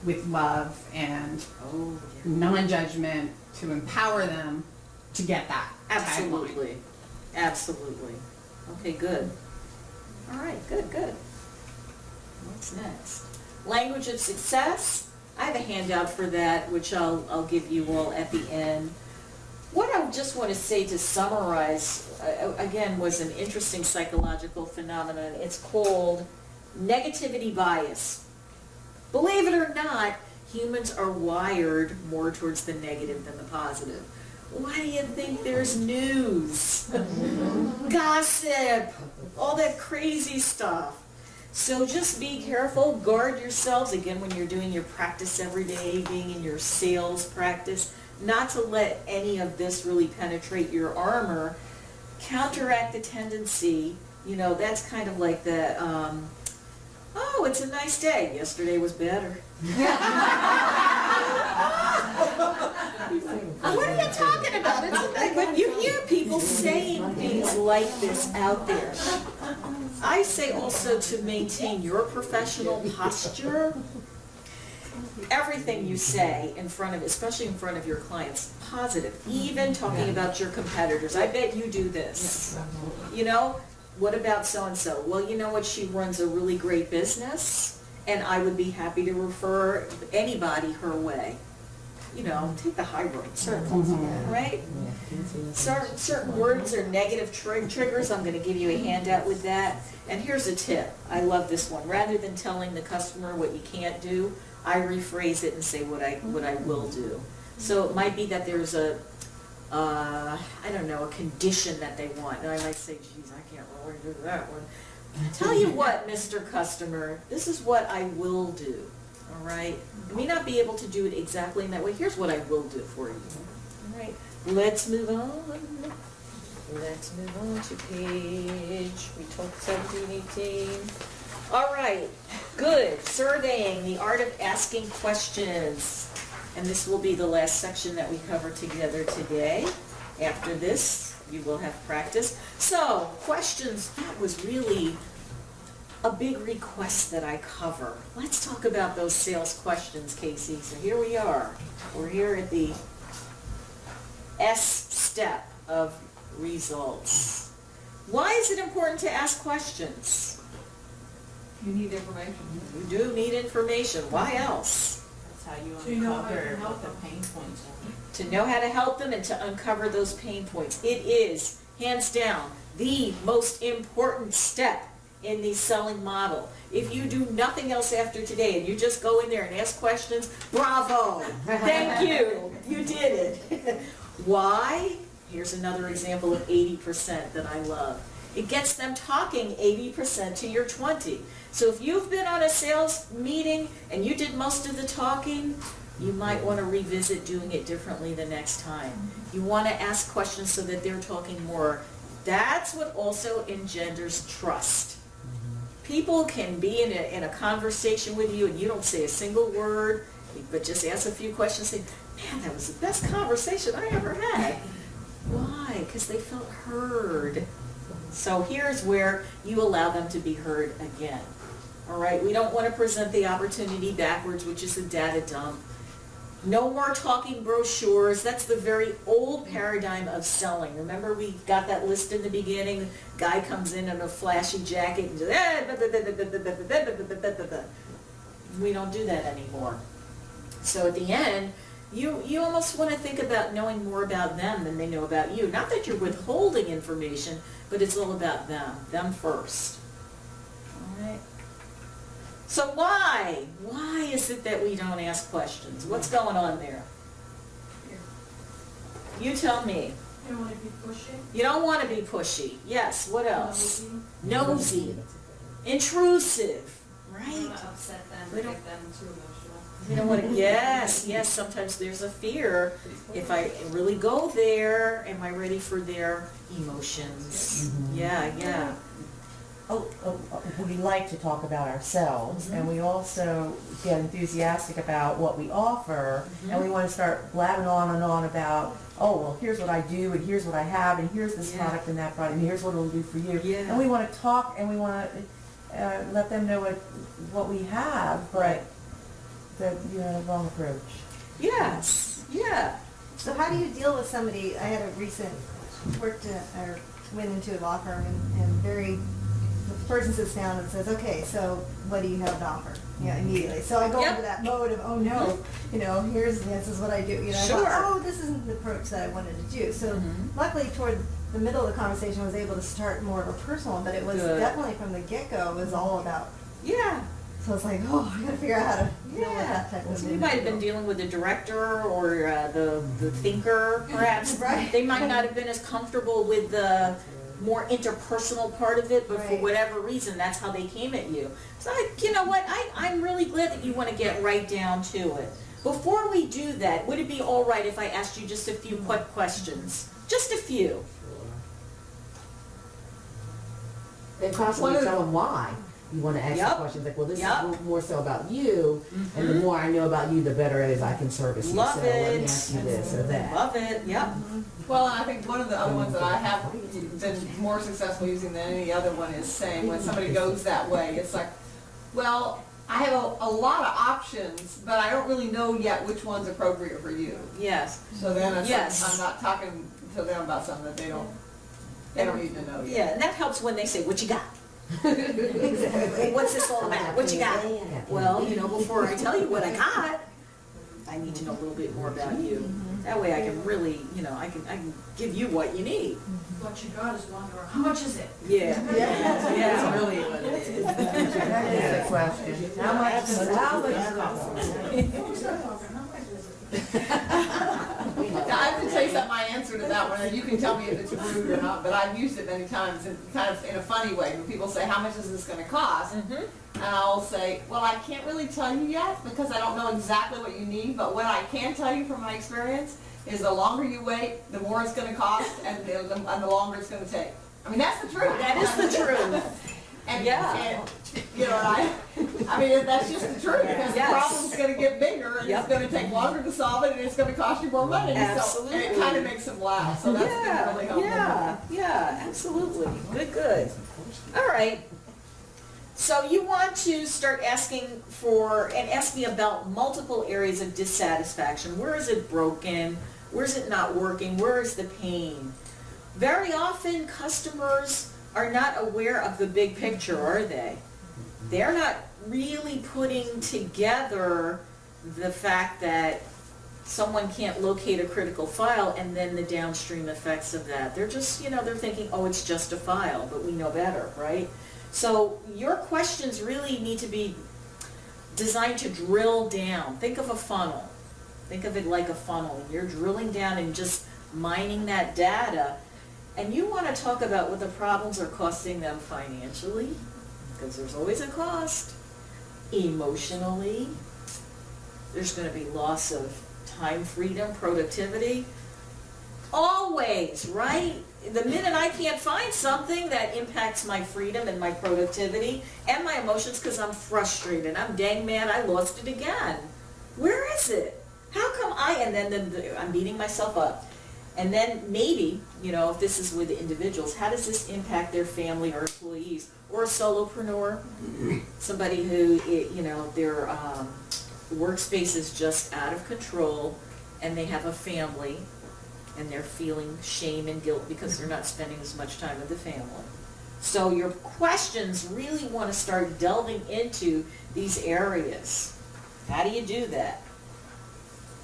with love and Oh, yeah. non-judgment to empower them to get that tagline. Absolutely. Absolutely. Okay, good. All right, good, good. What's next? Language of success. I have a handout for that, which I'll give you all at the end. What I just want to say to summarize, again, was an interesting psychological phenomenon. It's called negativity bias. Believe it or not, humans are wired more towards the negative than the positive. Why do you think there's news, gossip, all that crazy stuff? So just be careful, guard yourselves, again, when you're doing your practice every day, being in your sales practice, not to let any of this really penetrate your armor. Counteract the tendency, that's kind of like the, oh, it's a nice day, yesterday was better. What are you talking about? When you hear people saying things like this out there, I say also to maintain your professional posture. Everything you say in front of, especially in front of your clients, positive. Even talking about your competitors. I bet you do this. What about so-and-so? Well, you know what? She runs a really great business, and I would be happy to refer anybody her way. take the high road, certainly, right? Certain words are negative triggers. I'm gonna give you a handout with that. And here's a tip. I love this one. Rather than telling the customer what you can't do, I rephrase it and say what I will do. So it might be that there's a condition that they want. And I might say, geez, I can't really do that one. Tell you what, Mr. Customer, this is what I will do, all right? I may not be able to do it exactly in that way. Here's what I will do for you, all right? Let's move on. Let's move on to page, we talked 17, 18. All right, good. Surveying, the art of asking questions. And this will be the last section that we cover together today. After this, you will have practice. So, questions, that was really a big request that I cover. Let's talk about those sales questions, Casey. So here we are. We're here at the S step of results. Why is it important to ask questions? You need information. You do need information. Why else? That's how you So you know how to uncover help what the them. pain points are. To know how to help them and to uncover those pain points. It is, hands down, the most important step in the selling model. If you do nothing else after today and you just go in there and ask questions, bravo! Thank you! You did it. Why? Here's another example of 80% that I love. It gets them talking 80% to your 20. So if you've been on a sales meeting and you did most of the talking, you might want to revisit doing it differently the next time. You want to ask questions so that they're talking more. That's what also engenders trust. People can be in a conversation with you and you don't say a single word, but just ask a few questions and say, man, that was the best conversation I ever had. Why? Because they felt heard. So here's where you allow them to be heard again. All right, we don't want to present the opportunity backwards, which is a data dump. No more talking brochures. That's the very old paradigm of selling. Remember we got that list in the beginning? The guy comes in a flashy jacket and just, we don't do that anymore. So at the end, you almost want to think about knowing more about them than they know about you. Not that you're withholding information, but it's all about them first. All right. So why? Why is it that we don't ask questions? What's going on there? You tell me. You don't want to be pushy. You don't want to be pushy. Yes, what else? Nosy. Nosy. Intrusive. I Right? don't want to upset them, We or don't- make them too emotional. You know what? Yes, sometimes there's a fear. If I really go there, am I ready for their emotions? Yeah. We like to talk about ourselves, and we also get enthusiastic about what we offer, and we want to start blabbing on and on about, oh, well, here's what I do, and here's what I have, and here's this Yeah. product and that product, and here's what it'll do for you. Yeah. And we want to talk, and we want to let them know what we have, but the wrong approach. Yes, yeah. So how do you deal with somebody, I had a recent, went into a law firm and the person sits down and says, okay, so what do you have to offer? Immediately. So I go Yep. into that mode of, oh no, this is what I do. I Sure. thought, oh, this isn't the approach that I wanted to do. So luckily toward the middle of the conversation, I was able to start more of a personal, but it was Good. definitely from the get-go, it was all about, Yeah. so it's like, oh, I gotta figure out how to deal with that type of So you might have been individual. dealing with the director or the thinker, perhaps. Right. They might not have been as comfortable with the more interpersonal part of it, but for Right. whatever reason, that's how they came at you. So you know what? I'm really glad that you want to get right down to it. Before we do that, would it be all right if I asked you just a few quick questions? Just a few. And constantly One of the- tell them why you want to ask Yep. the questions. Like, well, this Yep. is more so about you, and the more I know about you, the better it is I can service you. Love so let me it. ask you this or that. Love it. Yep. Well, and I think one of the other ones that I have been more successful using than any other one is saying when somebody goes that way, it's like, well, I have a lot of options, but I don't really know yet which one's appropriate for you. Yes. So then it's Yes. I'm not talking to them about something that they don't need to know yet. Yeah, and that helps when they say, "What you got? What's this all about? What you got?" Well, before I tell you what I got, I need to know a little bit more about you. That way I can really, I can give you what you need. What you got is wonder, how much is it? Yeah. That's really what it is. That is the question. How much does it cost? Now, I have to tell you something, my answer to that one, and you can tell me if it's rude or not, but I've used it many times in kind of in a funny way. When people say, how much is this gonna cost? And I'll say, well, I can't really tell you yet because I don't know exactly what you need, but what I can tell you from my experience is the longer you wait, the more it's gonna cost and the longer it's gonna take. I mean, that's the truth. That is the truth. And, Yeah. and, I mean, that's just the truth, because the Yes. problem's gonna get bigger, and Yep. it's gonna take longer to solve it, and it's gonna cost you more money. So, Absolutely. and it kind of makes them laugh, so that's been really helpful. Yeah, absolutely. Good. All right. So you want to start asking and ask me about multiple areas of dissatisfaction. Where is it broken? Where is it not working? Where is the pain? Very often customers are not aware of the big picture, are they? They're not really putting together the fact that someone can't locate a critical file and then the downstream effects of that. They're just, they're thinking, oh, it's just a file, but we know better, right? So your questions really need to be designed to drill down. Think of a funnel. Think of it like a funnel. You're drilling down and just mining that data. And you want to talk about what the problems are costing them financially, because there's always a cost. Emotionally, there's going to be loss of time, freedom, productivity. Always, right? The minute I can't find something that impacts my freedom and my productivity and my emotions because I'm frustrated, I'm dang mad, I lost it again. Where is it? How come and then I'm beating myself up. And then maybe, if this is with individuals, how does this impact their family or employees or a solopreneur? Somebody who, their workspace is just out of control and they have a family and they're feeling shame and guilt because they're not spending as much time with the family. So your questions really want to start delving into these areas. How do you do that?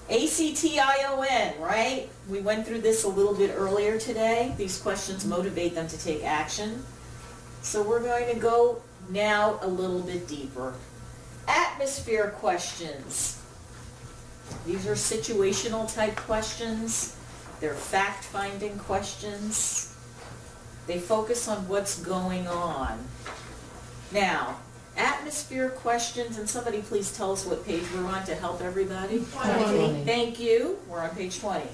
ACTION, right? We went through this a little bit earlier today. These questions motivate them to take action. So we're going to go now a little bit deeper. Atmosphere questions. These are situational type questions. They're fact-finding questions. They focus on what's going on. Now, atmosphere questions, and somebody please tell us what page we're on to help everybody. 20. Thank you. We're on page 20.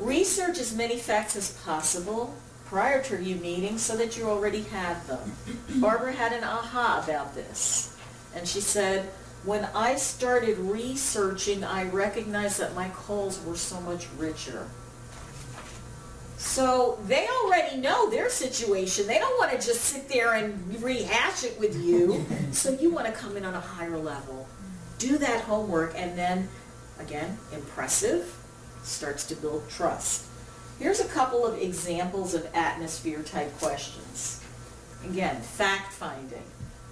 Research as many facts as possible prior to your meeting so that you already have them. Barbara had an aha about this, and she said, when I started researching, I recognized that my calls were so much richer. So they already know their situation. They don't want to just sit there and rehash it with you. So you want to come in on a higher level. Do that homework, and then, again, impressive starts to build trust. Here's a couple of examples of atmosphere type questions. Again, fact-finding.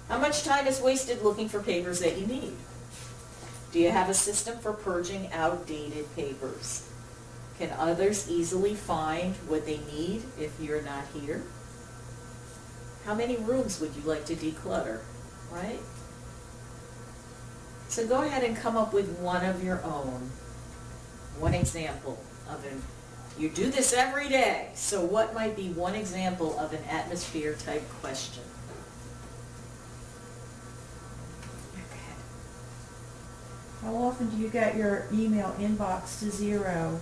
How much time is wasted looking for papers that you need? Do you have a system for purging outdated papers? Can others easily find what they need if you're not here? How many rooms would you like to declutter, right? So go ahead and come up with one of your own. One example of it. You do this every day, so what might be one example of an atmosphere type question? How often do you get your email inbox to zero?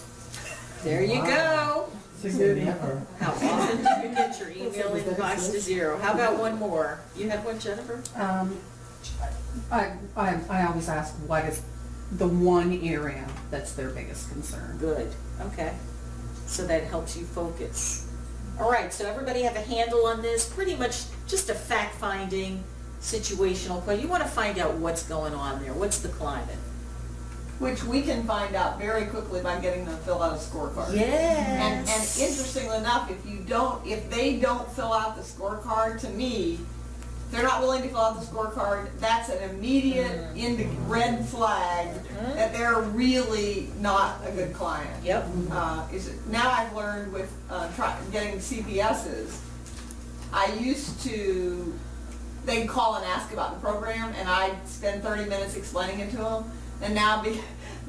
There you go. It's a good answer. How often do you get your email inbox to zero? How about one more? You have one, Jennifer? I always ask what is the one area that's their biggest concern. Good, okay. So that helps you focus. All right, so everybody have a handle on this? Pretty much just a fact-finding, situational question. You want to find out what's going on there. What's the climate? Which we can find out very quickly by getting them to fill out a scorecard. Yes. And interestingly enough, if they don't fill out the scorecard, to me, If they're not willing to fill out the scorecard, that's an immediate red flag that they're really not a good client. Yep. Now I've learned with getting CPSs, I used to, they'd call and ask about the program, and I'd spend 30 minutes explaining it to them. And now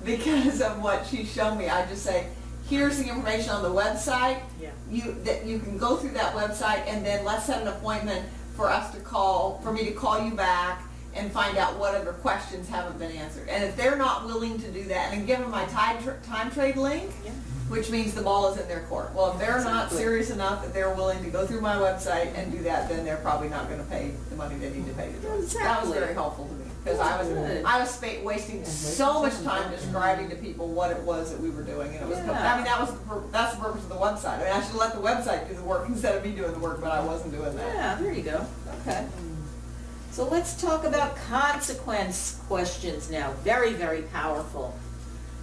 because of what she's shown me, I just say, here's the information on the website. Yeah. You can go through that website, and then let's set an appointment for me to call you back and find out what other questions haven't been answered. And if they're not willing to do that, and give them my time trade link, Yeah. which means the ball is in their court. Well, if they're not serious enough that they're willing to go through my website and do that, then they're probably not gonna pay the money they need to pay to do it. That was Exactly. very helpful to me, because I Good. was wasting so much time describing to people what it was that we were doing, and it was, Yeah. I mean, that's the purpose of the website. I mean, I should let the website do the work instead of me doing the work, but I wasn't doing that. Yeah, there you go. Okay. So let's talk about consequence questions now. Very, very powerful.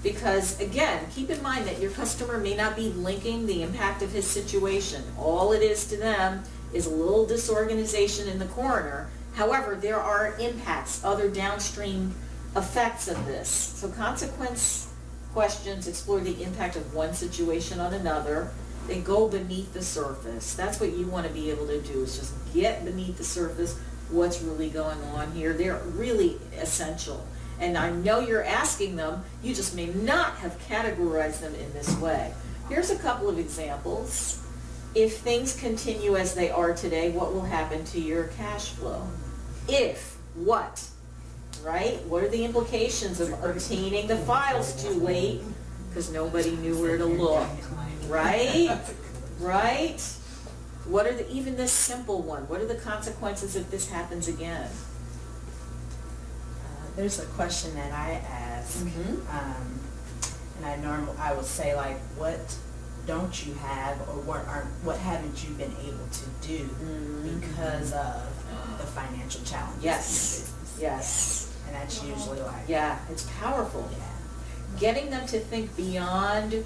Because again, keep in mind that your customer may not be linking the impact of his situation. All it is to them is a little disorganization in the corner. However, there are impacts, other downstream effects of this. So consequence questions explore the impact of one situation on another. They go beneath the surface. That's what you want to be able to do, is just get beneath the surface what's really going on here. They're really essential. And I know you're asking them, you just may not have categorized them in this way. Here's a couple of examples. If things continue as they are today, what will happen to your cash flow? If what? Right? What are the implications of obtaining the files too late because nobody knew where to look? Right? Right? What are even this simple one? What are the consequences if this happens again? There's a question that I ask, and I would say, like, what don't you have, or what haven't you been able to do because of the financial challenges in your business? Yes. And that's usually like, Yeah, it's powerful. yeah. Getting them to think beyond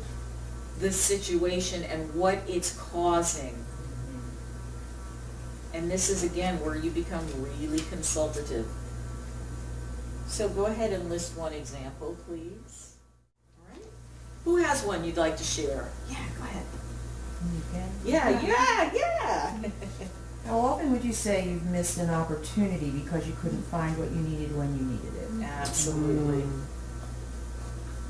the situation and what it's causing. And this is again where you become really consultative. So go ahead and list one example, please. All right. Who has one you'd like to share? Yeah, go ahead. Yeah. How often would you say you've missed an opportunity because you couldn't find what you needed when you needed it? Absolutely.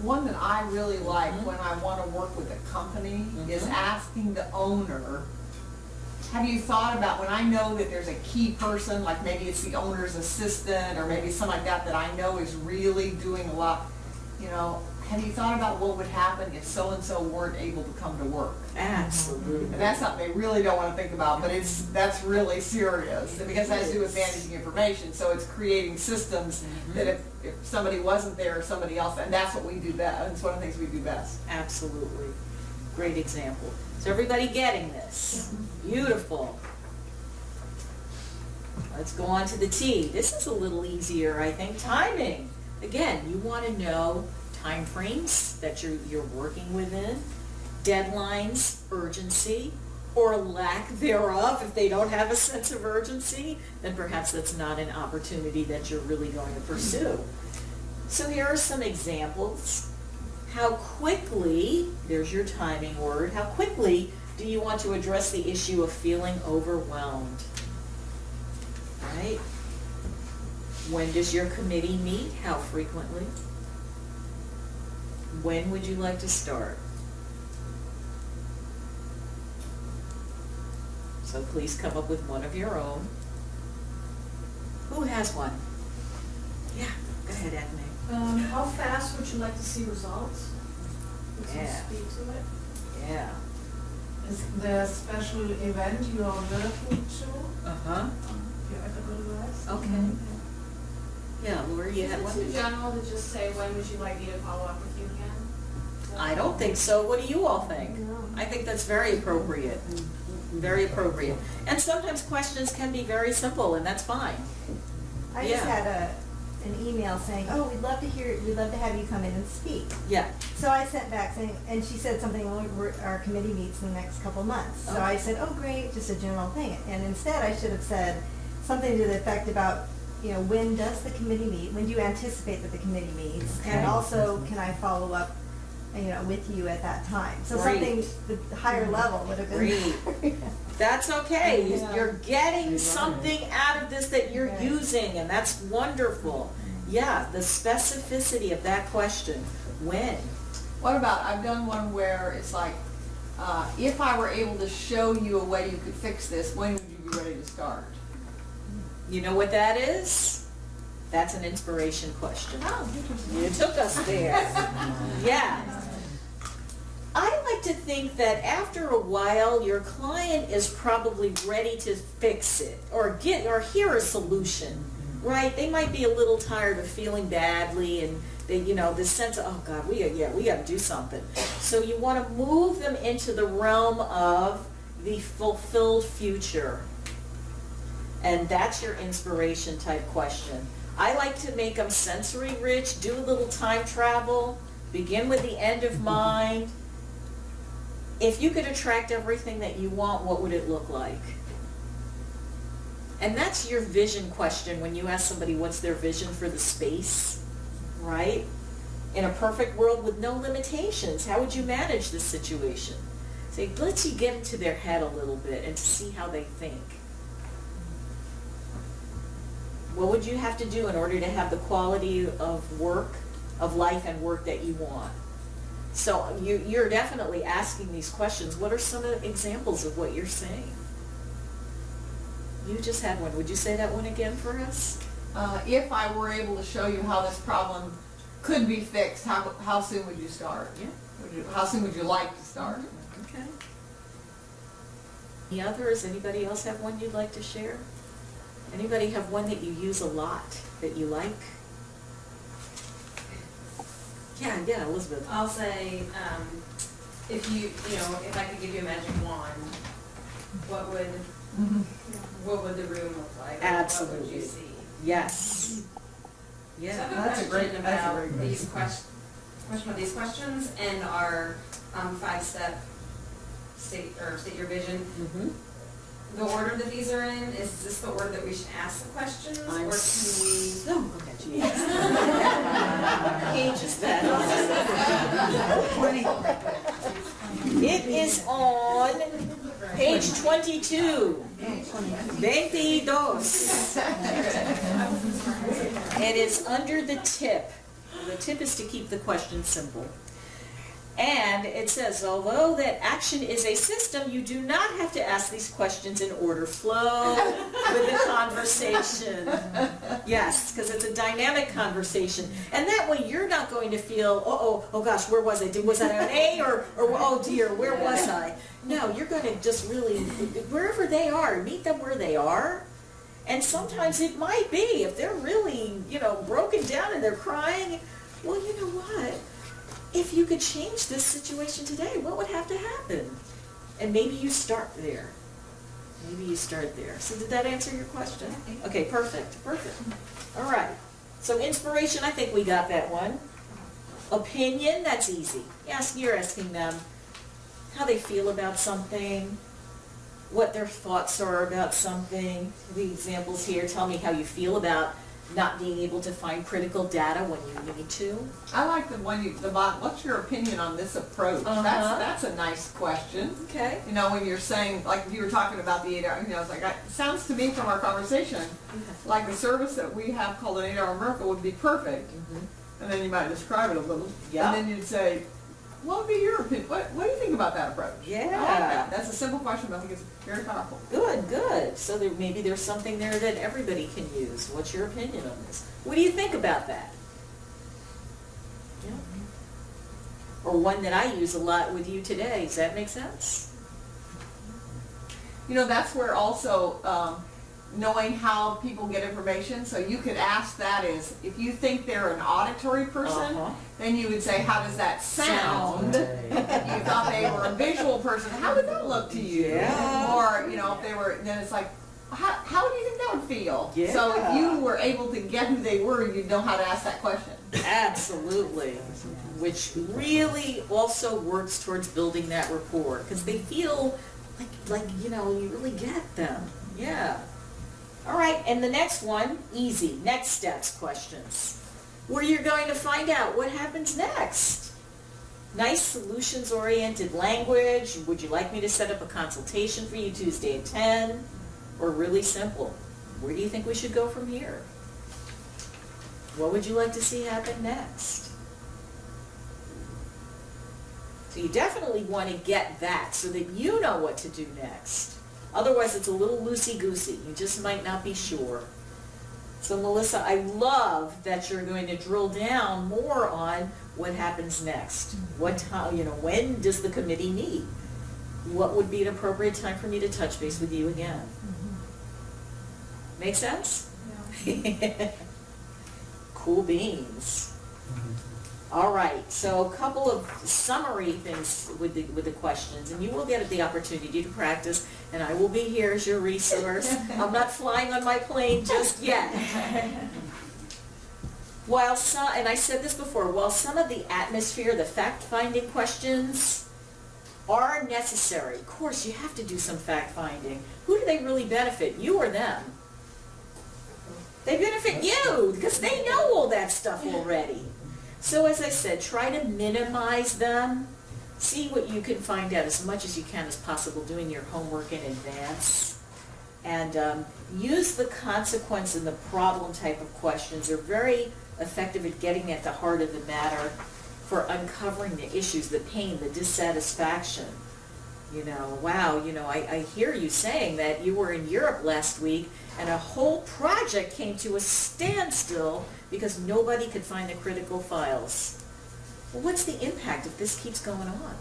One that I really like when I want to work with a company is asking the owner, have you thought about, when I know that there's a key person, like maybe it's the owner's assistant or maybe something like that I know is really doing a lot, have you thought about what would happen if so-and-so weren't able to come to work? Absolutely. And that's something they really don't want to think about, but that's really serious, because it has to do with managing information. So it's creating systems that if somebody wasn't there or somebody else, and that's what we do best. It's one of the things we do best. Absolutely. Great example. So everybody getting this? Beautiful. Let's go on to the T. This is a little easier, I think. Timing. Again, you want to know time frames that you're working within, deadlines, urgency, or lack thereof. If they don't have a sense of urgency, then perhaps that's not an opportunity that you're really going to pursue. So here are some examples. How quickly, there's your timing word, how quickly do you want to address the issue of feeling overwhelmed? Right? When does your committee meet? How frequently? When would you like to start? So please come up with one of your own. Who has one? Yeah, go ahead, Edna. How fast would you like to see results? With some Yeah. speed to it? Yeah. Is there a special event you are working to? Uh-huh. You ever go to those? Okay. Yeah, Lori, you Is had it too one? general to just say, when would you like me to follow up with you again? I don't think so. What do you all think? I think that's very appropriate. Very appropriate. And sometimes questions can be very simple, and that's fine. I just Yeah. had an email saying, oh, we'd love to have you come in and speak. Yeah. So I sent back saying, and she said something, well, our committee meets in the next couple months. So I said, oh, great, just a general thing. And instead I should have said something to the effect about, you know, when does the committee meet? When do you anticipate that the committee meets? Okay. And also, can I follow up, you know, with you at that time? So Great. something, the higher level would have been. Great. That's okay. Yeah. You're getting something out of this that you're Right. using, and that's wonderful. Yeah, the specificity of that question. When? What about, I've done one where it's like, if I were able to show you a way you could fix this, when would you be ready to start? You know what that is? That's an inspiration question. Oh, interesting. You took us there. Yeah. I like to think that after a while, your client is probably ready to fix it or hear a solution, right? They might be a little tired of feeling badly and they, you know, this sense of, oh God, we got to do something. So you want to move them into the realm of the fulfilled future. And that's your inspiration type question. I like to make them sensory rich, do a little time travel, begin with the end of mind. If you could attract everything that you want, what would it look like? And that's your vision question when you ask somebody what's their vision for the space, right? In a perfect world with no limitations, how would you manage this situation? Say, let's you get into their head a little bit and to see how they think. What would you have to do in order to have the quality of work, of life and work that you want? So you're definitely asking these questions. What are some of the examples of what you're saying? You just had one. Would you say that one again for us? If I were able to show you how this problem could be fixed, how soon would you start? Yeah. How soon would you like to start? Okay. Any others? Anybody else have one you'd like to share? Anybody have one that you use a lot that you like? Yeah, Elizabeth. I'll say, if I could give you a magic wand, what would the room look like? Absolutely. What would you see? Yes. So I Yeah. have a That's a great- question that's a about very good these these questions and our 5-step state your vision. Mm-hmm. The order that these are in, is this the order that we should ask the questions, or can we? So, okay, geez. Page is that? It is on page 22. 22. And it's under the tip. The tip is to keep the question simple. And it says, although that action is a system, you do not have to ask these questions in order flow with the conversation. Yes, because it's a dynamic conversation. And that way you're not going to feel, oh gosh, where was I? Was I on A or oh dear, where was I? No, you're going to just really, wherever they are, meet them where they are. And sometimes it might be, if they're really, broken down and they're crying, well, you know what? If you could change this situation today, what would have to happen? And maybe you start there. So did that answer your question? Okay, perfect. All right. So inspiration, I think we got that one. Opinion, that's easy. You're asking them how they feel about something, what their thoughts are about something. The examples here, tell me how you feel about not being able to find critical data when you need to. I like the one the bottom, what's your opinion on this approach? That's a nice question. Okay. When you're saying, like you were talking about the 8-hour, it's like, it sounds to me from our conversation, like the service that we have called an 8-hour miracle would be perfect. And then you might describe it a little. Yeah. And then you'd say, what would be your opinion? What do you think about that approach? Yeah. I like that. That's a simple question, but I think it's very powerful. Good. So maybe there's something there that everybody can use. What's your opinion on this? What do you think about that? Yeah. Or one that I use a lot with you today. Does that make sense? That's where also knowing how people get information. So you could ask that is, if you think they're an auditory person, then you would say, how does that sound? If you thought they were a visual person, how would that look to you? Yeah. Or, if they were, then it's like, how do you think that would feel? Yeah. So if you were able to get who they were, you'd know how to ask that question. Absolutely. Which really also works towards building that rapport, because they feel like you really get them. Yeah. All right, and the next one, easy, next steps questions, where you're going to find out what happens next. Nice solutions-oriented language. Would you like me to set up a consultation for you Tuesday at 10? Or really simple, where do you think we should go from here? What would you like to see happen next? So you definitely want to get that so that you know what to do next. Otherwise, it's a little loosey-goosey. You just might not be sure. So Melissa, I love that you're going to drill down more on what happens next. What time, when does the committee meet? What would be an appropriate time for me to touch base with you again? Make sense? Yeah. Cool beans. All right, so a couple of summary things with the questions, and you will get the opportunity to practice, and I will be here as your resource. I'm not flying on my plane just yet. And I said this before, while some of the atmosphere, the fact-finding questions are necessary, of course you have to do some fact-finding. Who do they really benefit, you or them? They benefit you, because they know all that stuff already. So as I said, try to minimize them. See what you can find out as much as you can as possible, doing your homework in advance. And use the consequence and the problem type of questions. They're very effective at getting at the heart of the matter for uncovering the issues, the pain, the dissatisfaction. Wow, I hear you saying that you were in Europe last week and a whole project came to a standstill because nobody could find the critical files. Well, what's the impact if this keeps going on?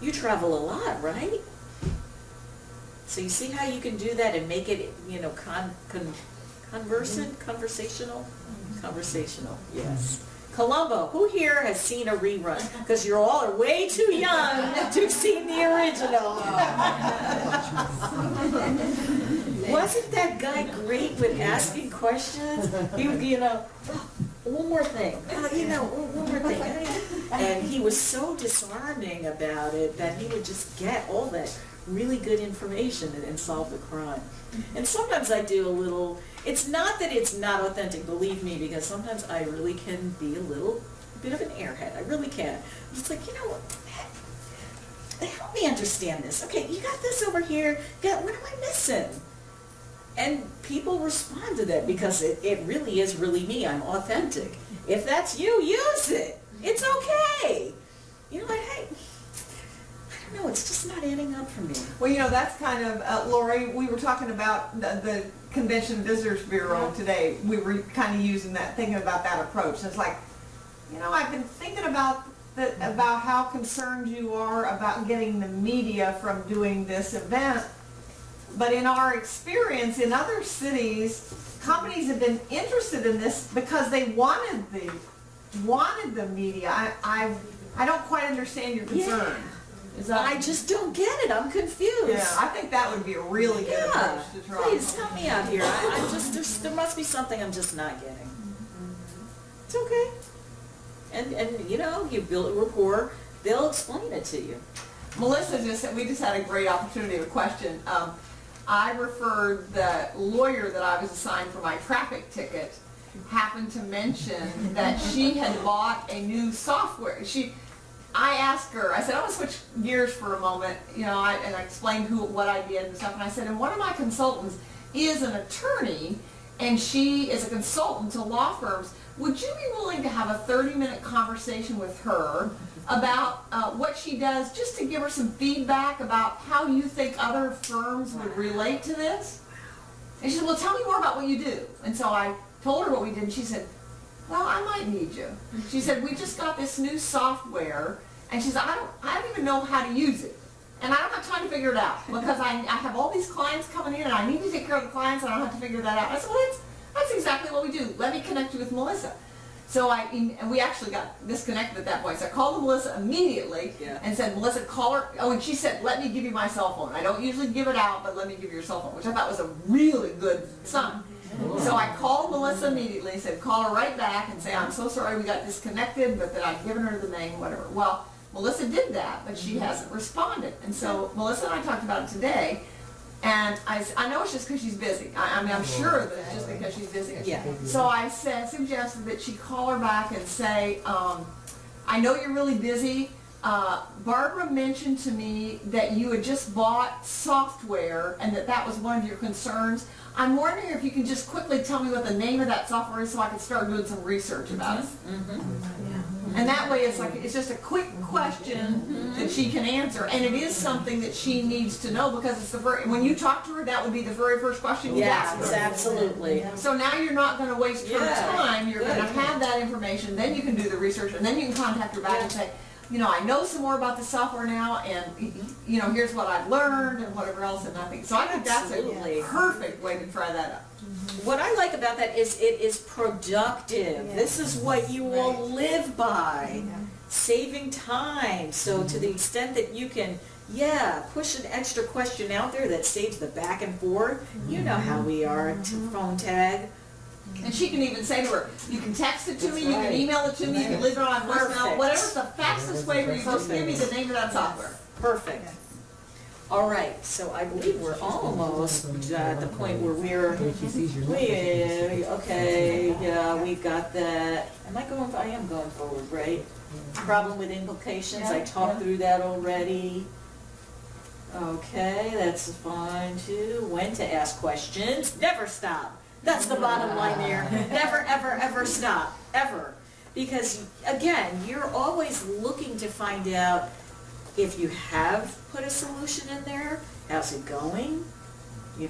You travel a lot, right? So you see how you can do that and make it, conversational? Conversational, yes. Columbo, who here has seen a rerun? Because you all are way too young to have seen the original. Wasn't that guy great with asking questions? He would, one more thing, one more thing. And he was so disarming about it that he would just get all that really good information and solve the crime. And sometimes I do a little, it's not that it's not authentic, believe me, because sometimes I really can be a bit of an airhead. I really can. I'm just like, help me understand this. Okay, you got this over here. What am I missing? And people respond to that because it really is really me. I'm authentic. If that's you, use it. It's okay. You know what? Hey, I don't know. It's just not adding up for me. Well, that's kind of, Lori, we were talking about the Convention Visitors Bureau today. We were kind of using that, thinking about that approach. It's like, I've been thinking about how concerned you are about getting the media from doing this event. But in our experience in other cities, companies have been interested in this because they wanted the media. I don't quite understand your concern. Yeah. I just don't get it. I'm confused. Yeah, I think that would be a really good approach to try. Please help me out here. There must be something I'm just not getting. It's okay. And you build a rapport. They'll explain it to you. Melissa we just had a great opportunity of a question. I referred the lawyer that I was assigned for my traffic ticket happened to mention that she had bought a new software. I asked her, I said, I want to switch gears for a moment, and I explained what I did and stuff, and I said, and one of my consultants is an attorney, and she is a consultant to law firms. Would you be willing to have a 30-minute conversation with her about what she does, just to give her some feedback about how you think other firms would relate to this? And she said, well, tell me more about what you do. And so I told her what we did, and she said, well, I might need you. She said, we just got this new software, and she said, I don't even know how to use it. And I don't have time to figure it out, because I have all these clients coming in, and I need to take care of the clients, and I don't have to figure that out. I said, well, that's exactly what we do. Let me connect you with Melissa. So and we actually got disconnected at that point. So I called Melissa immediately and said, Melissa, call her. Oh, and she said, let me give you my cell phone. I don't usually give it out, but let me give you your cell phone, which I thought was a really good sign. So I called Melissa immediately, said, call her right back and say, I'm so sorry we got disconnected, but that I'd given her the name, whatever. Well, Melissa did that, but she hasn't responded. And so Melissa and I talked about it today, And I know it's just because she's busy. I mean, I'm sure that it's just because she's busy. Yeah. So I suggested that she call her back and say, I know you're really busy. Barbara mentioned to me that you had just bought software and that was one of your concerns. I'm wondering if you can just quickly tell me what the name of that software is so I can start doing some research about it. And that way it's just a quick question that she can answer. And it is something that she needs to know because it's when you talk to her, that would be the very first question you ask her. Absolutely. So now you're not going to waste her Yeah. time. You're going to have that information. Then you can do the research, and then you can contact her back and say, you know, I know some more about the software now, and you know, here's what I've learned and whatever else, and nothing. So I think that's Absolutely. a perfect way to try that out. What I like about that is it is productive. This is what you all live by. Saving time. So to the extent that you can, push an extra question out there that saves the back and forth. You know how we are to phone tag. And she can even say to her, you can text it to me, you can right. email it to me, you can leave it on voicemail, Perfect. whatever's the fastest way for you, just give me the name of that software. Perfect. All right, so I believe we're almost at the point where we got that. I am going forward, right? Problem with implications, I talked through that already. Okay, that's fine too. When to ask questions, never stop. That's the bottom line there. Never, ever, ever stop, ever. Because again, you're always looking to find out if you have put a solution in there, how's it going? We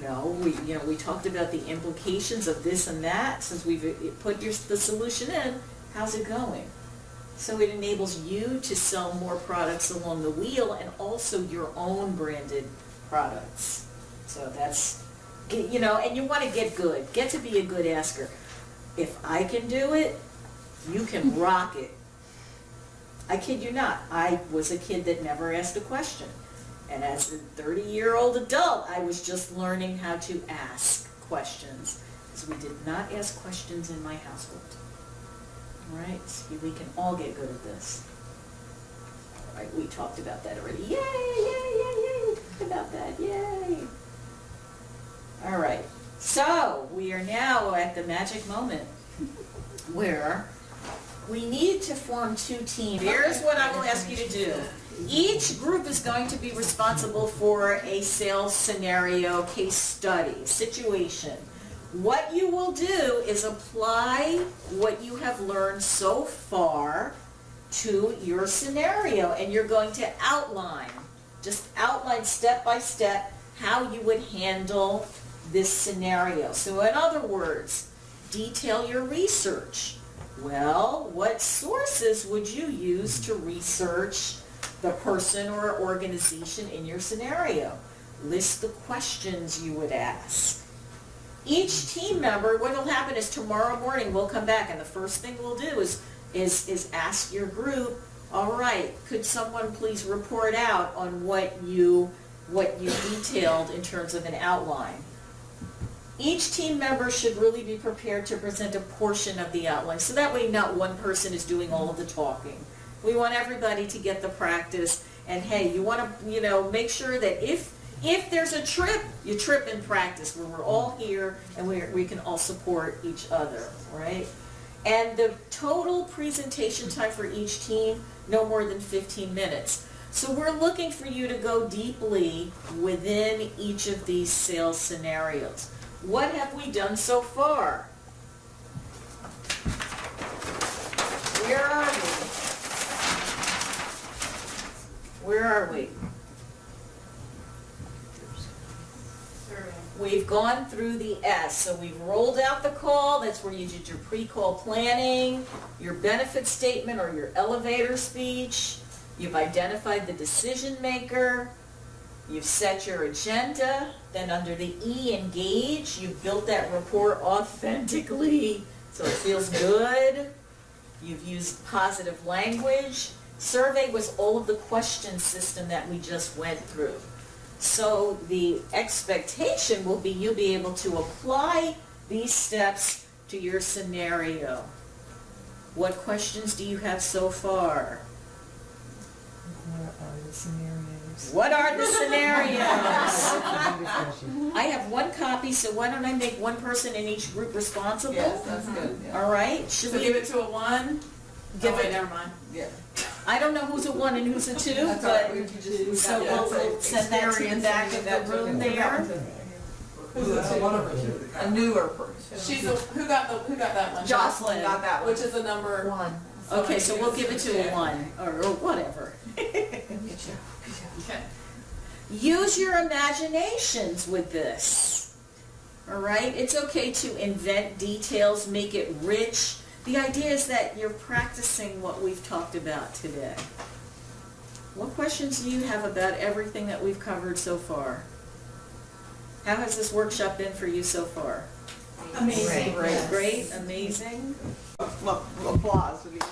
talked about the implications of this and that. Since we've put the solution in, how's it going? So it enables you to sell more products along the wheel and also your own branded products. So that's, and you want to get good. Get to be a good asker. If I can do it, you can rock it. I kid you not. I was a kid that never asked a question. And as a 30-year-old adult, I was just learning how to ask questions. Because we did not ask questions in my household. All right? We can all get good at this. All right, we talked about that already. Yay, yay, yay, yay. Talked about that. Yay. All right. So, we are now at the magic moment where we need to form two teams. Here's what I will ask you to do. Each group is going to be responsible for a sales scenario, case study, situation. What you will do is apply what you have learned so far to your scenario, and you're going to outline step by step how you would handle this scenario. So in other words, detail your research. Well, what sources would you use to research the person or organization in your scenario? List the questions you would ask. Each team member, what will happen is tomorrow morning we'll come back and the first thing we'll do is ask your group, all right, could someone please report out on what you detailed in terms of an outline? Each team member should really be prepared to present a portion of the outline, so that way not one person is doing all of the talking. We want everybody to get the practice, and hey, you want to, make sure that if there's a trip, you trip in practice, where we're all here and we can all support each other, right? And the total presentation time for each team, no more than 15 minutes. So we're looking for you to go deeply within each of these sales scenarios. What have we done so far? Where are we? Where are we? We've gone through the S. So we've rolled out the call. That's where you did your pre-call planning, your benefit statement or your elevator speech. You've identified the decision maker. You've set your agenda. Then under the E, engage, you've built that rapport authentically so it feels good. You've used positive language. Survey was all of the question system that we just went through. So the expectation will be you'll be able to apply these steps to your scenario. What questions do you have so far? What are the scenarios? What are the scenarios? Good discussion. I have one copy, so why don't I make one person in each group responsible? Yes, that's good, yeah. All right, should So we give it to a 1? Give Oh, wait, it- never mind. Yeah. I don't know who's a 1 and who's a 2, That's all right, we but, can just. so we'll send that to the back of the room there. Who's the two? A newer person. Who got that one? Jocelyn got that one. Which is the number. One. Okay, so we'll give it to a 1, or whatever. Okay. Use your imaginations with this. All right? It's okay to invent details, make it rich. The idea is that you're practicing what we've talked about today. What questions do you have about everything that we've covered so far? How has this workshop been for you so far? Amazing. Great, amazing. Well, applause would be nice.